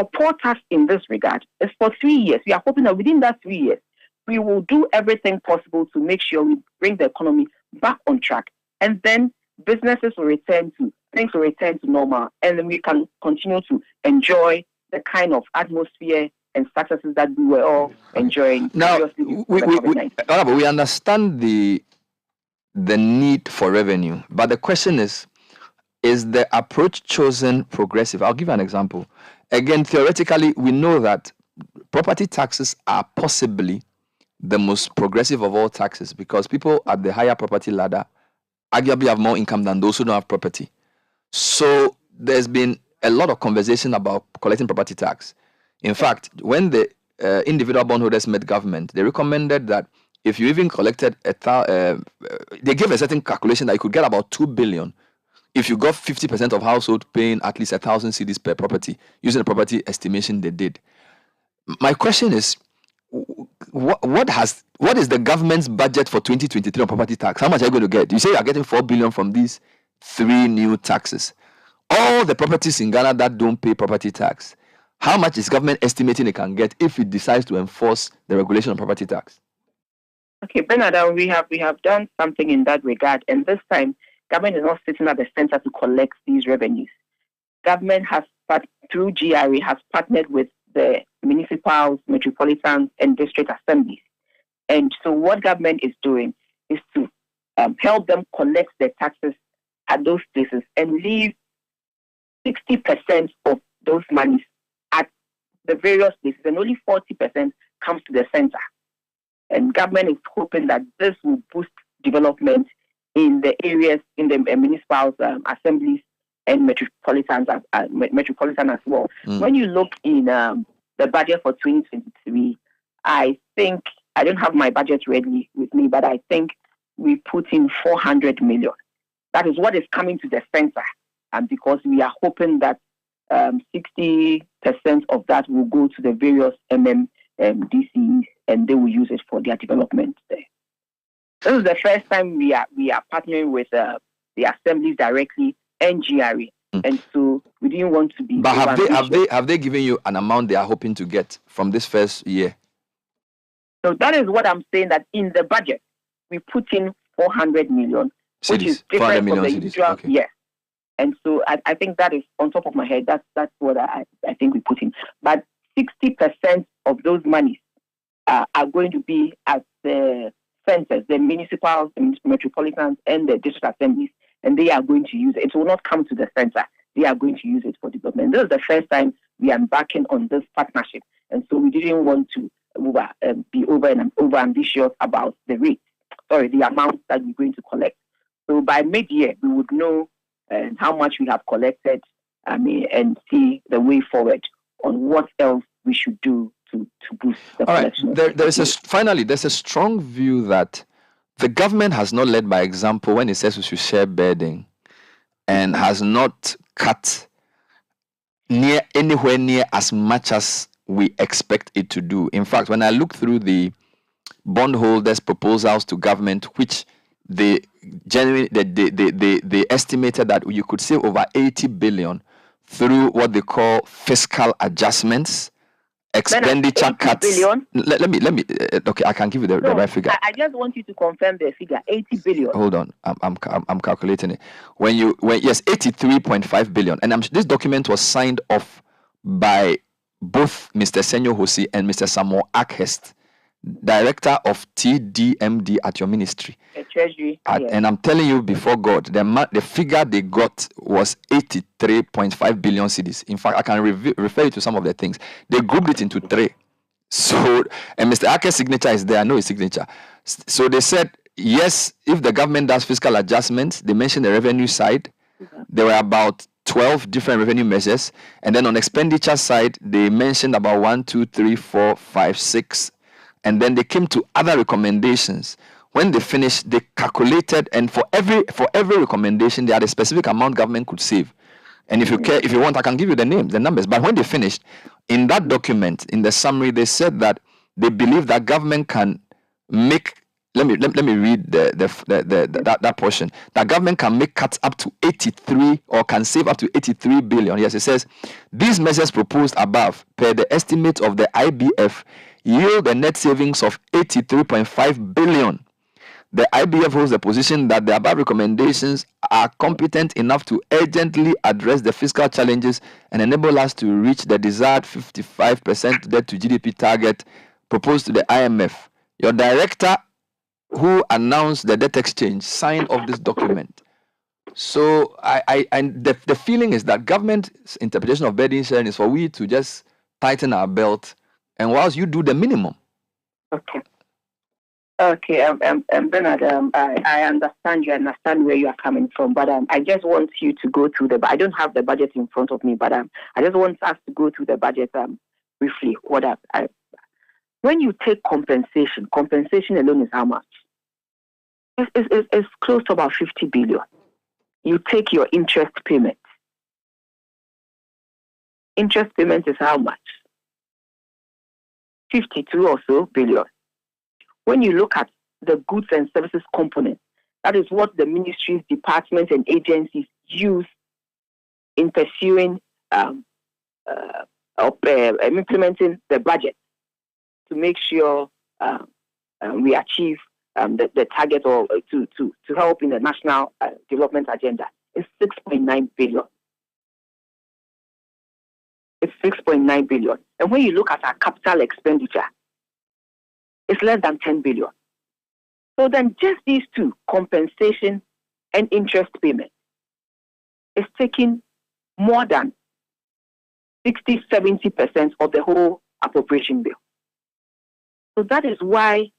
support us in this regard. It's for 3 years. We are hoping that within that 3 years, we will do everything possible to make sure we bring the economy back on track. And then businesses will return to, things will return to normal. And then we can continue to enjoy the kind of atmosphere and successes that we were all enjoying. Now, we understand the need for revenue. But the question is, is the approach chosen progressive? I'll give you an example. Again, theoretically, we know that property taxes are possibly the most progressive of all taxes because people at the higher property ladder arguably have more income than those who don't have property. So there's been a lot of conversation about collecting property tax. In fact, when the individual bondholders met government, they recommended that if you even collected they gave a certain calculation that you could get about 2 billion if you got 50% of household paying at least 1,000 cedis per property, using the property estimation they did. My question is, what is the government's budget for 2023 on property tax? How much are you going to get? You say you are getting 4 billion from these 3 new taxes. All the properties in Ghana that don't pay property tax, how much is government estimating it can get if it decides to enforce the regulation on property tax? Okay, Bernard, we have done something in that regard, and this time government is not sitting at the center to collect these revenues. Government has, through GRA, has partnered with the municipals, metropolitans, and district assemblies. And so what government is doing is to help them collect the taxes at those places and leave 60% of those monies at the various places, and only 40% comes to the center. And government is hoping that this will boost development in the areas, in the municipal assemblies and metropolitan as well. When you look in the budget for 2023, I think, I don't have my budget ready with me, but I think we put in 400 million. That is what is coming to the center. And because we are hoping that 60% of that will go to the various DCs and they will use it for their development there. This is the first time we are partnering with the assemblies directly and GRA, and so we didn't want to be. But have they given you an amount they are hoping to get from this first year? So that is what I'm saying, that in the budget we put in 400 million, which is different from the usual. Okay. Yes, and so I think that is on top of my head. That's what I think we put in. But 60% of those monies are going to be at the centers, the municipals, the metropolitans, and the district assemblies, and they are going to use it. It will not come to the center. They are going to use it for development. This is the first time we are embarking on this partnership, and so we didn't want to be over ambitious about the amount that we're going to collect. So by mid-year, we would know how much we have collected, and see the way forward on what else we should do to boost the collection. There's a strong view that the government has not led by example when it says we should share burden, and has not cut anywhere near as much as we expect it to do. In fact, when I look through the bondholders' proposals to government, which they estimated that you could save over 80 billion through what they call fiscal adjustments, expenditure cuts. Billion? Let me. Okay, I can give you the right figure. I just want you to confirm the figure. 80 billion. Hold on, I'm calculating it. Yes, 83.5 billion, and this document was signed off by both Mr. Senyo Hosi and Mr. Samuel Akhest, Director of TDMD at your ministry. Treasury. And I'm telling you before God, the figure they got was 83.5 billion cedis. In fact, I can refer you to some of the things. They grouped it into 3. So, and Mr. Ake's signature is there. I know his signature. So they said, yes, if the government does fiscal adjustments, they mentioned the revenue side. There were about 12 different revenue measures. And then on expenditure side, they mentioned about 1, 2, 3, 4, 5, 6. And then they came to other recommendations. When they finished, they calculated, and for every recommendation, they had a specific amount government could save. And if you want, I can give you the numbers. But when they finished, in that document, in the summary, they said that they believe that government can make. Let me read that portion. That government can make cuts up to 83, or can save up to 83 billion. Yes, it says these measures proposed above, per the estimate of the IBF, yield a net savings of 83.5 billion. The IBF holds the position that the above recommendations are competent enough to urgently address the fiscal challenges and enable us to reach the desired 55% debt to GDP target proposed to the IMF. Your director, who announced the debt exchange, signed off this document. So the feeling is that government's interpretation of burden sharing is for we to just tighten our belt, and whilst you do the minimum. Okay, Bernard, I understand you. Understand where you are coming from, but I just want you to go through I don't have the budget in front of me, but I just want us to go through the budget briefly. When you take compensation alone is how much? It's close to about 50 billion. You take your interest payment. Interest payment is how much? 52 or so billion. When you look at the goods and services component, that is what the ministries, departments, and agencies use in pursuing implementing the budget to make sure we achieve the target or to help in the national development agenda. It's 6.9 billion. It's 6.9 billion. And when you look at our capital expenditure, it's less than 10 billion. So then just these two, compensation and interest payment, is taking more than 60-70% of the whole appropriation bill. So that is why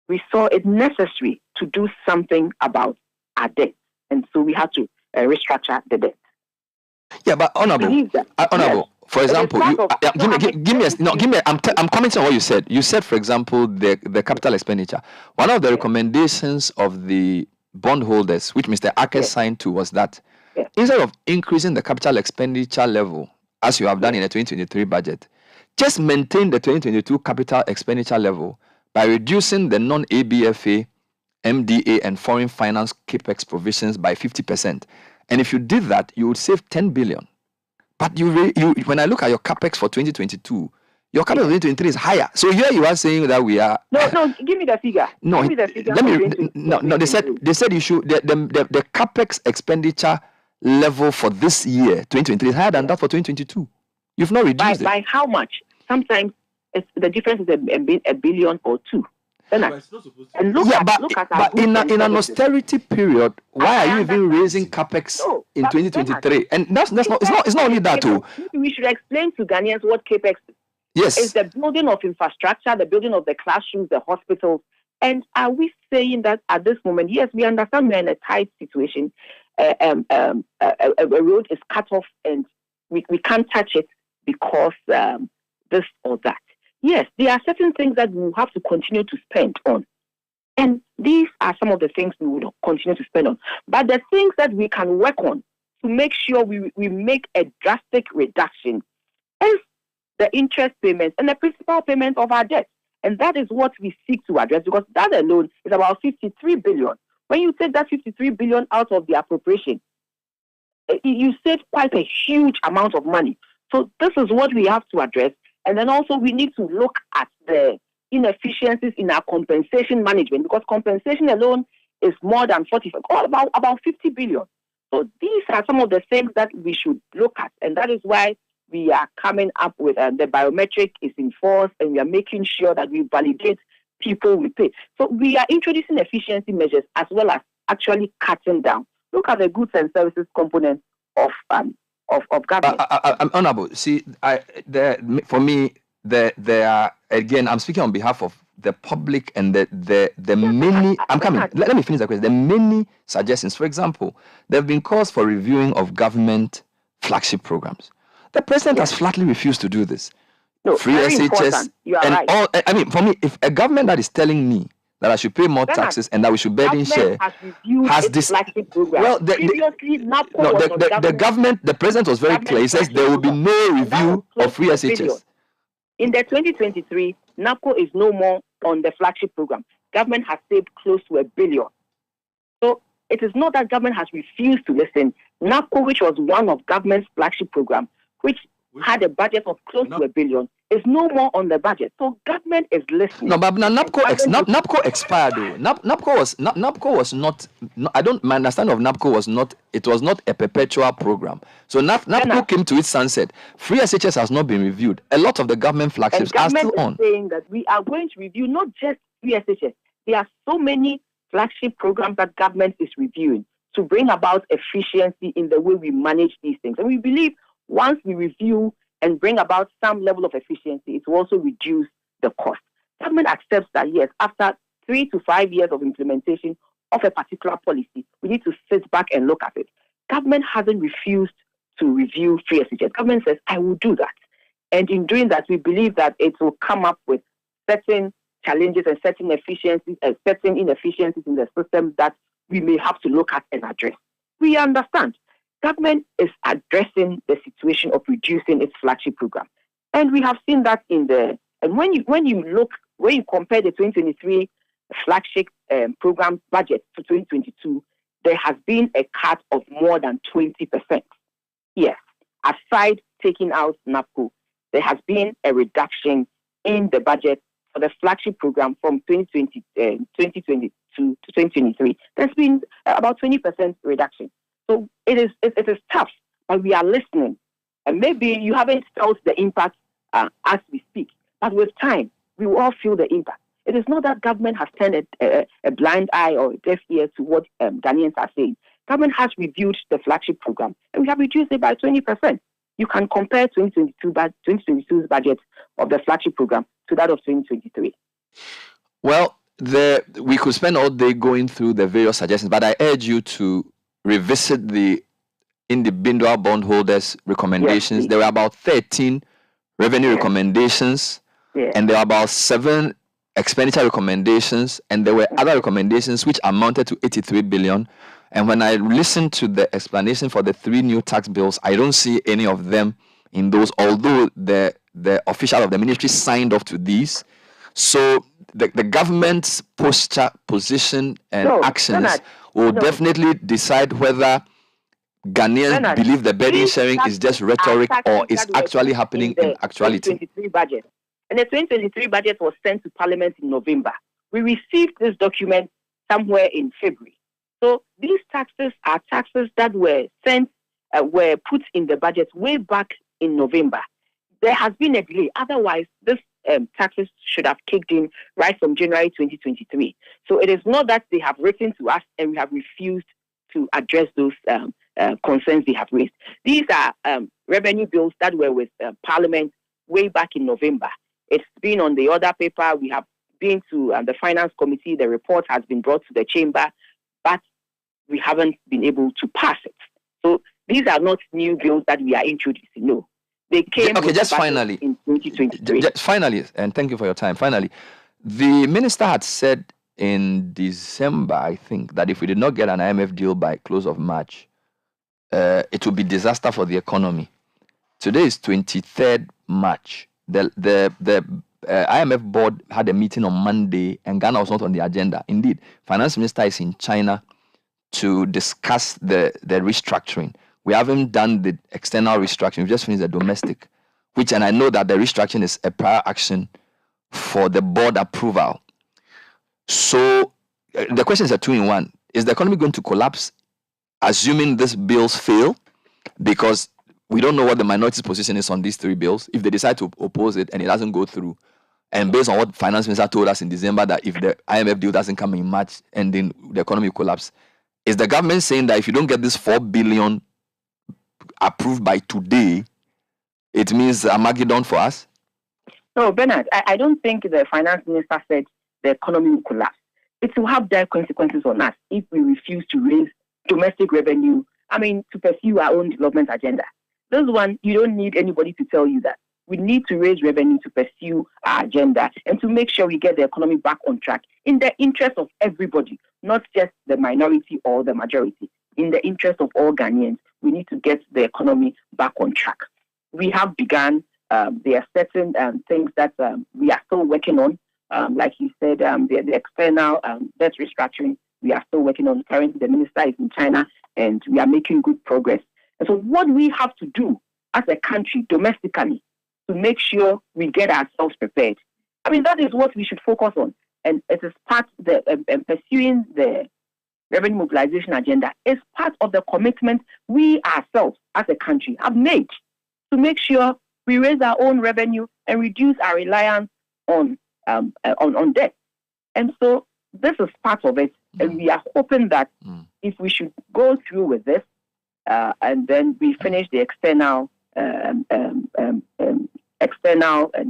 we saw it necessary to do something about our debt. And so we had to restructure the debt. Yeah, but honorable, for example, I'm commenting on what you said. You said, for example, the capital expenditure. One of the recommendations of the bondholders, which Mr. Ake signed to, was that instead of increasing the capital expenditure level, as you have done in the 2023 budget, just maintain the 2022 capital expenditure level by reducing the non-ABFA, MDA, and foreign finance capex provisions by 50%. And if you did that, you would save 10 billion. But when I look at your capex for 2022, your capex for 2023 is higher. So here you are saying that we are. No, give me the figure. No, give me the figure. They said you should the capex expenditure level for this year 2023 is higher than that for 2022. You've not reduced it. By how much? Sometimes the difference is a billion or two. And look at in an austerity period, why are you even raising capex in 2023? And it's not only that too. We should explain to Ghanaians what capex is. Yes, it's the building of infrastructure, the building of the classrooms, the hospitals. And are we saying that at this moment? Yes, we understand we're in a tight situation. A road is cut off, and we can't touch it because this or that. Yes, there are certain things that we will have to continue to spend on. And these are some of the things we will continue to spend on. But the things that we can work on to make sure we make a drastic reduction is the interest payments and the principal payment of our debt. And that is what we seek to address, because that alone is about 53 billion. When you take that 53 billion out of the appropriation, you save quite a huge amount of money. So this is what we have to address. And then also we need to look at the inefficiencies in our compensation management, because compensation alone is more than about 50 billion. So these are some of the things that we should look at. And that is why we are coming up with the biometric is enforced, and we are making sure that we validate people we pay. So we are introducing efficiency measures as well as actually cutting down. Look at the goods and services component of government. Honorable, see, for me, there are, again, I'm speaking on behalf of the public and the many. I'm coming. Let me finish the question. The many suggestions. For example, there have been calls for reviewing of government flagship programs. The president has flatly refused to do this. No, free very SHS you are and right. all. I mean, for me, if a government that is telling me that I should pay more taxes and that we should burden share has this. Well, the government, the president was very clear. He says there will be no review of free SHS. In the 2023, NAPCO is no more on the flagship program. Government has saved close to $1 billion. So it is not that government has refused to listen. NAPCO, which was one of government's flagship program, which had a budget of close to $1 billion, is no more on the budget. So government is listening. No, but NAPCO expired though. NAPCO was not. My understanding of NAPCO was not. It was not a perpetual program. So NAPCO came to its sunset. Free SHS has not been reviewed. A lot of the government flagships are still on. Saying that we are going to review not just free SHS. There are so many flagship programs that government is reviewing. to bring about efficiency in the way we manage these things. And we believe once we review and bring about some level of efficiency, it will also reduce the cost. Government accepts that, yes, after 3 to 5 years of implementation of a particular policy, we need to sit back and look at it. Government hasn't refused to review free SHS. Government says, I will do that. And in doing that, we believe that it will come up with certain challenges and certain efficiencies and certain inefficiencies in the system that we may have to look at and address. We understand. Government is addressing the situation of reducing its flagship program. And we have seen that and when you compare the 2023 flagship program budget to 2022, there has been a cut of more than 20%. Yes, aside taking out NAPCO, there has been a reduction in the budget for the flagship program from 2022 to 2023. There's been about 20% reduction. So it is tough, but we are listening. And maybe you haven't felt the impact as we speak, but with time, we will all feel the impact. It is not that government has turned a blind eye or a deaf ear to what Ghanaians are saying. Government has reviewed the flagship program, and we have reduced it by 20%. You can compare 2022's budget of the flagship program to that of 2023. Well, we could spend all day going through the various suggestions, but I urge you to revisit the individual bondholders' recommendations. There were about 13 revenue recommendations, and there were about 7 expenditure recommendations, and there were other recommendations which amounted to 83 billion. And when I listened to the explanation for the 3 new tax bills, I don't see any of them in those, although the official of the ministry signed off to these. So the government's posture, position, and actions will definitely decide whether Ghanaians believe the burden sharing is just rhetoric or is actually happening in actuality. 2023 budget. And the 2023 budget was sent to Parliament in November. We received this document somewhere in February. So these taxes are taxes that were put in the budget way back in November. There has been a delay. Otherwise, this taxes should have kicked in right from January 2023. So it is not that they have written to us and we have refused to address those concerns they have raised. These are revenue bills that were with Parliament way back in November. It's been on the order paper. We have been to the Finance Committee. The report has been brought to the Chamber, but we haven't been able to pass it. So these are not new bills that we are introducing. No. They came just finally in 2023. Finally, and thank you for your time. Finally, the minister had said in December, I think, that if we did not get an IMF deal by close of March, it would be disaster for the economy. Today is 23rd March. The IMF board had a meeting on Monday, and Ghana was not on the agenda. Indeed, Finance Minister is in China to discuss the restructuring. We haven't done the external restructuring. We've just finished the domestic, and I know that the restructuring is a prior action for the board approval. So the question is a 2-in-1. Is the economy going to collapse, assuming these bills fail? Because we don't know what the minority's position is on these 3 bills. If they decide to oppose it and it doesn't go through, and based on what Finance Minister told us in December, that if the IMF deal doesn't come in March and then the economy will collapse, is the government saying that if you don't get this 4 billion approved by today, it means Armageddon for us? No, Bernard, I don't think the Finance Minister said the economy will collapse. It will have dire consequences on us if we refuse to raise domestic revenue, to pursue our own development agenda. This one, you don't need anybody to tell you that. We need to raise revenue to pursue our agenda and to make sure we get the economy back on track in the interest of everybody, not just the minority or the majority. In the interest of all Ghanaians, we need to get the economy back on track. We have begun. There are certain things that we are still working on. Like you said, the external debt restructuring, we are still working on. Currently, the minister is in China, and we are making good progress. And so what we have to do as a country domestically to make sure we get ourselves prepared, that is what we should focus on. And it is part of pursuing the revenue mobilization agenda is part of the commitment we ourselves as a country have made to make sure we raise our own revenue and reduce our reliance on debt. And so this is part of it. And we are hoping that if we should go through with this, and then we finish the external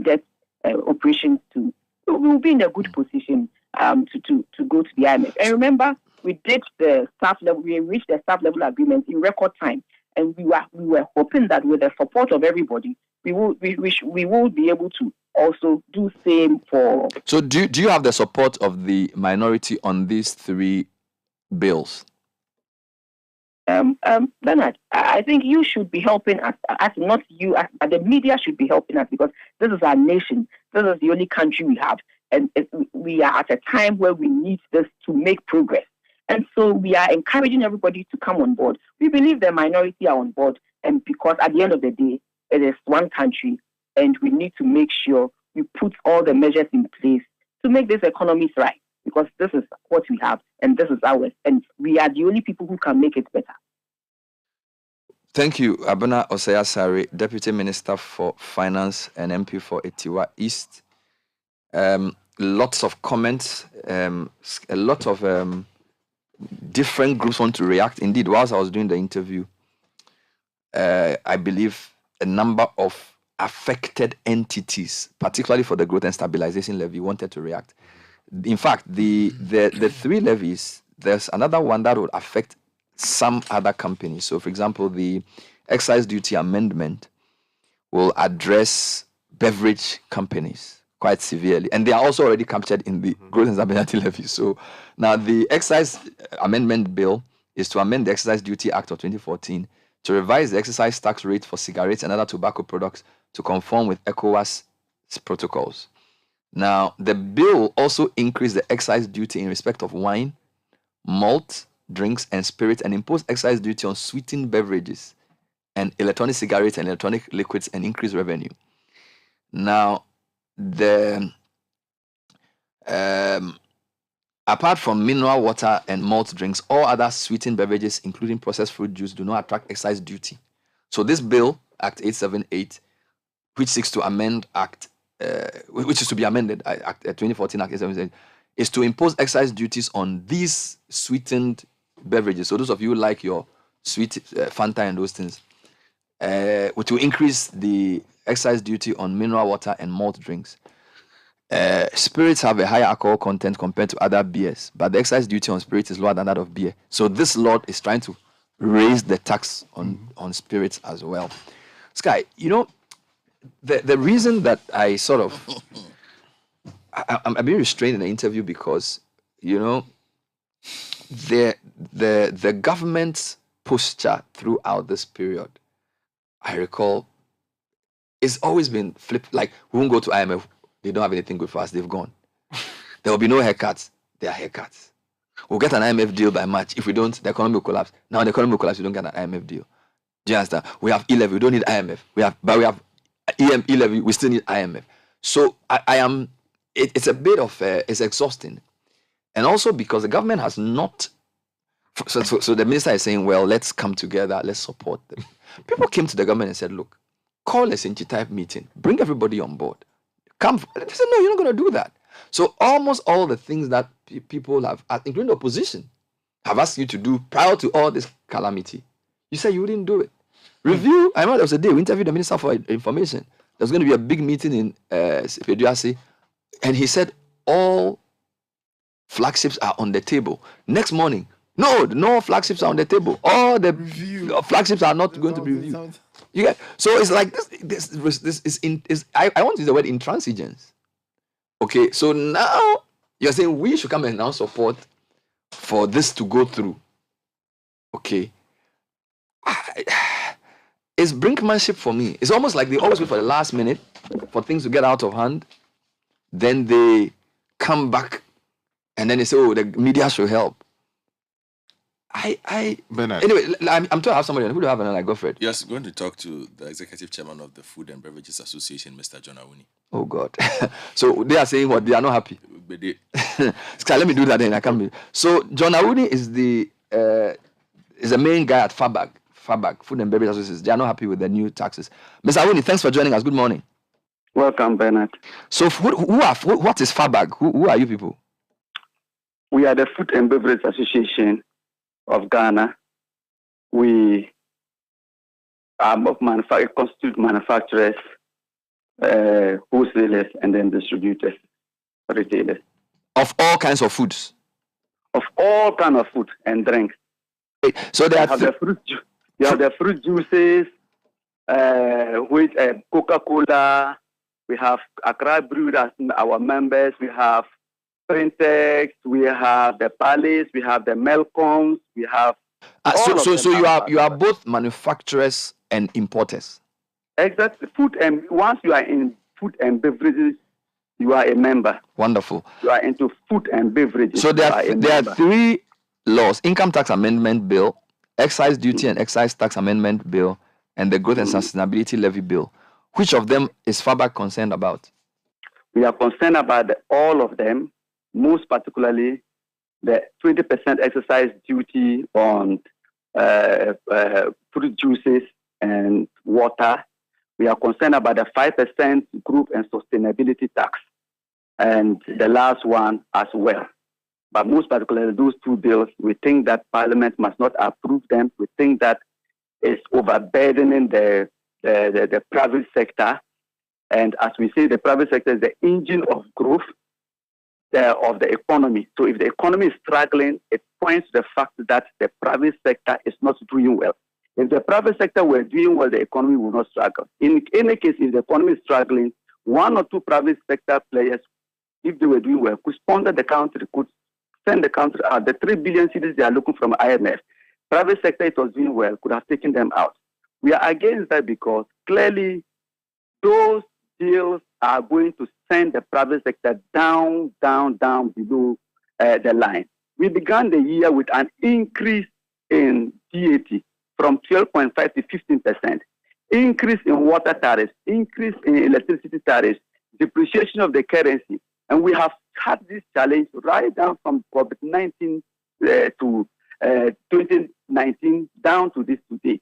debt operations we will be in a good position to go to the IMF. And remember, we did the staff level, we reached the staff level agreement in record time, and we were hoping that with the support of everybody, we will be able to also do same for. So do you have the support of the minority on these three bills? Bernard, I think you should be helping us, not you, but the media should be helping us, because this is our nation. This is the only country we have. And we are at a time where we need this to make progress. And so we are encouraging everybody to come on board. We believe the minority are on board, and because at the end of the day, it is one country, and we need to make sure we put all the measures in place to make this economy thrive. Because this is what we have, and this is ours, and we are the only people who can make it better. Thank you, Abena Osei-Asare, Deputy Minister for Finance and MP for Etiwa East. Lots of comments, a lot of different groups want to react. Indeed, whilst I was doing the interview, I believe a number of affected entities, particularly for the growth and stabilization levy, wanted to react. In fact, the three levies, there's another one that would affect some other companies. So, for example, the excise duty amendment will address beverage companies quite severely, and they are also already captured in the growth and stability levy. So, now the excise amendment bill is to amend the Excise Duty Act of 2014 to revise the excise tax rate for cigarettes and other tobacco products to conform with ECOWAS protocols. Now, the bill also increased the excise duty in respect of wine, malt, drinks, and spirits, and imposed excise duty on sweetened beverages and electronic cigarettes and electronic liquids, and increased revenue. Now, apart from mineral water and malt drinks, all other sweetened beverages, including processed fruit juice, do not attract excise duty. So this bill, Act 878, which seeks to amend which is to be amended, Act 2014 Act 878, is to impose excise duties on these sweetened beverages. So those of you who like your sweet Fanta and those things, to increase the excise duty on mineral water and malt drinks. Spirits have a higher alcohol content compared to other beers, but the excise duty on spirits is lower than that of beer. So this law is trying to raise the tax on spirits as well. Sky, you know, the reason that I sort of I'm being restrained in the interview because, you know, the government's posture throughout this period, I recall, it's always been flipped. Like, we won't go to IMF, they don't have anything good for us, they've gone. There will be no haircuts, there are haircuts. We'll get an IMF deal by March. If we don't, the economy will collapse. Now the economy will collapse, we don't get an IMF deal. Do you understand? We have E-levy, we don't need IMF. We have E-levy, we still need IMF. So it's a bit of, it's exhausting. And also because the government has not, so the minister is saying, well, let's come together, let's support them. People came to the government and said, look, call a Sinchi type meeting, bring everybody on board. Come, they said, no, you're not going to do that. So almost all the things that people have, including the opposition, have asked you to do prior to all this calamity, you said you wouldn't do it. Review, I remember there was a day we interviewed the Minister for Information. There's going to be a big meeting in Peduasi, and he said all flagships are on the table. Next morning, no flagships are on the table. All the flagships are not going to be reviewed. You get, so it's like this is I want to use the word intransigence. Okay, so now you're saying we should come and now support for this to go through. Okay. It's brinkmanship for me. It's almost like they always wait for the last minute for things to get out of hand. Then they come back and then they say, oh, the media should help. Bernard. Anyway, I'm trying to have somebody. Who do I have? And I go for it. Yes, going to talk to the executive chairman of the Food and Beverages Association, Mr. John Awuni. Oh God! So they are saying what? They are not happy. But they... Let me do that then. I can't be. So John Awuni is the main guy at FABAG, Food and Beverage Association. They are not happy with the new taxes. Mr. Awuni, thanks for joining us. Good morning. Welcome, Bernard. So what is FABAG? Who are you people? We are the Food and Beverage Association of Ghana. We constitute manufacturers, wholesalers, and then distributors, retailers. Of all kinds of foods? Of all kinds of food and drinks. So they have the fruit juices, with Coca-Cola. We have Accra Brew as our members. We have Printex. We have the Palace. We have the Melcoms. We have. So you are both manufacturers and importers. Exactly. Once you are in food and beverages, you are a member. Wonderful. You are into food and beverages. So there are three laws: Income Tax Amendment Bill, Excise Duty and Excise Tax Amendment Bill, and the Growth and Sustainability Levy Bill. Which of them is FABAC concerned about? We are concerned about all of them, most particularly the 20% excise duty on fruit juices and water. We are concerned about the 5% group and sustainability tax, and the last one as well. But most particularly those two bills, we think that Parliament must not approve them. We think that it's overburdening the private sector. And as we say, the private sector is the engine of growth of the economy. So if the economy is struggling, it points to the fact that the private sector is not doing well. If the private sector were doing well, the economy will not struggle. In any case, if the economy is struggling, one or two private sector players, if they were doing well, could sponsor the country, could send the country out. The 3 billion cedis they are looking from IMF, private sector, it was doing well, could have taken them out. We are against that because clearly those deals are going to send the private sector down below the line. We began the year with an increase in VAT from 12.5 to 15%, increase in water tariffs, increase in electricity tariffs, depreciation of the currency. And we have had this challenge right down from COVID-19 to 2019 down to this today.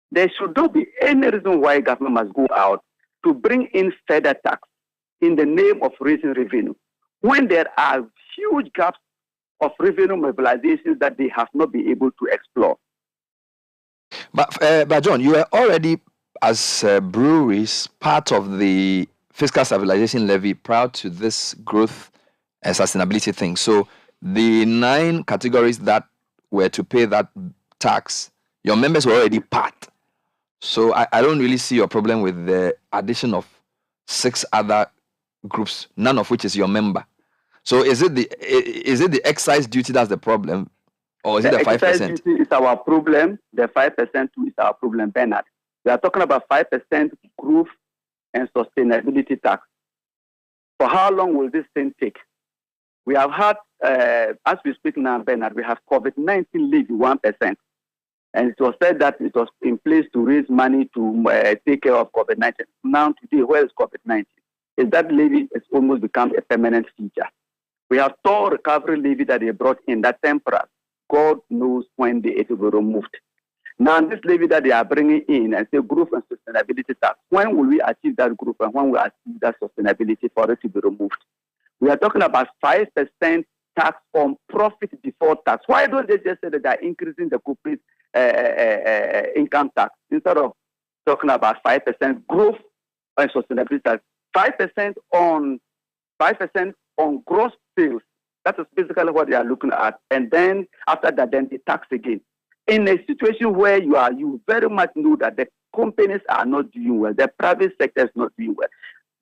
There should not be any reason why government must go out to bring in further tax in the name of raising revenue when there are huge gaps of revenue mobilizations that they have not been able to explore. But John, you are already, as breweries, part of the fiscal stabilization levy prior to this growth and sustainability thing. So the 9 categories that were to pay that tax, your members were already part. So I don't really see your problem with the addition of 6 other groups, none of which is your member. So is it the excise duty that's the problem, or is it the 5%? The excise duty is our problem. The 5% is our problem, Bernard. We are talking about 5% growth and sustainability tax. For how long will this thing take? We have had, as we speak now, Bernard, we have COVID-19 levy 1%. And it was said that it was in place to raise money to take care of COVID-19. Now today, where is COVID-19? Is that levy has almost become a permanent feature. We have toll recovery levy that they brought in, that temporary. God knows when it will be removed. Now this levy that they are bringing in and say growth and sustainability tax, when will we achieve that growth and when will we achieve that sustainability for it to be removed? We are talking about 5% tax on profit before tax. Why don't they just say that they are increasing the corporate income tax instead of talking about 5% growth and sustainability tax? 5% on gross sales. That is basically what they are looking at. And then after that, then the tax again. In a situation where you very much know that the companies are not doing well, the private sector is not doing well.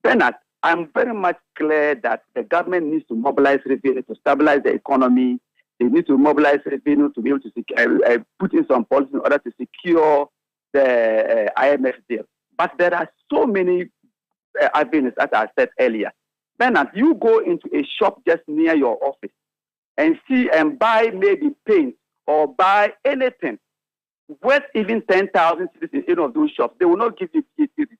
Bernard, I'm very much clear that the government needs to mobilize revenue to stabilize the economy. They need to mobilize revenue to be able to put in some policy in order to secure the IMF deal. But there are so many avenues, as I said earlier. Bernard, you go into a shop just near your office and see and buy maybe paint or buy anything worth even 10,000 cedis in any of those shops. They will not give you VAT receipt.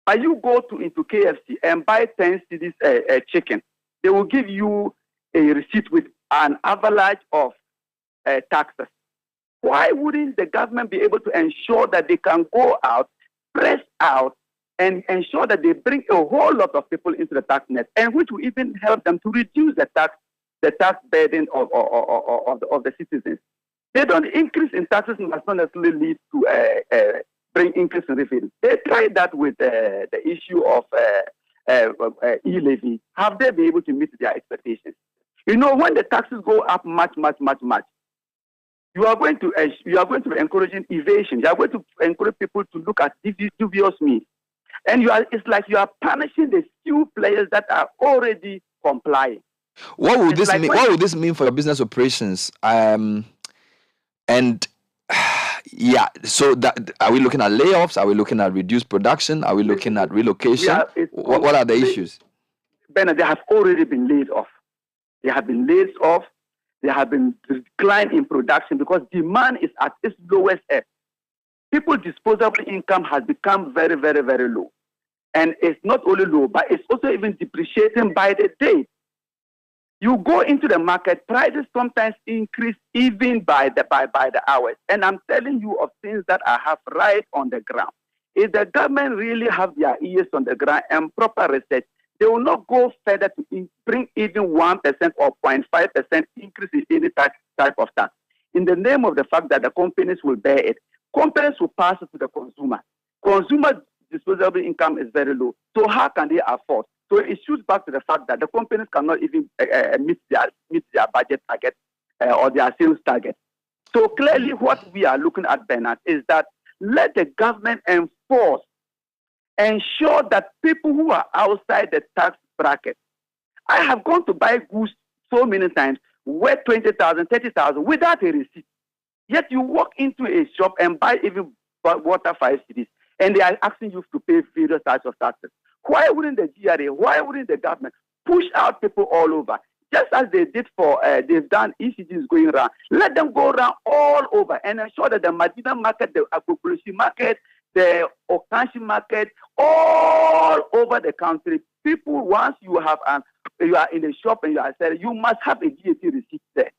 But you go into KFC and buy 10 cedis chicken, they will give you a receipt with an avalanche of taxes. Why wouldn't the government be able to ensure that they can go out, press out, and ensure that they bring a whole lot of people into the tax net, and which will even help them to reduce the tax the tax burden of the citizens. They don't increase in taxes must not necessarily lead to bring increase in revenue. They tried that with the issue of e-levy. Have they been able to meet their expectations? You know, when the taxes go up much, you are going to be encouraging evasion. You are going to encourage people to look at dubious means, and it's like you are punishing the few players that are already complying. What would this mean? What would this mean for your business operations? And yeah, so are we looking at layoffs? Are we looking at reduced production? Are we looking at relocation? What are the issues? Bernard, they have already been laid off. They have been laid off. They have been declined in production because demand is at its lowest ebb. People's disposable income has become very, very, very low. And it's not only low, but it's also even depreciating by the day. You go into the market, prices sometimes increase even by the hours. And I'm telling you of things that I have right on the ground. If the government really have their ears on the ground and proper research, they will not go further to bring even 1% or 0.5% increase in any type of tax. In the name of the fact that the companies will bear it, companies will pass it to the consumer. Consumer disposable income is very low. So how can they afford? So it shoots back to the fact that the companies cannot even meet their budget target or their sales target. So clearly what we are looking at, Bernard, is that let the government ensure that people who are outside the tax bracket. I have gone to buy goods so many times worth 20,000, 30,000 without a receipt. Yet you walk into a shop and buy even water 5 cedis, and they are asking you to pay various types of taxes. Why wouldn't the GRA, why wouldn't the government push out people all over? Just as they did for, they've done ECGs going around. Let them go around all over and ensure that the Madina market, the Agbogbolosi market, the Okanshi market, all over the country, people, once you are in a shop and you are selling, you must have a GAT receipt there.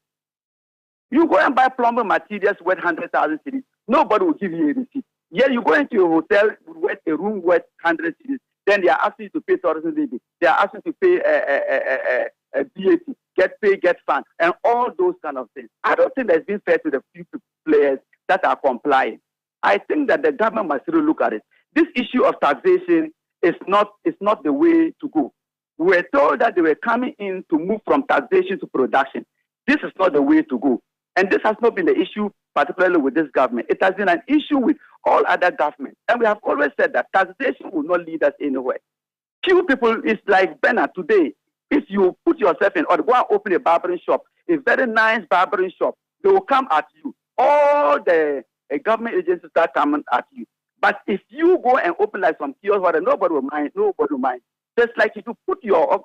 You go and buy plumber materials worth 100,000 cedis, nobody will give you a receipt. Yeah, you go into a hotel with a room worth 100 cedis, then they are asking you to pay tourism levy, they are asking you to pay VAT, get pay, get fund, and all those kind of things. I don't think that's been fair to the few players that are complying. I think that the government must really look at it. This issue of taxation is not the way to go. We were told that they were coming in to move from taxation to production. This is not the way to go. And this has not been the issue, particularly with this government. It has been an issue with all other governments. And we have always said that taxation will not lead us anywhere. Few people, it's like Bernard today. If you put yourself in order, go and open a barbering shop, a very nice barbering shop, they will come at you. All the government agencies start coming at you. But if you go and open like some kiosks, nobody will mind. Just like if you put your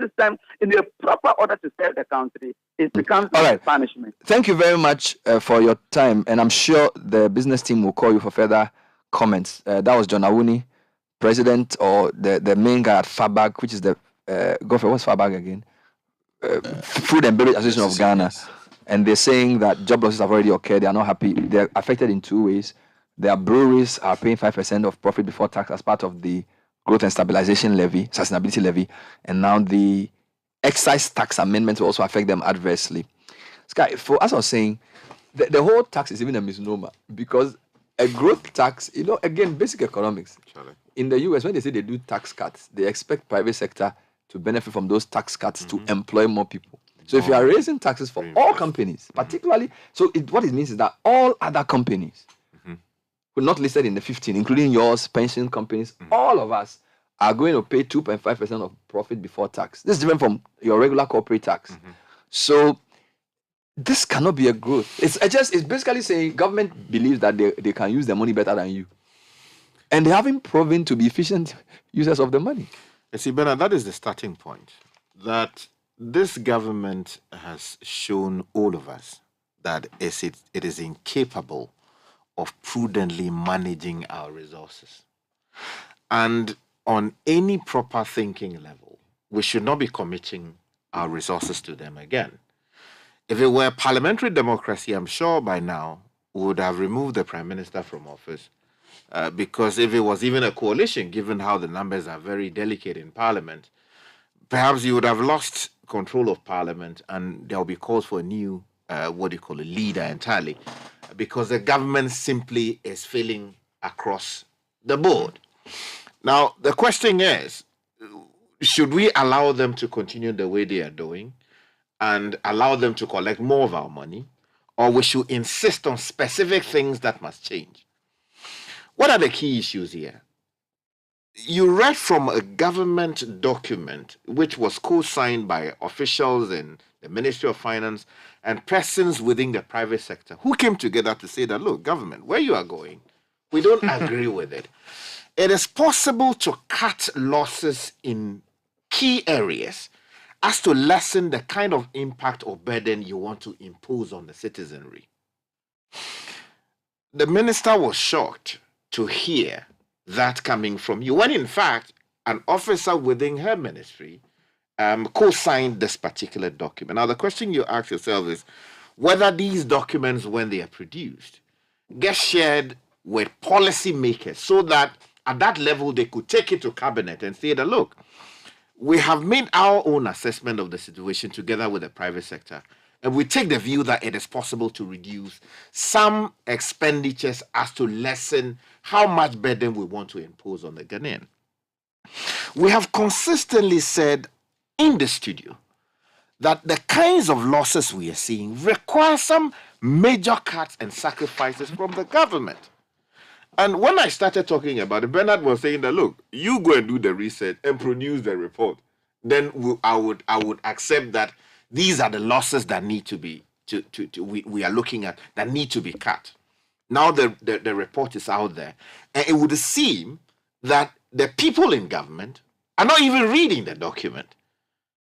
system in a proper order to serve the country, it becomes a punishment. Thank you very much for your time, and I'm sure the business team will call you for further comments. That was John Awuni, president or the main guy at FABAG, which is the what's FABAG again? Food and Beverage Association of Ghana. And they're saying that job losses have already occurred. They are not happy. They're affected in two ways. Their breweries are paying 5% of profit before tax as part of the growth and stabilization levy, sustainability levy. And now the excise tax amendment will also affect them adversely. Sky, as I was saying, the whole tax is even a misnomer because a growth tax, again, basic economics. In the US, when they say they do tax cuts, they expect private sector to benefit from those tax cuts to employ more people. So if you are raising taxes for all companies, particularly, what it means is that all other companies who are not listed in the 15, including yours, pension companies, all of us are going to pay 2.5% of profit before tax. This is different from your regular corporate tax. So this cannot be a growth. It's basically saying government believes that they can use the money better than you. And they haven't proven to be efficient users of the money. You see, Bernard, that is the starting point. That this government has shown all of us that it is incapable of prudently managing our resources. And on any proper thinking level, we should not be committing our resources to them again. If it were parliamentary democracy, I'm sure by now we would have removed the Prime Minister from office. Because if it was even a coalition, given how the numbers are very delicate in Parliament, perhaps you would have lost control of parliament, and there will be calls for a new, leader entirely, because the government simply is failing across the board. Now, the question is, should we allow them to continue the way they are doing and allow them to collect more of our money, or we should insist on specific things that must change? What are the key issues here? You read from a government document which was co-signed by officials in the Ministry of Finance and persons within the private sector who came together to say that, look, government, where you are going, we don't agree with it. It is possible to cut losses in key areas as to lessen the kind of impact or burden you want to impose on the citizenry. The minister was shocked to hear that coming from you, when in fact an officer within her ministry co-signed this particular document. Now, the question you ask yourself is whether these documents, when they are produced, get shared with policymakers so that at that level they could take it to cabinet and say that, look, we have made our own assessment of the situation together with the private sector, and we take the view that it is possible to reduce some expenditures as to lessen how much burden we want to impose on the Ghanaian. We have consistently said in the studio that the kinds of losses we are seeing require some major cuts and sacrifices from the government. And when I started talking about it, Bernard was saying that, look, you go and do the research and produce the report. Then I would accept that these are the losses that need to be, we are looking at, that need to be cut. Now the report is out there. And it would seem that the people in government are not even reading the document.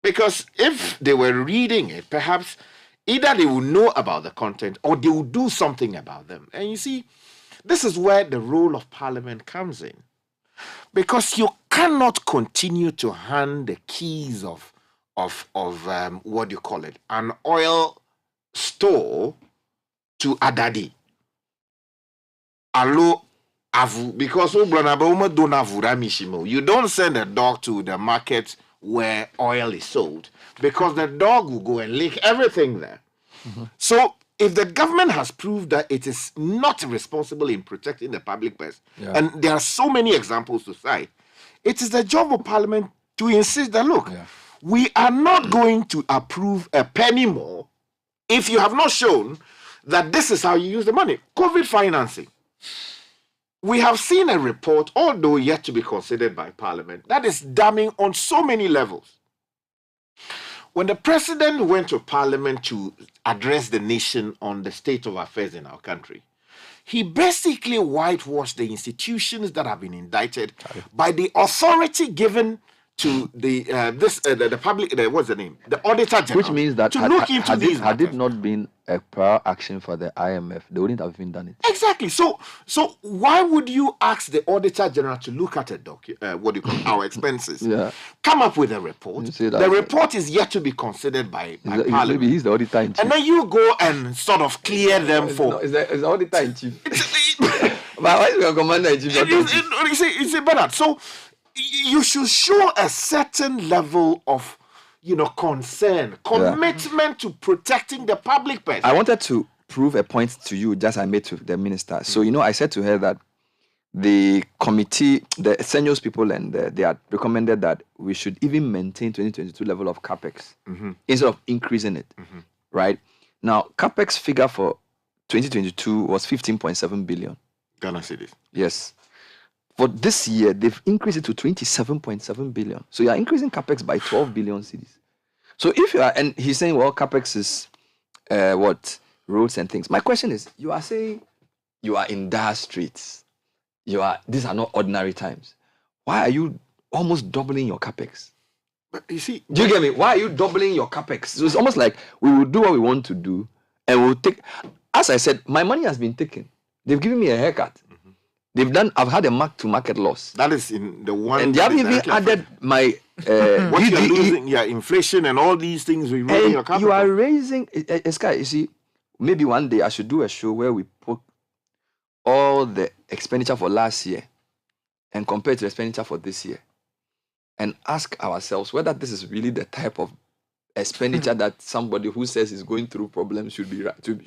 Because if they were reading it, perhaps either they will know about the content or they will do something about them. And you see, this is where the role of Parliament comes in. Because you cannot continue to hand the keys of an oil store to Adadi. Because you don't send a dog to the market where oil is sold, because the dog will go and lick everything there. Mm-hmm. So if the government has proved that it is not responsible in protecting the public purse, and there are so many examples to cite, it is the job of Parliament to insist that, look, we are not going to approve a penny more if you have not shown that this is how you use the money. COVID financing. We have seen a report, although yet to be considered by Parliament, that is damning on so many levels. When the president went to Parliament to address the nation on the state of affairs in our country, he basically whitewashed the institutions that have been indicted by the authority given to the public. What's the name? The Auditor General. Which means that to look into these had it not been a prior action for the IMF, they wouldn't have even done it. Exactly. So why would you ask the Auditor General to look at our expenses? Come up with a report. The report is yet to be considered by Parliament. Maybe he's the auditor in chief. And then you go and sort of clear them for. It's the auditor in chief. But why is the commander in chief? You see, Bernard. So you should show a certain level of, concern, commitment to protecting the public purse. I wanted to prove a point to you, just I made to the minister. So, I said to her that the committee, the senior people, and they had recommended that we should even maintain 2022 level of capex instead of increasing it, right? Now, capex figure for 2022 was 15.7 billion. Ghana cedis. Yes. For this year, they've increased it to 27.7 billion. So you are increasing capex by 12 billion cedis. So if you are, and he's saying, well, capex is roads and things. My question is, you are saying you are in dire straits. These are not ordinary times. Why are you almost doubling your capex? But you see, do you get me? Why are you doubling your capex? So it's almost like we will do what we want to do, and we'll take. As I said, my money has been taken. They've given me a haircut. I've had a mark-to-market loss. That is in the one. And they have even added my what you are losing, inflation and all these things. Removing your capital. You are raising, Sky, you see, maybe one day I should do a show where we put all the expenditure for last year and compare it to the expenditure for this year and ask ourselves whether this is really the type of expenditure that somebody who says is going through problems should be. Do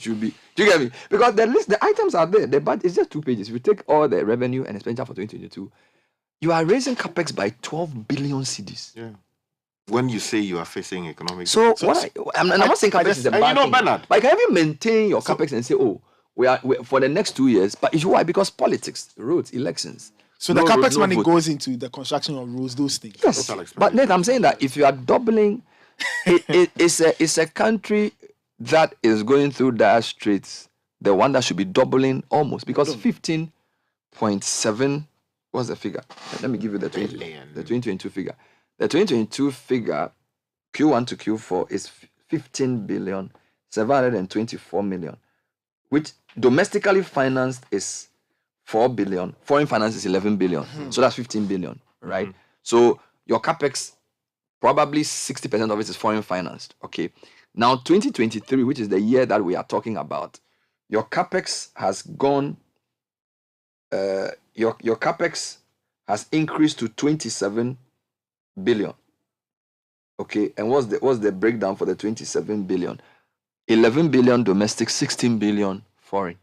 you get me? Because the items are there. The budget is just 2 pages. If you take all the revenue and expenditure for 2022, you are raising capex by 12 billion cedis. Yeah. When you say you are facing economic, I'm not saying capex is a bad thing. Bernard, but can you maintain your capex and say, we are for the next 2 years? But why? Because politics, roads, elections. So the capex money goes into the construction of roads, those things. Yes, but Nate, I'm saying that if you are doubling, it's a country that is going through dire straits. The one that should be doubling almost, because 15.7. What's the figure? Let me give you the 2022 figure. The 2022 figure, Q1 to Q4, is 15,724 million, which domestically financed is 4 billion. Foreign finance is 11 billion. So that's 15 billion, right? So your capex, probably 60% of it is foreign financed. Okay. Now 2023, which is the year that we are talking about, your capex has gone. Your capex has increased to 27 billion. Okay, and what's the breakdown for the 27 billion? 11 billion domestic, 16 billion foreign.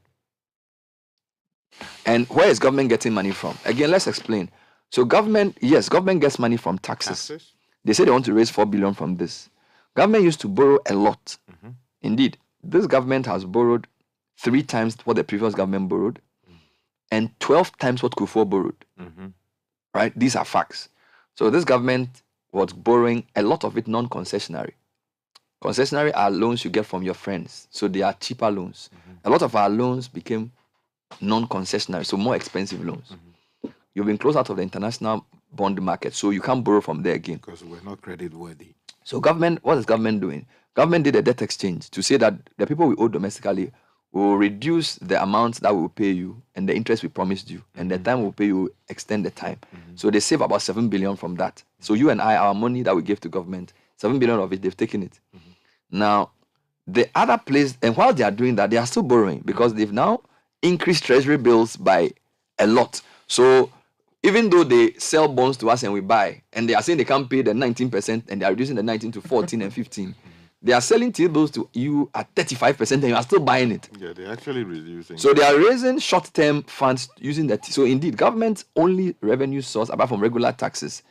And where is government getting money from? Again, let's explain. So government gets money from taxes. They say they want to raise 4 billion from this. Government used to borrow a lot. Indeed, this government has borrowed 3 times what the previous government borrowed, and 12 times what Kufuor borrowed. Right? These are facts. So this government was borrowing a lot of it non-concessionary. Concessionary are loans you get from your friends. So they are cheaper loans. A lot of our loans became non-concessionary, so more expensive loans. You've been closed out of the international bond market, so you can't borrow from there again. Because we're not credit worthy. So what is government doing? Government did a debt exchange to say that the people we owe domestically will reduce the amount that we will pay you and the interest we promised you, and the time we'll pay you, extend the time. So they save about 7 billion from that. So you and I, our money that we give to government, 7 billion of it, they've taken it. Now, the other place, and while they are doing that, they are still borrowing because they've now increased treasury bills by a lot. So even though they sell bonds to us and we buy, and they are saying they can't pay the 19% and they are reducing the 19 to 14 and 15, they are selling T-bills to you at 35% and you are still buying it. Yeah, they're actually reducing. So they are raising short-term funds using that. So indeed, government's only revenue source, apart from regular taxes,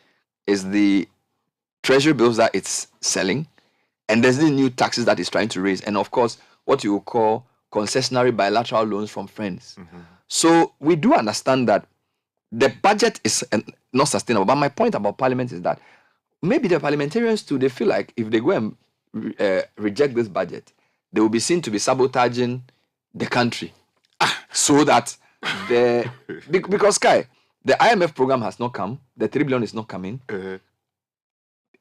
is the treasury bills that it's selling, and there's the new taxes that it's trying to raise, and of course, what you will call concessionary bilateral loans from friends. So we do understand that the budget is not sustainable. But my point about parliament is that maybe the parliamentarians too, they feel like if they go and reject this budget, they will be seen to be sabotaging the country. So that because Kai, the IMF program has not come, the 3 billion is not coming.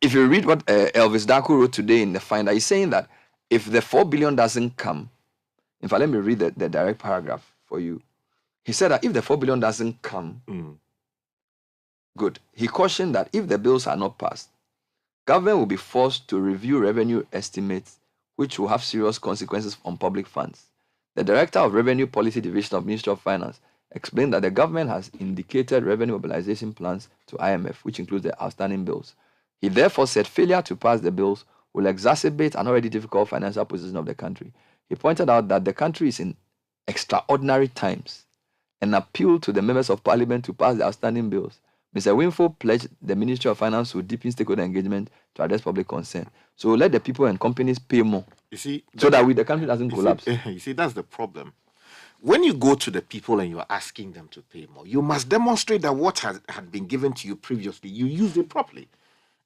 If you read what Elvis Daku wrote today in the Finder, he's saying that if the 4 billion doesn't come, in fact, let me read the direct paragraph for you. He said that if the 4 billion doesn't come, good. He cautioned that if the bills are not passed, government will be forced to review revenue estimates, which will have serious consequences on public funds. The Director of Revenue Policy Division of Ministry of Finance explained that the government has indicated revenue mobilization plans to IMF, which includes the outstanding bills. He therefore said failure to pass the bills will exacerbate an already difficult financial position of the country. He pointed out that the country is in extraordinary times and appealed to the members of parliament to pass the outstanding bills. Mr. Winfo pledged the Ministry of Finance will deepen stakeholder engagement to address public concern. So let the people and companies pay more. You see, so that the country doesn't collapse. You see, that's the problem. When you go to the people and you are asking them to pay more, you must demonstrate that what had been given to you previously, you used it properly.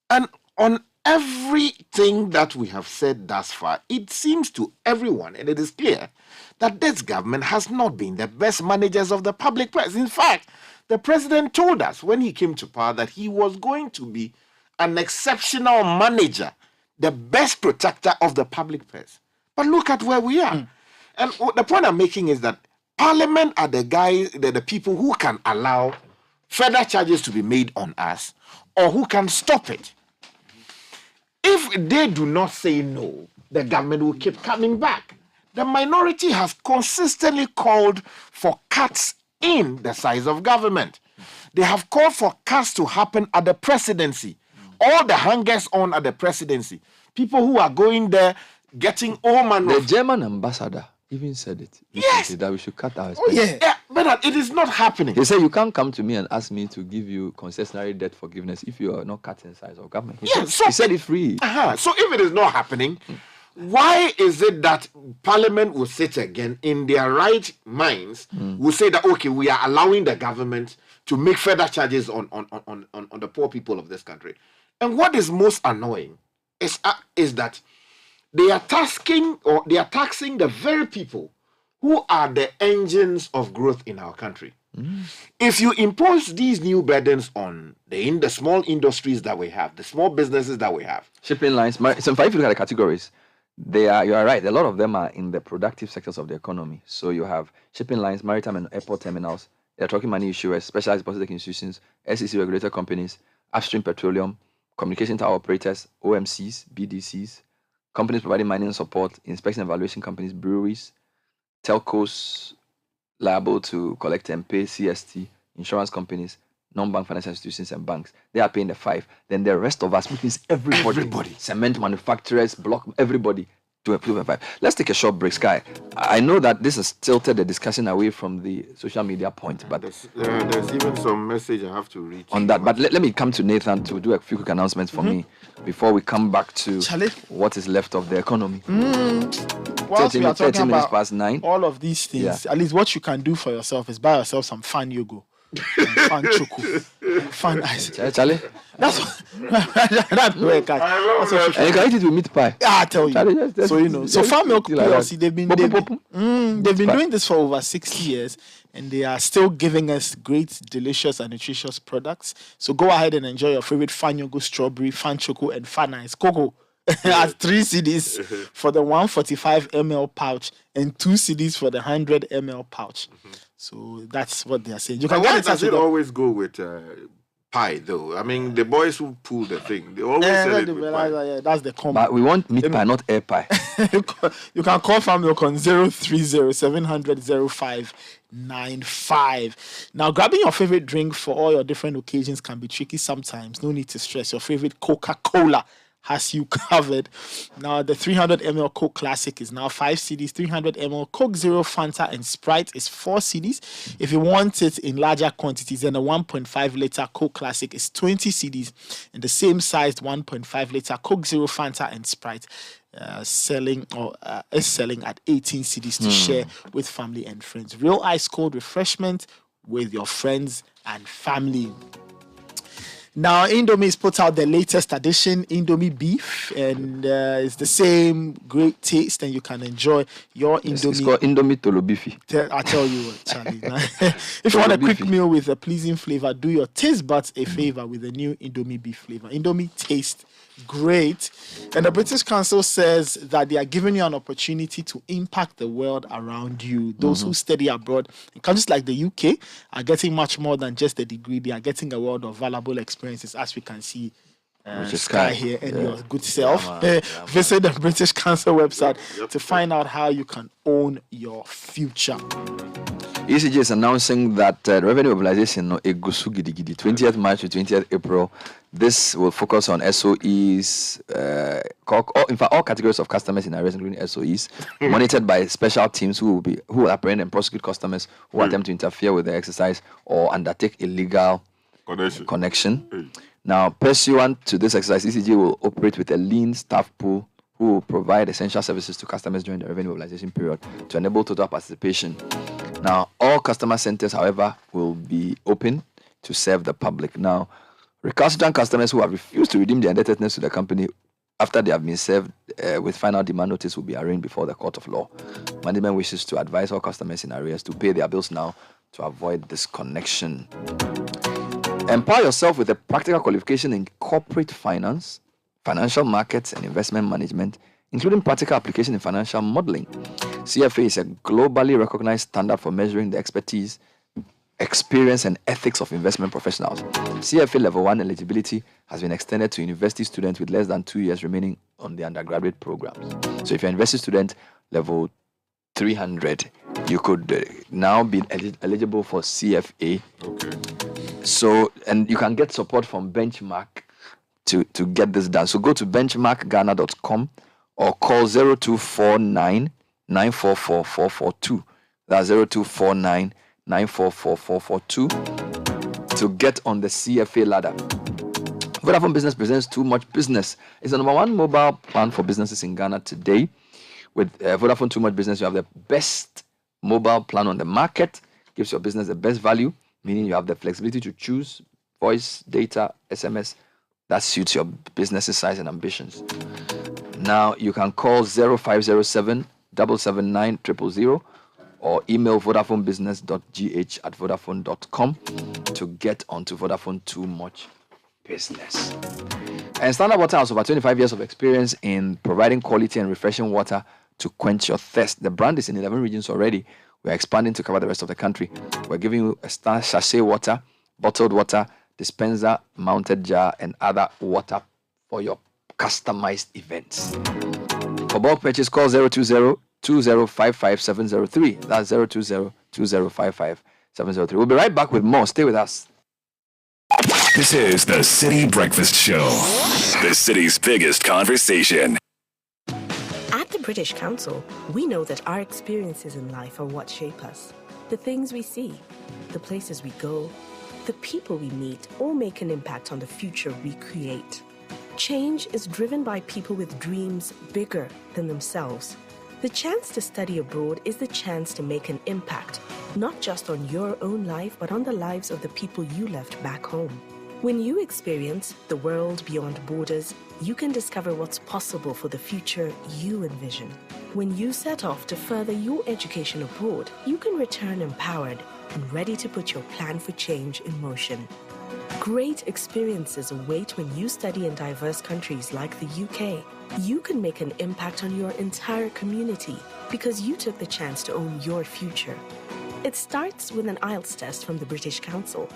And on everything that we have said thus far, it seems to everyone, and it is clear, that this government has not been the best managers of the public purse. In fact, the president told us when he came to power that he was going to be an exceptional manager, the best protector of the public purse. But look at where we are. And the point I'm making is that Parliament are the people who can allow further charges to be made on us or who can stop it. If they do not say no, the government will keep coming back. The minority has consistently called for cuts in the size of government. They have called for cuts to happen at the presidency. All the hangers on at the presidency people who are going there getting all manner. The German ambassador even said it. Yes. That we should cut our Oh, yeah. But it is not happening. He said, you can't come to me and ask me to give you concessionary debt forgiveness if you are not cutting size of government. He said it free. So if it is not happening, why is it that Parliament will sit again in their right minds, will say that, okay, we are allowing the government to make further charges on the poor people of this country? And what is most annoying is that they are taxing the very people who are the engines of growth in our country. If you impose these new burdens on the small industries that we have, the small businesses that we have, shipping lines, so if you look at the categories, you are right. A lot of them are in the productive sectors of the economy. So you have shipping lines, maritime and airport terminals, electronic money issuers, specialized deposit institutions, SEC regulated companies, upstream petroleum, communication tower operators, OMCs, BDCs, companies providing mining support, inspection and evaluation companies, breweries, telcos liable to collect and pay, CST, insurance companies, non-bank financial institutions and banks. They are paying the 5. Then the rest of us, which means everybody. Cement manufacturers, block, everybody, 2.5. Let's take a short break, Sky. I know that this has tilted the discussion away from the social media point, but there's even some message I have to read on that. But let me come to Nathan to do a few quick announcements for me before we come back to what is left of the economy. Whilst we are talking about past 9. all of these things, at least what you can do for yourself is buy yourself some fan yogo. Fan choco, fan ice. Charlie, that's what you can eat it with meat pie. I tell you. Charlie, so Farm Milk PLC, they've been doing this for over 60 years, and they are still giving us great, delicious, and nutritious products. So go ahead and enjoy your favorite fan yogo, strawberry, fan choco, and fan ice cocoa. At 3 cedis for the 145 ml pouch and 2 cedis for the 100 ml pouch. So that's what they are saying. You can why does it always go with pie, though? I mean, the boys who pull the thing, they always sell it with pie. Yeah, that's the combo. But we want meat pie, not air pie. You can call Farm Milk on 030-700-0595. Now, grabbing your favorite drink for all your different occasions can be tricky sometimes. No need to stress. Your favorite Coca-Cola has you covered. Now, the 300 ml Coke Classic is now 5 cedis. 300 ml Coke Zero, Fanta, and Sprite is 4 cedis. If you want it in larger quantities, then the 1.5 liter Coke Classic is 20 cedis. And the same sized 1.5 liter Coke Zero, Fanta, and Sprite is selling at 18 cedis to share with family and friends. Real ice cold refreshment with your friends and family. Now, Indomie's put out the latest edition, Indomie Beef, and it's the same great taste, and you can enjoy your Indomie. It's called Indomie Tolo Beefy. I tell you what, Charlie. If you want a quick meal with a pleasing flavor, do your taste buds a favor with the new Indomie Beef flavor. Indomie tastes great. And the British Council says that they are giving you an opportunity to impact the world around you. Those who study abroad in countries like the UK are getting much more than just a degree. They are getting a world of valuable experiences, as we can see. Sky here and your good self. Visit the British Council website to find out how you can own your future. ECG is announcing that revenue mobilization, 20th March to 20th April, this will focus on SOEs, in fact, all categories of customers in areas, including SOEs, monitored by special teams who will apprehend and prosecute customers who attempt to interfere with the exercise or undertake illegal connection. Now, pursuant to this exercise, ECG will operate with a lean staff pool who will provide essential services to customers during the revenue mobilization period to enable total participation. Now, all customer centers, however, will be open to serve the public. Now, recalcitrant customers who have refused to redeem their indebtedness to the company after they have been served with final demand notice will be arraigned before the court of law. Management wishes to advise all customers in arrears to pay their bills now to avoid disconnection. Empower yourself with a practical qualification in corporate finance, financial markets, and investment management, including practical application in financial modeling. CFA is a globally recognized standard for measuring the expertise, experience, and ethics of investment professionals. CFA Level 1 eligibility has been extended to university students with less than 2 years remaining on the undergraduate programs. So if you're an university student, level 300, you could now be eligible for CFA. So, and you can get support from Benchmark to get this done. So go to benchmarkghana.com or call 0249 944 442. That's 0249 944 442 to get on the CFA ladder. Vodafone Business presents Too Much Business. It's the number one mobile plan for businesses in Ghana today. With Vodafone Too Much Business, you have the best mobile plan on the market. Gives your business the best value, meaning you have the flexibility to choose voice, data, SMS that suits your business's size and ambitions. Now you can call 0507 779 000 or email vodafonebusiness.gh@vodafone.com to get onto Vodafone Too Much Business. And Standard Water has over 25 years of experience in providing quality and refreshing water to quench your thirst. The brand is in 11 regions already. We're expanding to cover the rest of the country. We're giving you a sachet water, bottled water, dispenser, mounted jar, and other water for your customized events. For bulk purchase, call 020-2055-703. That's 020-2055-703. We'll be right back with more. Stay with us. This is the Citi Breakfast Show, the city's biggest conversation. At the British Council, we know that our experiences in life are what shape us. The things we see, the places we go, the people we meet all make an impact on the future we create. Change is driven by people with dreams bigger than themselves. The chance to study abroad is the chance to make an impact, not just on your own life, but on the lives of the people you left back home. When you experience the world beyond borders, you can discover what's possible for the future you envision. When you set off to further your education abroad, you can return empowered and ready to put your plan for change in motion. Great experiences await when you study in diverse countries like the UK. You can make an impact on your entire community because you took the chance to own your future. It starts with an IELTS test from the British Council.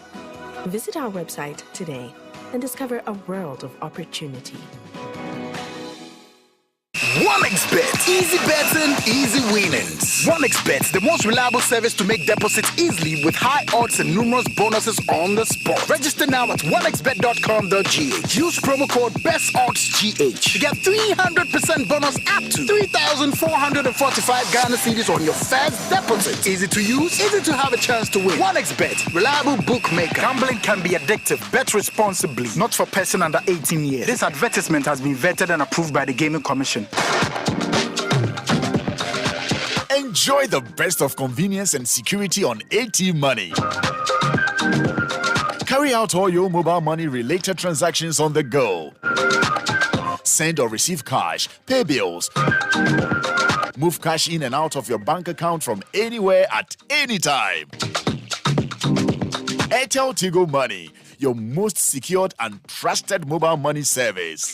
Visit our website today and discover a world of opportunity. 1xBet. Easy betting, easy winnings. 1xBet, the most reliable service to make deposits easily with high odds and numerous bonuses on the spot. Register now at 1xbet.com.gh. Use promo code BESTODDSGH to get 300% bonus up to 3,445 Ghana cedis on your first deposit. Easy to use, easy to have a chance to win. 1xBet, reliable bookmaker. Gambling can be addictive. Bet responsibly. Not for person under 18 years. This advertisement has been vetted and approved by the Gaming Commission. Enjoy the best of convenience and security on AT Money. Carry out all your mobile money related transactions on the go. Send or receive cash, pay bills, move cash in and out of your bank account from anywhere at any time. Airtel Tigo Money, your most secured and trusted mobile money service.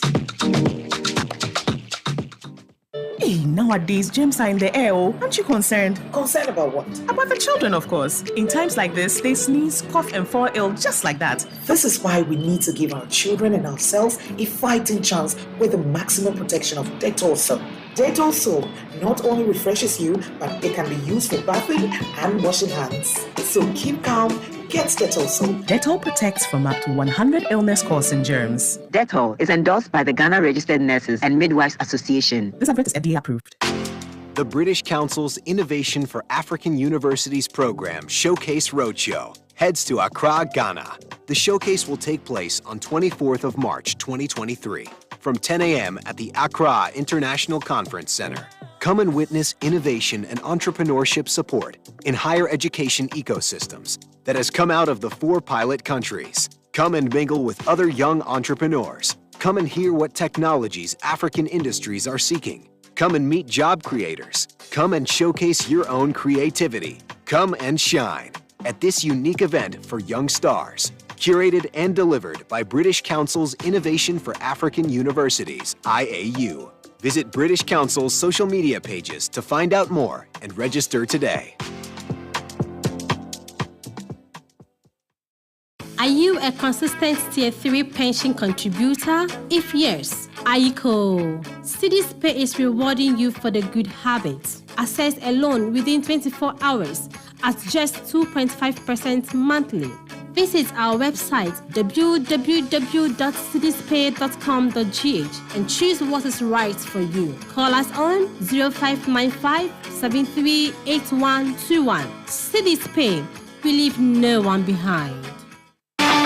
Hey, nowadays, germs are in the air. Aren't you concerned? Concerned about what? About the children, of course. In times like this, they sneeze, cough, and fall ill just like that. This is why we need to give our children and ourselves a fighting chance with the maximum protection of Dettol soap. Dettol soap not only refreshes you, but it can be used for bathing and washing hands. So keep calm, get Dettol soap. Dettol protects from up to 100 illness-causing germs. Dettol is endorsed by the Ghana Registered Nurses and Midwives Association. This advert is FDA approved. The British Council's Innovation for African Universities program, Showcase Roadshow, heads to Accra, Ghana. The showcase will take place on 24th of March, 2023, from 10 a.m. at the Accra International Conference Center. Come and witness innovation and entrepreneurship support in higher education ecosystems that has come out of the 4 pilot countries. Come and mingle with other young entrepreneurs. Come and hear what technologies African industries are seeking. Come and meet job creators. Come and showcase your own creativity. Come and shine at this unique event for young stars. Curated and delivered by British Council's Innovation for African Universities, IAU. Visit British Council's social media pages to find out more and register today. Are you a consistent Tier 3 pension contributor? If yes, AICO. CitiSpay is rewarding you for the good habits. Access a loan within 24 hours at just 2.5% monthly. Visit our website www.citispay.com.gh and choose what is right for you. Call us on 0595 738121. Citispay. We leave no one behind.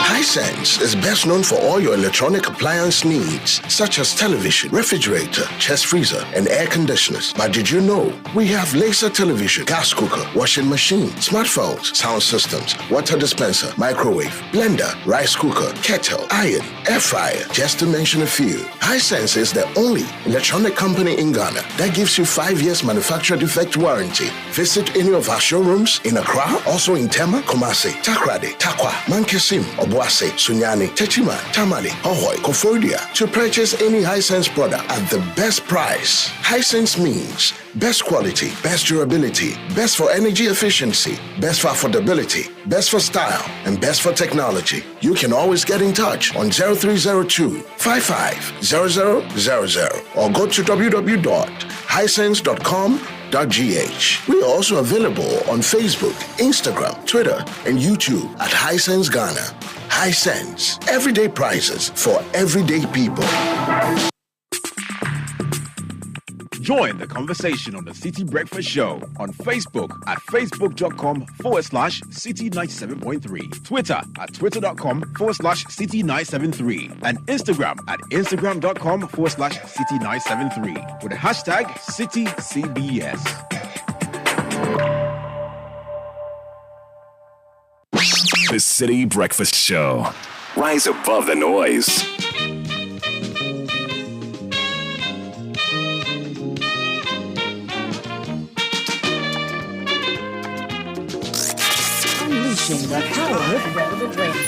Hisense is best known for all your electronic appliance needs, such as television, refrigerator, chest freezer, and air conditioners. But did you know we have laser television, gas cooker, washing machine, smartphones, sound systems, water dispenser, microwave, blender, rice cooker, kettle, iron, air fryer, just to mention a few. Hisense is the only electronic company in Ghana that gives you 5 years manufacturer defect warranty. Visit any of our showrooms in Accra, also in Tema, Kumasi, Takrade, Takwa, Mankesim, Obuase, Sunyani, Techima, Tamale, Ahoy, Kofodia to purchase any Hisense product at the best price. Hisense means best quality, best durability, best for energy efficiency, best for affordability, best for style, and best for technology. You can always get in touch on 0302 55 0000 or go to www.hisense.com.gh. We are also available on Facebook, Instagram, Twitter, and YouTube at Hisense Ghana. Hisense, everyday prices for everyday people. Join the conversation on the Citi Breakfast Show on Facebook at facebook.com/Citi97.3, Twitter at twitter.com/Citi973, and Instagram at instagram.com/Citi973 with the hashtag CitiCBS. The Citi Breakfast Show. Rise above the noise. Unleashing the power of relevant radio.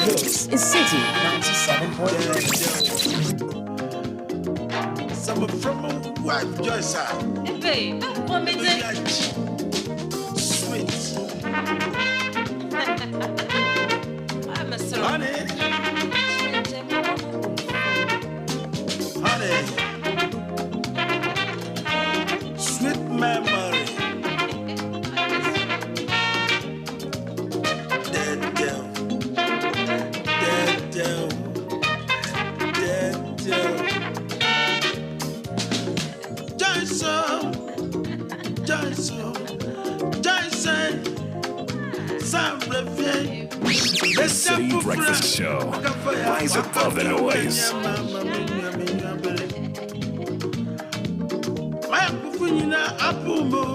This is Citi 97.3. Some from a wife, Joyce. Hey, what me do? Sweet. I'm a son. Honey. Honey. Sweet memory. Dead down. Dead down. Dead down. Joyson. Joyson. Joyson. Some review. The Citi Breakfast Show. Rise above the noise. My Kufunina Apumo.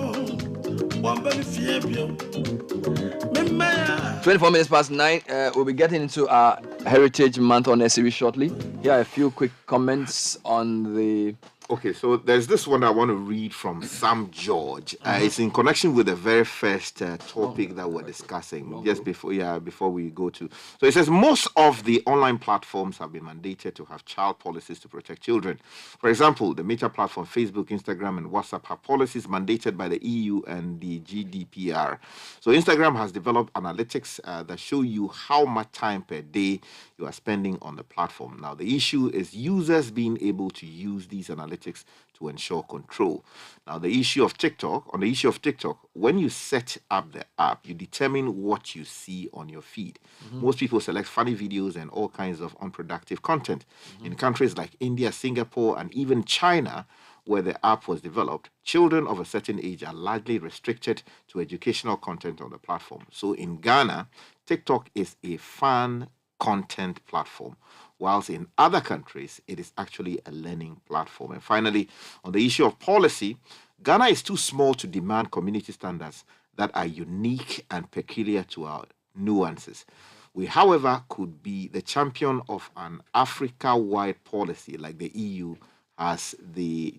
24 minutes past 9. We'll be getting into our Heritage Month on SCB shortly. Here are a few quick comments on the. Okay, so there's this one I want to read from Sam George. It's in connection with the very first topic that we're discussing just before we go to. So it says most of the online platforms have been mandated to have child policies to protect children. For example, the major platform Facebook, Instagram, and WhatsApp have policies mandated by the EU and the GDPR. So Instagram has developed analytics that show you how much time per day you are spending on the platform. Now, the issue is users being able to use these analytics to ensure control. Now, on the issue of TikTok, when you set up the app, you determine what you see on your feed. Most people select funny videos and all kinds of unproductive content. In countries like India, Singapore, and even China, where the app was developed, children of a certain age are largely restricted to educational content on the platform. So in Ghana, TikTok is a fun content platform, whilst in other countries, it is actually a learning platform. And finally, on the issue of policy, Ghana is too small to demand community standards that are unique and peculiar to our nuances. We, however, could be the champion of an Africa-wide policy like the EU has the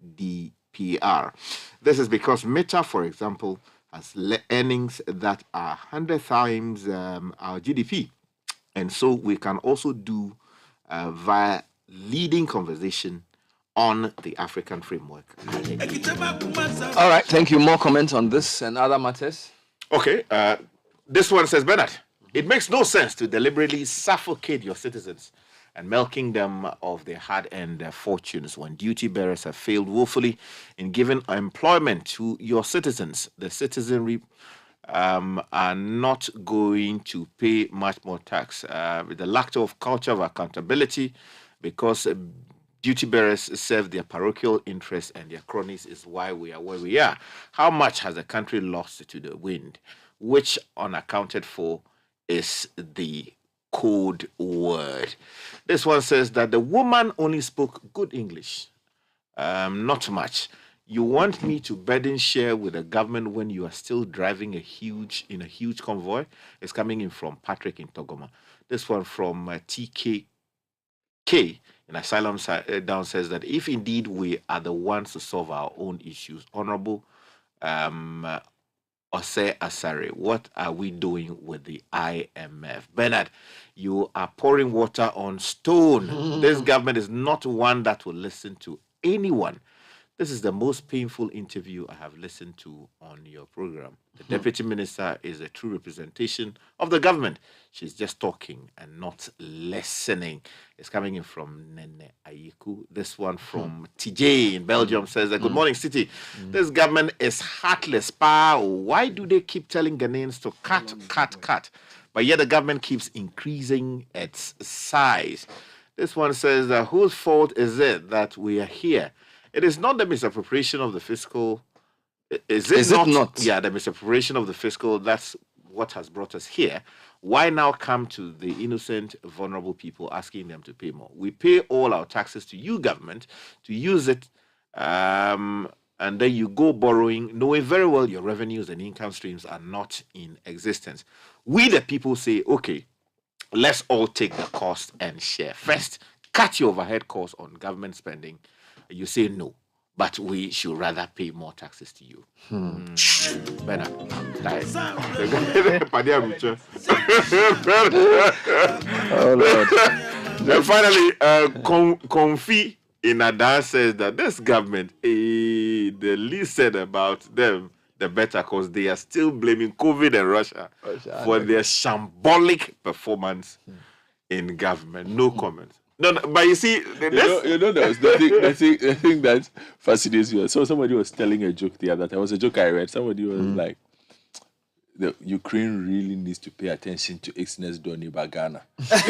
GDPR. This is because Meta, for example, has earnings that are 100 times our GDP. And so we can also do via leading conversation on the African framework. All right, thank you. More comments on this and other matters? Okay, this one says, Bernard, it makes no sense to deliberately suffocate your citizens and milking them of their hard-earned fortunes when duty bearers have failed woefully in giving employment to your citizens. The citizenry are not going to pay much more tax. The lack of culture of accountability, because duty bearers serve their parochial interests and their cronies, is why we are where we are. How much has the country lost to the wind? Which unaccounted for is the code word. This one says that the woman only spoke good English, not much. You want me to burden share with the government when you are still driving in a huge convoy? It's coming in from Patrick in Togoma. This one from TKK in Asylum Down says that if indeed we are the ones to solve our own issues, Honorable Ose Asare, what are we doing with the IMF? Bernard, you are pouring water on stone. This government is not one that will listen to anyone. This is the most painful interview I have listened to on your program. The deputy minister is a true representation of the government. She's just talking and not listening. It's coming in from Nene Ayiku. This one from TJ in Belgium says that, good morning, City. This government is heartless. Why do they keep telling Ghanaians to cut? But yet the government keeps increasing its size. This one says that whose fault is it that we are here? It is not the misappropriation of the fiscal. Is it not? Yeah, the misappropriation of the fiscal. That's what has brought us here. Why now come to the innocent, vulnerable people asking them to pay more? We pay all our taxes to you, government, to use it, and then you go borrowing, knowing very well your revenues and income streams are not in existence. We, the people, say, okay, let's all take the cost and share. First, cut your overhead costs on government spending. You say no, but we should rather pay more taxes to you. Bernard, oh Lord. And finally, Confi in Adan says that this government, the least said about them, the better, because they are still blaming COVID and Russia for their shambolic performance in government. No comment. No, but you see, the thing that fascinates me. So somebody was telling a joke the other time. It was a joke I read. Somebody was like, the Ukraine really needs to pay attention to its next door neighbor, Ghana. Because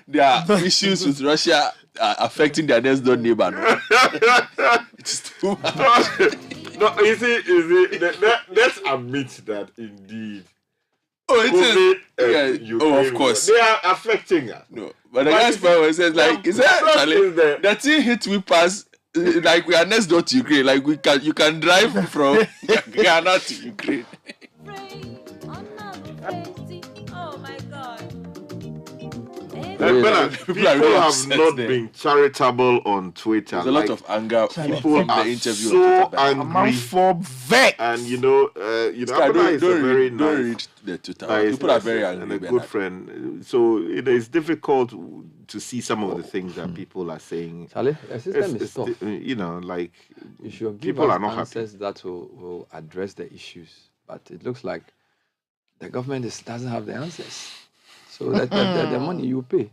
there are issues with Russia affecting their next door neighbor. No? It's too much. No, you see, let's admit that indeed. Oh, of course. They are affecting us. No, but the guy's point says, like, is that Charlie? The thing hit we pass, like we are next door to Ukraine. Like you can drive from Ghana to Ukraine. Oh my God. People have not been charitable on Twitter. There's a lot of anger people from are the interview. So angry for vex. And Abuna is a very nice. The Twitter. People are very angry. And a good friend. So it's difficult to see some of the things that people are saying. Charlie, the system is tough. Like you should give people us are not answers happy. that will address the issues. But it looks like the government doesn't have the answers. So that the money you pay.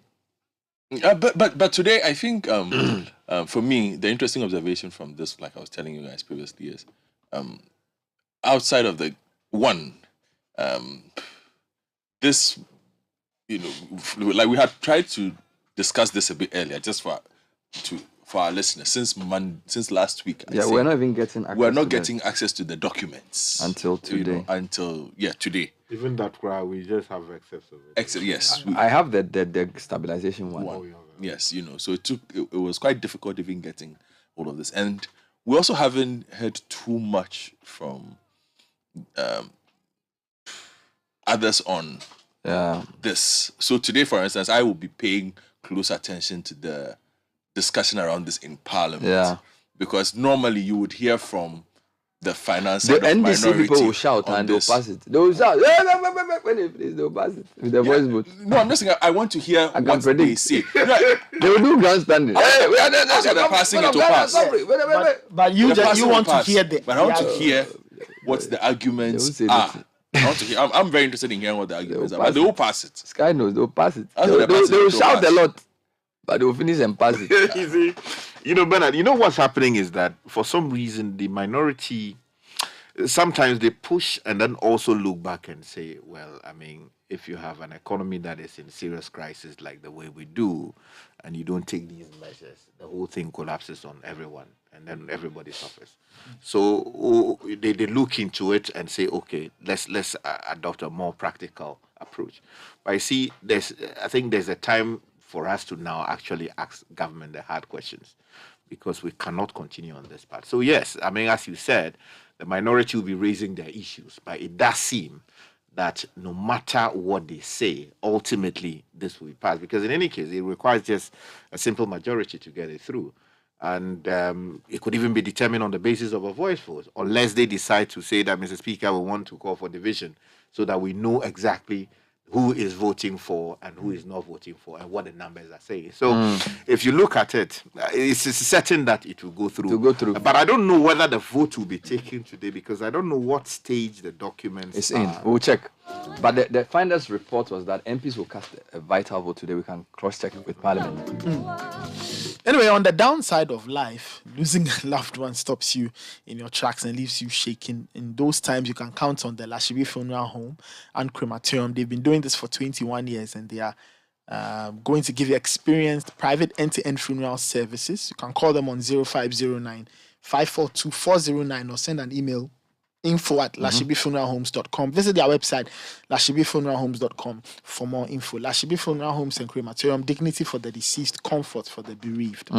But today, I think for me, the interesting observation from this, like I was telling you guys previously, is outside of the one, this, like we had tried to discuss this a bit earlier, just for our listeners since last week. We're not even getting access. We're not getting access to the documents until today. Today. Even that cry, we just have access of it. Yes, I have the stabilization one. Yes, so it was quite difficult even getting all of this, and we also haven't heard too much from others on this. So today, for instance, I will be paying close attention to the discussion around this in Parliament, because normally you would hear from the finance side the of NDC minority people will shout and they'll pass it. They'll shout. When they please, they'll pass it with the voice vote. No, I'm just saying I want to hear what they say. They will do grandstanding. They're passing it to pass. But you want to hear the. But I want to hear what the arguments are. I want to hear. I'm very interested in hearing what the arguments are. But they will pass it. Sky knows they'll pass it. They will shout a lot. But they will finish and pass it. You see, Bernard, what's happening is that for some reason the minority, sometimes they push and then also look back and say, well, I mean, if you have an economy that is in serious crisis like the way we do, and you don't take these measures, the whole thing collapses on everyone, and then everybody suffers. So they look into it and say, okay, let's adopt a more practical approach. But I see, I think there's a time for us to now actually ask government the hard questions, because we cannot continue on this path. So yes, I mean, as you said, the minority will be raising their issues, but it does seem that no matter what they say, ultimately this will be passed, because in any case, it requires just a simple majority to get it through. And it could even be determined on the basis of a voice vote, unless they decide to say that, Mr. Speaker, we want to call for division so that we know exactly who is voting for and who is not voting for and what the numbers are saying. So if you look at it, it's certain that it will go through. But I don't know whether the vote will be taken today, because I don't know what stage the documents it's in. We'll check. But the finder's report was that MPs will cast a vital vote today. We can cross-check it with Parliament. Anyway, on the downside of life, losing a loved one stops you in your tracks and leaves you shaking. In those times, you can count on the Lashibi Funeral Home and Crematorium. They've been doing this for 21 years, and they are going to give you experienced private end-to-end funeral services. You can call them on 0509 542 409 or send an email info@lashibifuneralhomes.com. Visit their website, lashibifuneralhomes.com, for more info. Lashibi Funeral Homes and Crematorium, dignity for the deceased, comfort for the bereaved.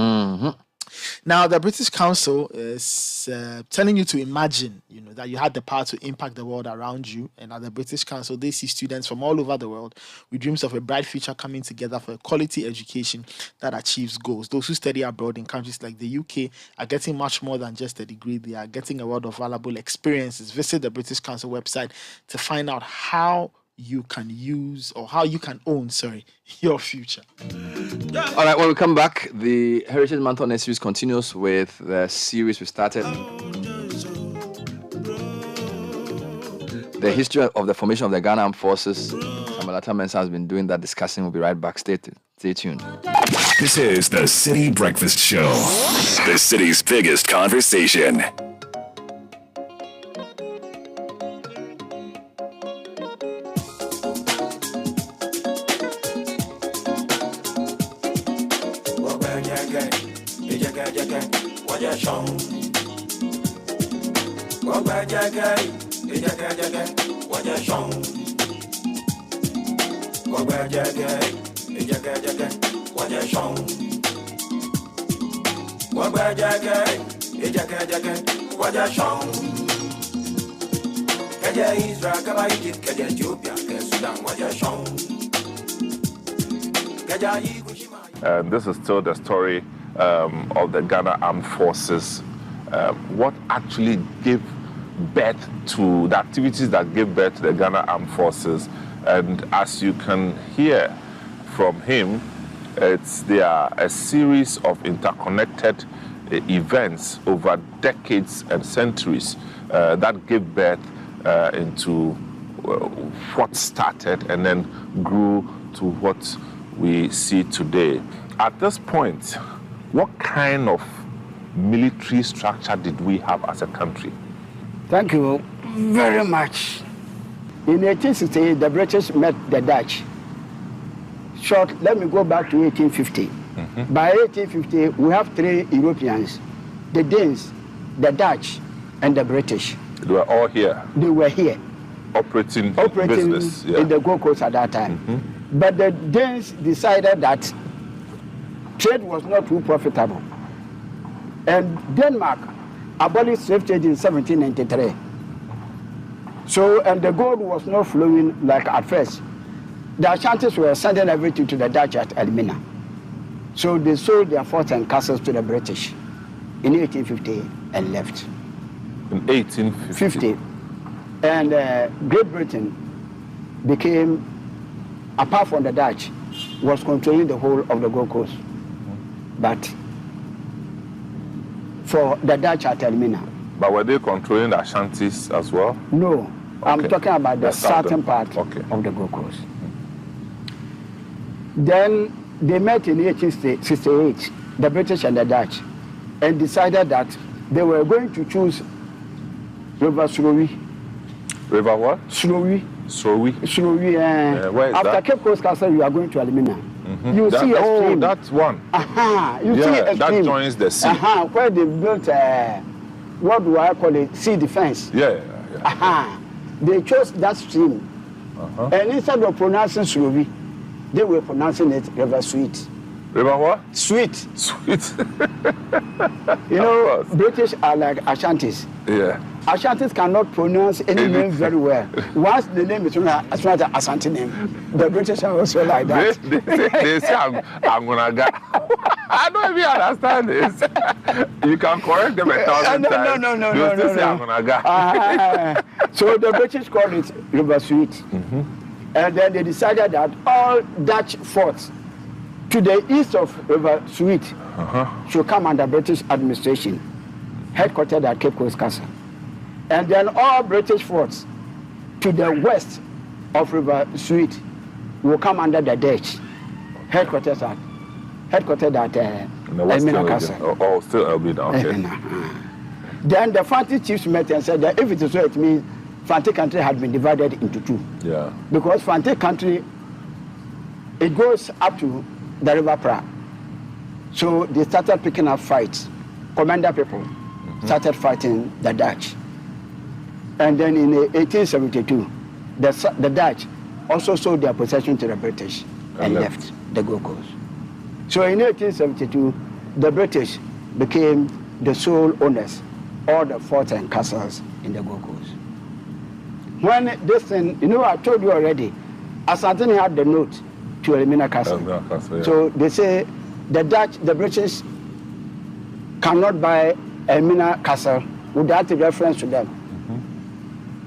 Now, the British Council is telling you to imagine, that you had the power to impact the world around you. And at the British Council, they see students from all over the world with dreams of a bright future coming together for a quality education that achieves goals. Those who study abroad in countries like the UK are getting much more than just a degree. They are getting a lot of valuable experiences. Visit the British Council website to find out how you can use or how you can own, your future. All right, when we come back, the Heritage Month on series continues with the series we started. The history of the formation of the Ghana Armed Forces. Samalata Mensah has been doing that discussion. We'll be right back. Stay tuned. This is the Citi Breakfast Show, the city's biggest conversation. And this is still the story of the Ghana Armed Forces. What actually gave birth to the activities that gave birth to the Ghana Armed Forces. And as you can hear from him, they are a series of interconnected events over decades and centuries that gave birth into what started and then grew to what we see today. At this point, what kind of military structure did we have as a country? Thank you very much. In 1860, the British met the Dutch. Let me go back to 1850. By 1850, we have three Europeans, the Danes, the Dutch, and the British. They were all here? They were here. Operating business. In the Gold Coast at that time. But the Danes decided that trade was not too profitable. And Denmark abolished slave trade in 1793. And the gold was not flowing like at first. The Ashantis were sending everything to the Dutch at Elmina. So they sold their forts and castles to the British in 1850 and left. In 1850? And Great Britain became, apart from the Dutch, was controlling the whole of the Gold Coast. But for the Dutch at Elmina. But were they controlling the Ashantis as well? No. I'm talking about the southern part of the Gold Coast. Then they met in 1868, the British and the Dutch, and decided that they were going to choose River Slowy. River what? Slowy. Slowy. Slowy. Where is after that? Cape Coast Castle, you are going to Elmina. You see a stream. That's one. You see a that stream. joins the sea. Where they built, what do I call it? Sea defense. Yeah. They chose that stream. And instead of pronouncing Slowy, they were pronouncing it River Sweet. River what? Sweet. Sweet. You know, British are like Ashantis. Yeah. Ashantis cannot pronounce any name very well. Once the name is as well as Ashanti name, the British are also like that. They say I'm gonna get. I don't even understand this. You can correct them 1,000 times. No. They say I'm gonna get. So the British called it River Sweet. And then they decided that all Dutch forts to the east of River Sweet should come under British administration, headquartered at Cape Coast Castle. And then all British forts to the west of River Sweet will come under the Dutch, headquartered at Elmina Castle. Oh, still Elmina, okay. Then the Fanti chiefs met and said that if it is so, it means Fanti country had been divided into two. Yeah. Because Fanti country, it goes up to the River Pra. So they started picking up fights. Commander people started fighting the Dutch. And then in 1872, the Dutch also sold their possession to the British and left the Gold Coast. So in 1872, the British became the sole owners of the forts and castles in the Gold Coast. When this thing, you know, I told you already, Asantini had the note to Elmina Castle. So they say the British cannot buy Elmina Castle without a reference to them.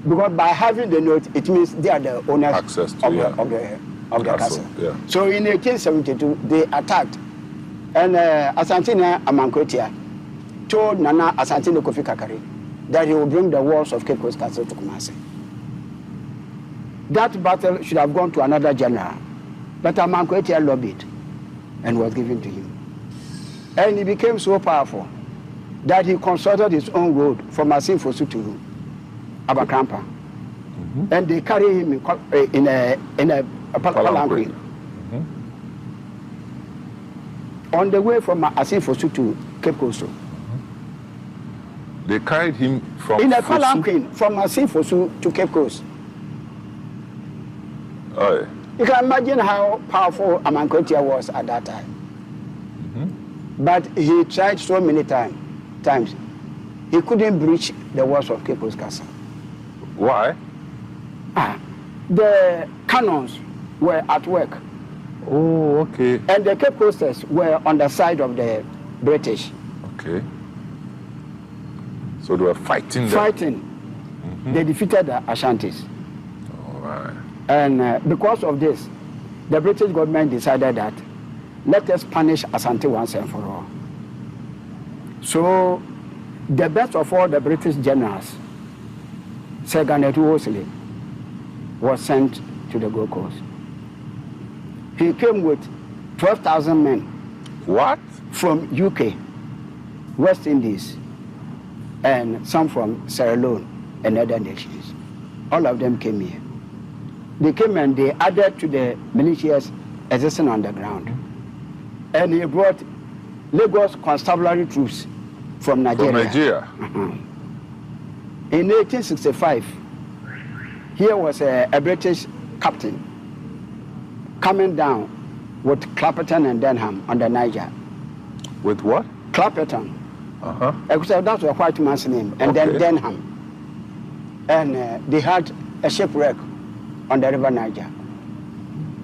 Because by having the note, it means they are the owners of the castle. Yeah. So in 1872, they attacked. And Asantini Amankotia told Nana Asantini Kofi Kakari that he will bring the walls of Cape Coast Castle to Kumasi. That battle should have gone to another general. But Amankotia lobbied and was given to him. And he became so powerful that he constructed his own road from Asin Fosu to Abakrampa. And they carry him in a palanquin. On the way from Asin Fosu to Cape Coast. They carried him from in a palanquin from Asin Fosu to Cape Coast. Oh, yeah. You can imagine how powerful Amankotia was at that time. But he tried so many times. He couldn't breach the walls of Cape Coast Castle. Why? The cannons were at work. Oh, okay. And the Cape Coasters were on the side of the British. Okay. So they were fighting. They defeated the Ashantis. All right. And because of this, the British government decided that let us punish Asante once and for all. So the best of all the British generals, Sir Garnet Wolseley, was sent to the Gold Coast. He came with 12,000 men. What? From UK, West Indies, and some from Sierra Leone and other nations. All of them came here. They came and they added to the militias existing on the ground. And he brought Lagos constabulary troops from Nigeria. In 1865, here was a British captain coming down with Clapperton and Denham on the Niger. With what? Clapperton. That was a white man's name. And then Denham. And they had a shipwreck on the River Niger.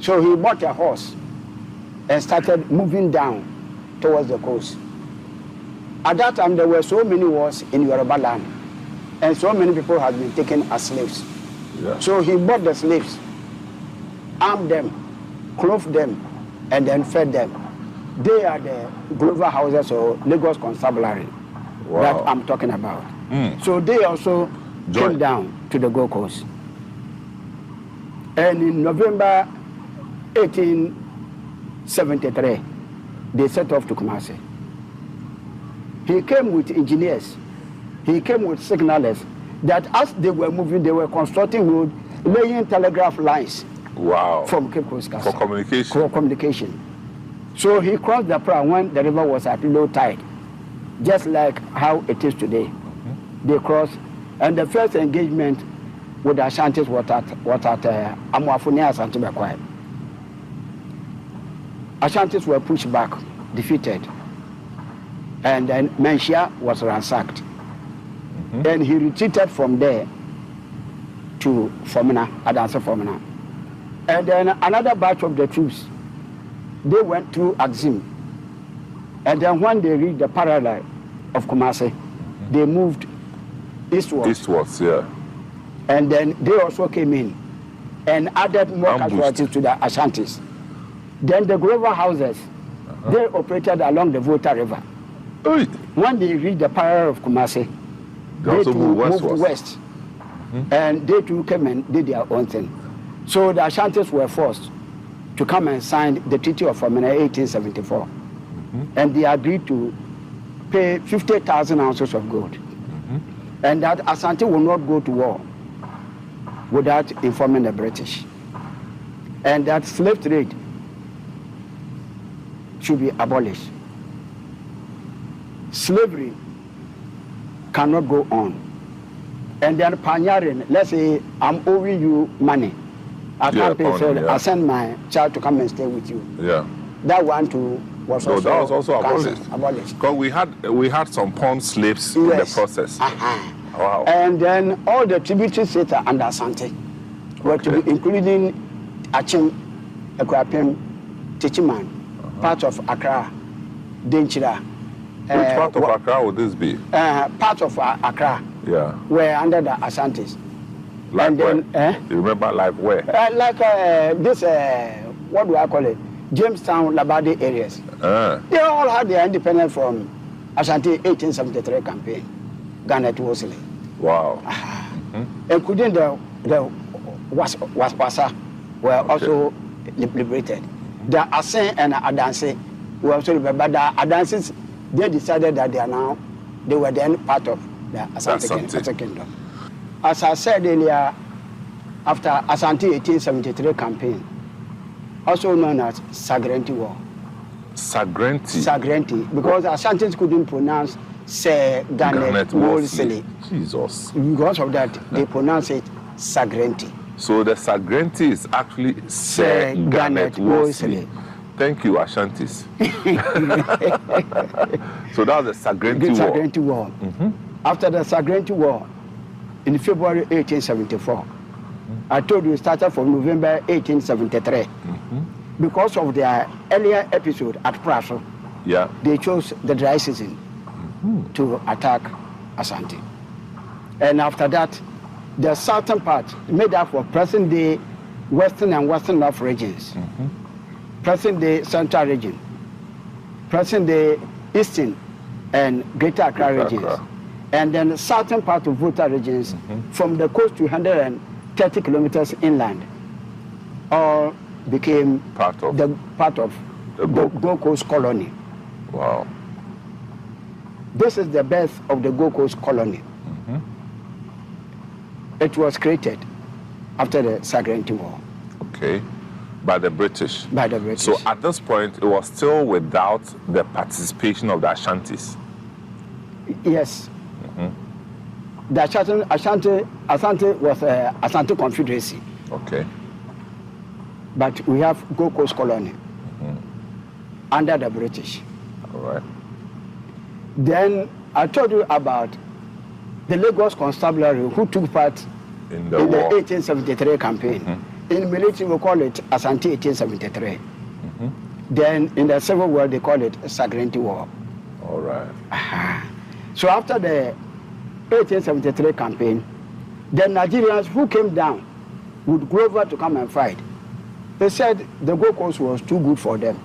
So he bought a horse and started moving down towards the coast. At that time, there were so many wars in Yoruba land, and so many people had been taken as slaves. Yeah. So he bought the slaves, armed them, clothed them, and then fed them. They are the Glover houses or Lagos constabulary that I'm talking about. So they also came down to the Gold Coast. And in November 18 1873, they set off to Kumasi. He came with engineers. He came with signalers. That as they were moving, they were constructing road, laying telegraph lines. Wow. From Cape Coast Castle. For communication. For communication. So he crossed the Pra when the river was at low tide, just like how it is today. They crossed, and the first engagement with the Ashantis was at Amuafune Asante Bekwai. Ashantis were pushed back, defeated, and then Menchia was ransacked. Then he retreated from there to Fomena, Adanse Fomena. And then another batch of the troops, they went through Axim. And then when they reached the parallel of Kumasi, they moved eastwards. Eastwards, yeah. And then they also came in and added more casualties to the Ashantis. Then the Grover houses, they operated along the Volta River. When they reached the parallel of Kumasi, they too moved west. And they too came and did their own thing. So the Ashantis were forced to come and sign the Treaty of Fomena 1874. And they agreed to pay 50,000 ounces of gold. And that Asante will not go to war without informing the British. And that slave trade should be abolished. Slavery cannot go on. And then pioneering, let's say I'm owing you money. I can't pay, so I send my child to come and stay with you. Yeah. That one too was also, that was also abolished. Abolished. Because we had some pawn slaves in the process. Wow. And then all the tributary states under Asante were to be including Achim, Ekwapim, Tichiman, part of Accra, Denchira. Which part of Accra would this be? Part of Accra. Yeah. Were under the Asantes. Like and where? Then, you remember like where? This, what do I call it? Jamestown, Labadi areas. They all had their independence from Ashanti 1873 campaign. Ghana to Osile. Wow. Including the Waswasa were also liberated. The Asen and Adanse were also liberated. But the Adanses, they decided that they were then part of the Asante Kingdom. As I said earlier, after Asante 1873 campaign, also known as Sagrenti War. Sagrenti, because Ashantis couldn't pronounce Se Garnet Wolseley. Jesus. Because of that, they pronounce it Sagrenti. So the Sagrenti is actually Se Garnet Wolseley. Thank you, Ashantis. So that was the Sagrenti War. After the Sagrenti War, in February 1874, I told you it started from November 1873. Because of their earlier episode at Praso, they chose the dry season to attack Asante. And after that, the southern part made up of present-day Western and Western North regions, present-day Central region, present-day Eastern and Greater Accra regions, and then the southern part of Volta regions from the coast to 130 kilometers inland, all became part of the Gold Coast colony. Wow. This is the birth of the Gold Coast colony. It was created after the Sagrenti War. Okay. By the British. By the British. So at this point, it was still without the participation of the Ashantis. Yes. The Ashanti was Ashanti Confederacy. Okay. But we have Gold Coast colony under the British. All right. Then I told you about the Lagos constabulary who took part in the 1873 campaign. In military, we call it Asante 1873. Then in the Civil War, they call it Sagrenti War. All right. So after the 1873 campaign, the Nigerians who came down with Grover to come and fight, they said the Gold Coast was too good for them.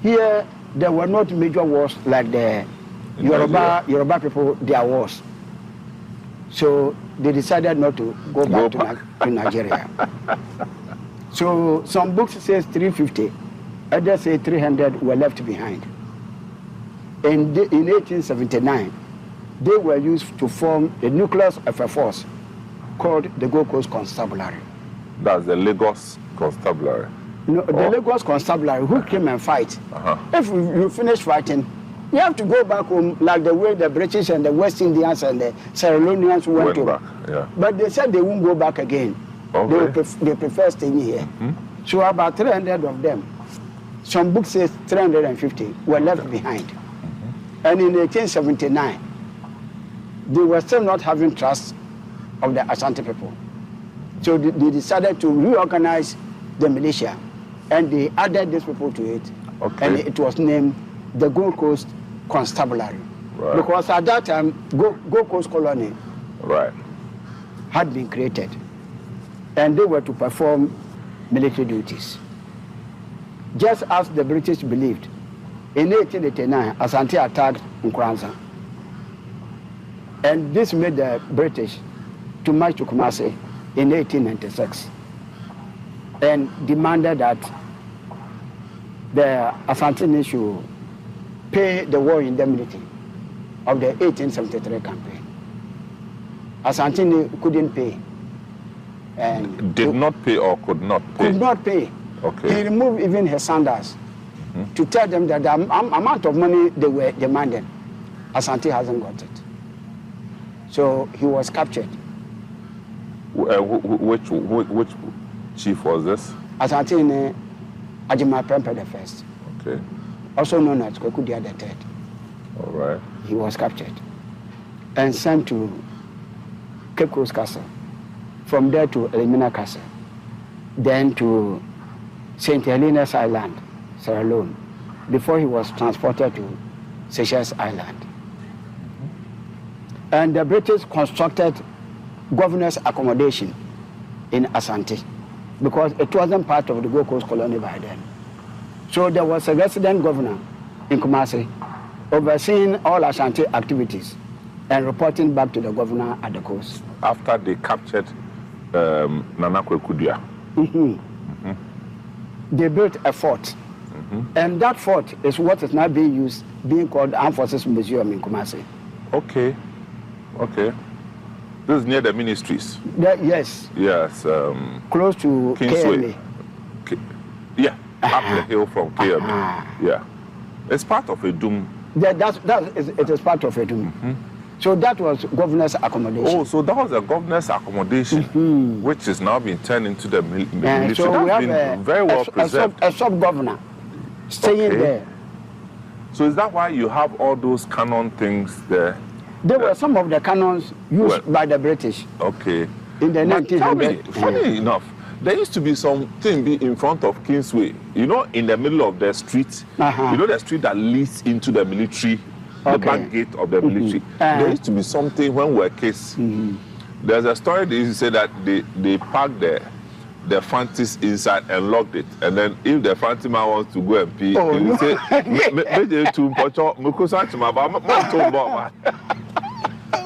Here, there were not major wars like the Yoruba people, their wars. So they decided not to go back to Nigeria. So some books says 350 Others say 300 were left behind. In 1879, they were used to form the nucleus of a force called the Gold Coast Constabulary. That's the Lagos Constabulary. No, the Lagos Constabulary who came and fight. If you finish fighting, you have to go back home like the way the British and the West Indians and the Sierra Leoneans went back. Yeah. But they said they won't go back again. Okay. They prefer staying here. So about 300 of them, some books say 350, were left behind. And in 1879, they were still not having trust of the Ashanti people. So they decided to reorganize the militia, and they added these people to it. And it was named the Gold Coast Constabulary. Right. Because at that time, Gold Coast Colony had been created, and they were to perform military duties. Just as the British believed, in 1889, Asante attacked Nkoranza. And this made the British to march to Kumasi in 1896 and demanded that the Asante should pay the war indemnity of the 1873 campaign. Asante couldn't pay. And did not pay or could not pay? Could not pay. Okay. He removed even his sandals to tell them that the amount of money they were demanding, Asante hasn't got it. So he was captured. Which chief was this? Asante Ajima Pempe the first. Okay. Also known as Kokudia the third. All right. He was captured and sent to Cape Coast Castle. From there to Elimina Castle. Then to St. Helena's Island, Sierra Leone, before he was transported to Seychelles Island. And the British constructed governor's accommodation in Asante because it wasn't part of the Gold Coast colony by then. So there was a resident governor in Kumasi overseeing all Asante activities and reporting back to the governor at the coast. After they captured Nana Kwekudia. They built a fort. And that fort is what is now being called Armed Forces Museum in Kumasi. Okay. This is near the ministries. Yes. Yes. Close to Kingsway. KMA. Up the hill from KMA. Yeah. It's part of a doom. It is part of a doom. So that was governor's accommodation. Oh, so that was a governor's accommodation, which is now being turned into the military. So we have been very well preserved. A sub-governor staying there. So is that why you have all those canon things there? There were some of the canons used by the British. Okay. In the 1900s. Funny enough, there used to be something in front of Kingsway, in the middle of the street. The street that leads into the military. The back gate of the military. There used to be something when we were kids. There's a story they used to say that they packed the fancies inside and locked it. And then if the fancy man wants to go and pee, he will say,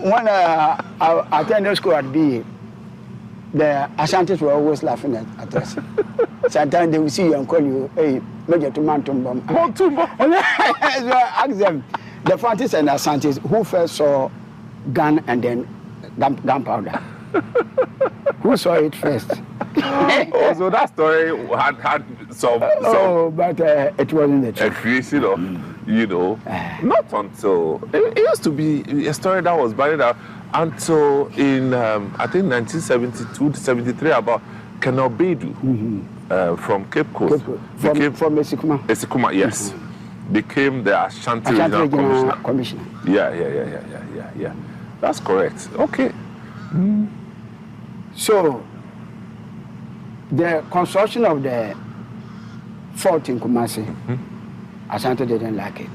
when I attended school at BA, the Ashantis were always laughing at us. Sometimes they will see you and call you, hey, Major Tumantumbo. And so I asked them, the Fantis and Asantis, who first saw gun and then gunpowder? Who saw it first? So that story had some. But it wasn't the truth. A creation of, not until it used to be a story that was buried out until in I think 1972 to 73 about Colonel Bedu from Cape Coast. From Esikuma, yes. Became the Ashanti Regional Commissioner. Yeah. That's correct. Okay. So, the construction of the fort in Kumasi, Ashanti didn't like it.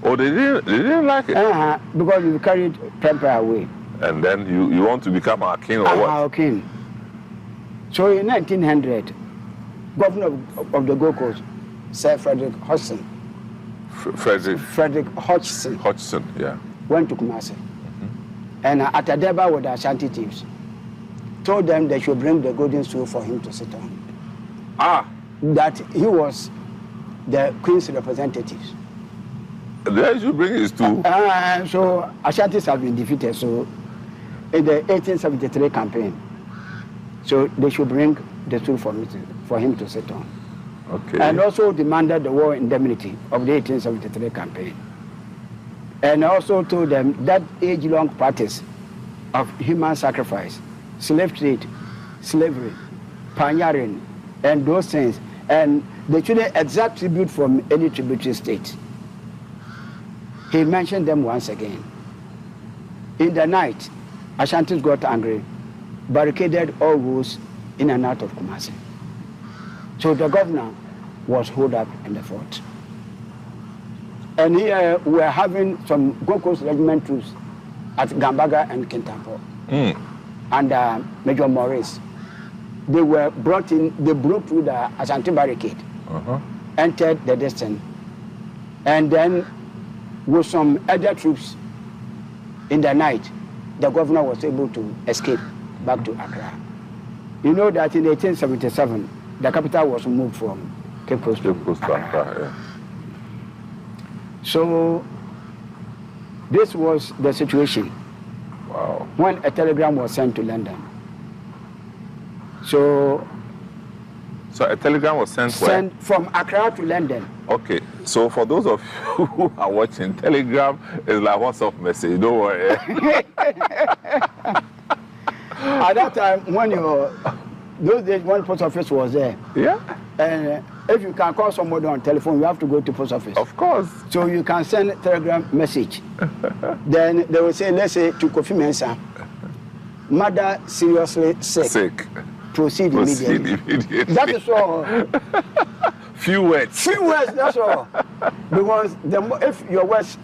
Oh, they didn't like it? Because you carried Pempe away. And then you want to become our king or what? Our king. So in 1900, governor of the Gold Coast, Sir Frederick Hodgson, Frederick Hodgson, yeah. Went to Kumasi. And at Adeba with the Ashanti chiefs, told them they should bring the golden stool for him to sit on. That he was the Queen's representatives. There you bring his stool. So Ashantis have been defeated. So in the 1873 campaign, so they should bring the stool for him to sit on. Okay. And also demanded the war indemnity of the 1873 campaign. And also told them that age-long practice of human sacrifice, slave trade, slavery, pioneering, and those things, and they shouldn't exact tribute from any tributary state. He mentioned them once again. In the night, Ashantis got angry, barricaded all roads in and out of Kumasi. So the governor was holed up in the fort. And here we were having some Gold Coast Regiment troops at Gambaga and Kintampo. And Major Morris. They were brought in, they broke through the Ashanti barricade, entered the distance, and then with some other troops in the night, the governor was able to escape back to Accra. You know that in 1877, the capital was moved from Cape Coast to Accra. Yeah. So this was the situation. Wow. When a telegram was sent to London. So a telegram was sent where? From Accra to London. Okay, so for those of you who are watching, telegram is like WhatsApp message, don't worry. At that time, those days when post office was there, and if you can call somebody on telephone, you have to go to post office. Of course. So you can send a telegram message. Then they will say, let's say to Kofi Mensah, mother seriously sick. Proceed immediately. That is all. Few words. That's all. Because if your words,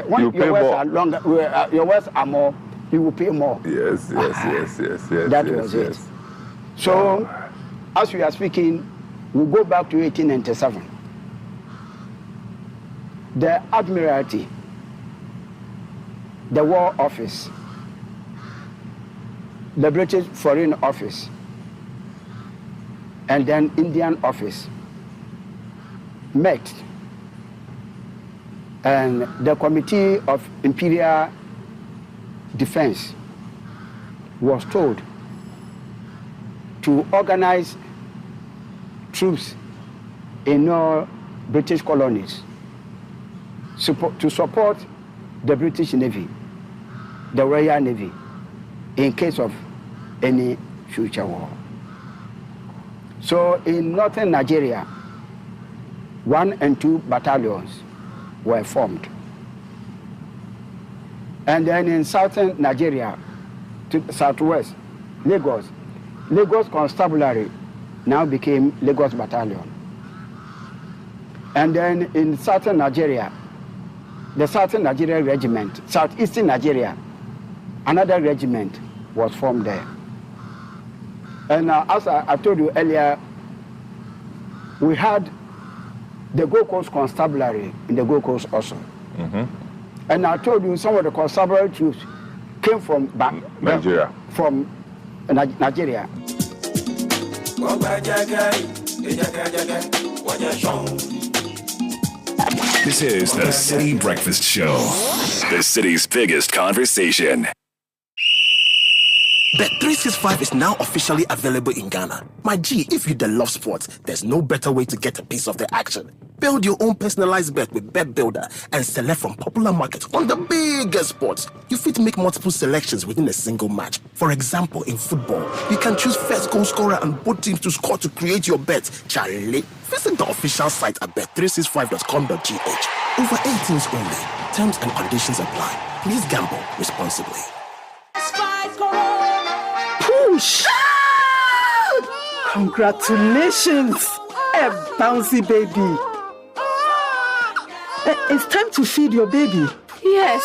when your words are longer, your words are more, you will pay more. Yes. That was it. So, as we are speaking, we go back to 1897. The Admiralty, the War Office, the British Foreign Office, and then Indian Office met, and the Committee of Imperial Defense was told to organize troops in all British colonies to support the British Navy, the Royal Navy, in case of any future war. So in northern Nigeria, 1 and 2 battalions were formed. And then in southern Nigeria, to southwest, Lagos Constabulary now became Lagos Battalion. And then in southern Nigeria, the Southern Nigeria Regiment, southeastern Nigeria, another regiment was formed there. And as I told you earlier, we had the Gold Coast Constabulary in the Gold Coast also. And I told you some of the constabulary troops came from Nigeria. Nigeria. This is the Citi Breakfast Show, the city's biggest conversation. Bet365 is now officially available in Ghana. My G, if you love sports, there's no better way to get a piece of the action. Build your own personalized bet with Bet Builder and select from popular markets on the biggest sports. You fit make multiple selections within a single match. For example, in football, you can choose first goal scorer and both teams to score to create your bet. Charlie, visit the official site at bet365.com.gh. Over 18s only. Terms and conditions apply. Please gamble responsibly. Push! Congratulations! A bouncy baby. It's time to feed your baby. Yes,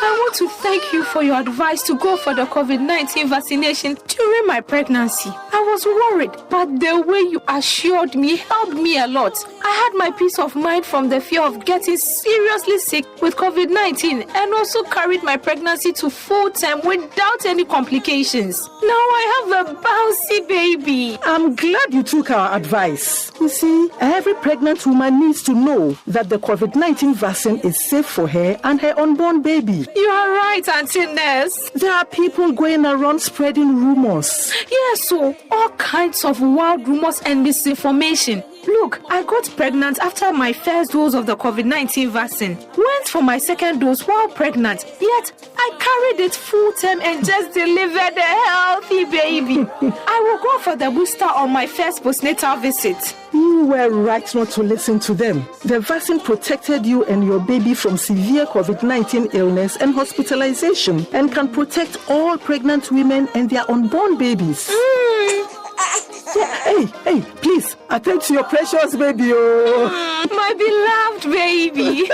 I want to thank you for your advice to go for the COVID-19 vaccination during my pregnancy. I was worried, but the way you assured me helped me a lot. I had my peace of mind from the fear of getting seriously sick with COVID-19 and also carried my pregnancy to full term without any complications. Now I have a bouncy baby. I'm glad you took our advice. You see, every pregnant woman needs to know that the COVID-19 vaccine is safe for her and her unborn baby. You are right, Auntie Ness. There are people going around spreading rumors. Yes, so all kinds of wild rumors and misinformation. Look, I got pregnant after my first dose of the COVID-19 vaccine. Went for my second dose while pregnant, yet I carried it full term and just delivered a healthy baby. I will go for the booster on my first postnatal visit. You were right not to listen to them. The vaccine protected you and your baby from severe COVID-19 illness and hospitalization and can protect all pregnant women and their unborn babies. Hey, please, attend to your precious baby. My beloved baby.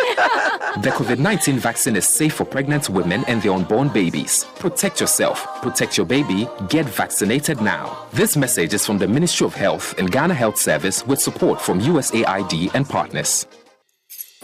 The COVID-19 vaccine is safe for pregnant women and their unborn babies. Protect yourself, protect your baby, get vaccinated now. This message is from the Ministry of Health and Ghana Health Service with support from USAID and partners.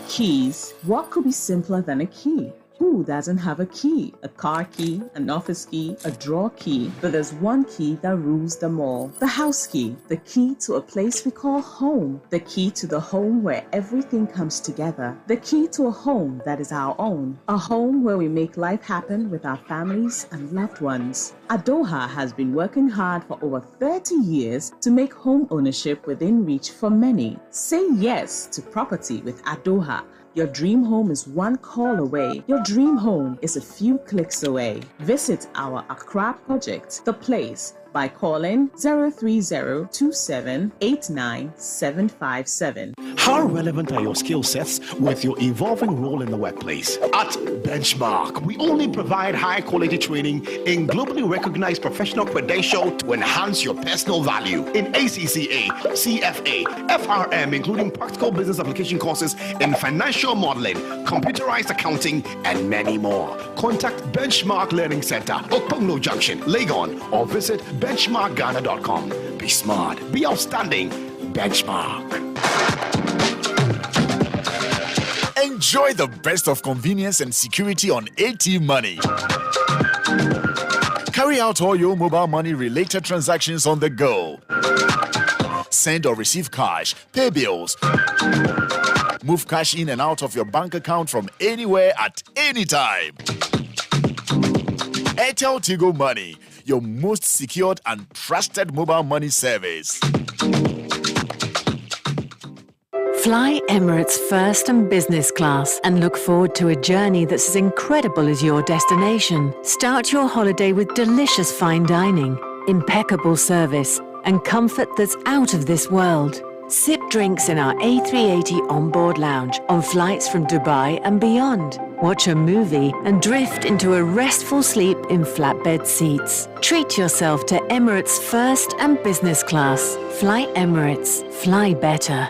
Keys. What could be simpler than a key? Who doesn't have a key? A car key, an office key, a drawer key. But there's one key that rules them all. The house key. The key to a place we call home. The key to the home where everything comes together. The key to a home that is our own. A home where we make life happen with our families and loved ones. Adoha has been working hard for over 30 years to make home ownership within reach for many. Say yes to property with Adoha. Your dream home is one call away. Your dream home is a few clicks away. Visit our Accra project, The Place, by calling 030-2789-757. How relevant are your skill sets with your evolving role in the workplace? At Benchmark, we only provide high-quality training in globally recognized professional credential to enhance your personal value in ACCA, CFA, FRM, including practical business application courses in financial modeling, computerized accounting, and many more. Contact Benchmark Learning Center, Okponglo Junction, Legon, or visit benchmarkghana.com. Be smart, be outstanding. Benchmark. Enjoy the best of convenience and security on AT Money. Carry out all your mobile money related transactions on the go. Send or receive cash, pay bills, move cash in and out of your bank account from anywhere at any time. Airtel Tigo Money, your most secured and trusted mobile money service. Fly Emirates first and business class and look forward to a journey that's as incredible as your destination. Start your holiday with delicious fine dining, impeccable service, and comfort that's out of this world. Sip drinks in our A380 onboard lounge on flights from Dubai and beyond. Watch a movie and drift into a restful sleep in flatbed seats. Treat yourself to Emirates first and business class. Fly Emirates. Fly better.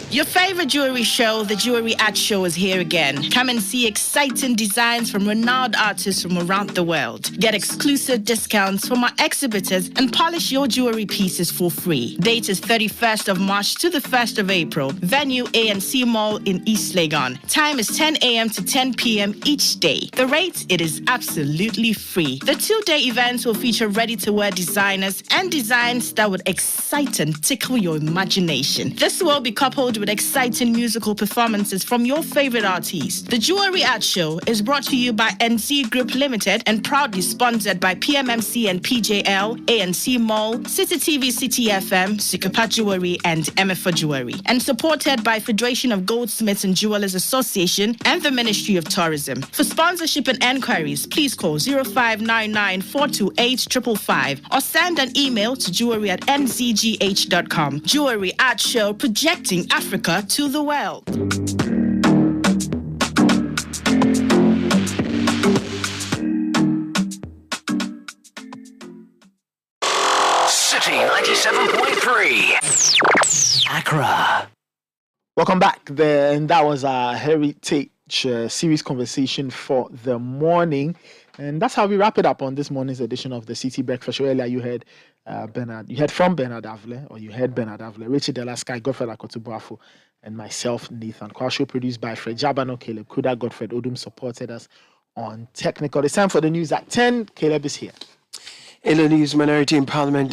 Your favorite jewelry show, the Jewelry Art Show, is here again. Come and see exciting designs from renowned artists from around the world. Get exclusive discounts from our exhibitors and polish your jewelry pieces for free. Date is 31st of March to the 1st of April. Venue ANC Mall in East Legon. Time is 10 a.m. to 10 p.m. each day. The rate, it is absolutely free. The 2-day events will feature ready-to-wear designers and designs that would excite and tickle your imagination. This will be coupled with exciting musical performances from your favorite artists. The Jewelry Art Show is brought to you by NC Group Limited and proudly sponsored by PMMC and PJL, ANC Mall, City TV, City FM, Sikapa Jewelry, and MFA Jewelry, and supported by Federation of Goldsmiths and Jewelers Association and the Ministry of Tourism. For sponsorship and enquiries, please call 0599 428 555 or send an email to jewelry@nzgh.com. Jewelry Art Show, projecting Africa to the world. City 97.3. Accra. Welcome back. And that was a heritage series conversation for the morning. And that's how we wrap it up on this morning's edition of the Citi Breakfast Show. Earlier, you heard from Bernard Avle, or you heard Bernard Avle, Richard Delaskai, Godfred Akotubuafo, and myself, Nathan Kwasho, produced by Fred Jabano, Caleb Kuda, Godfred Odum supported us on technical. It's time for the news at 10. Caleb is here. In the news, minority in Parliament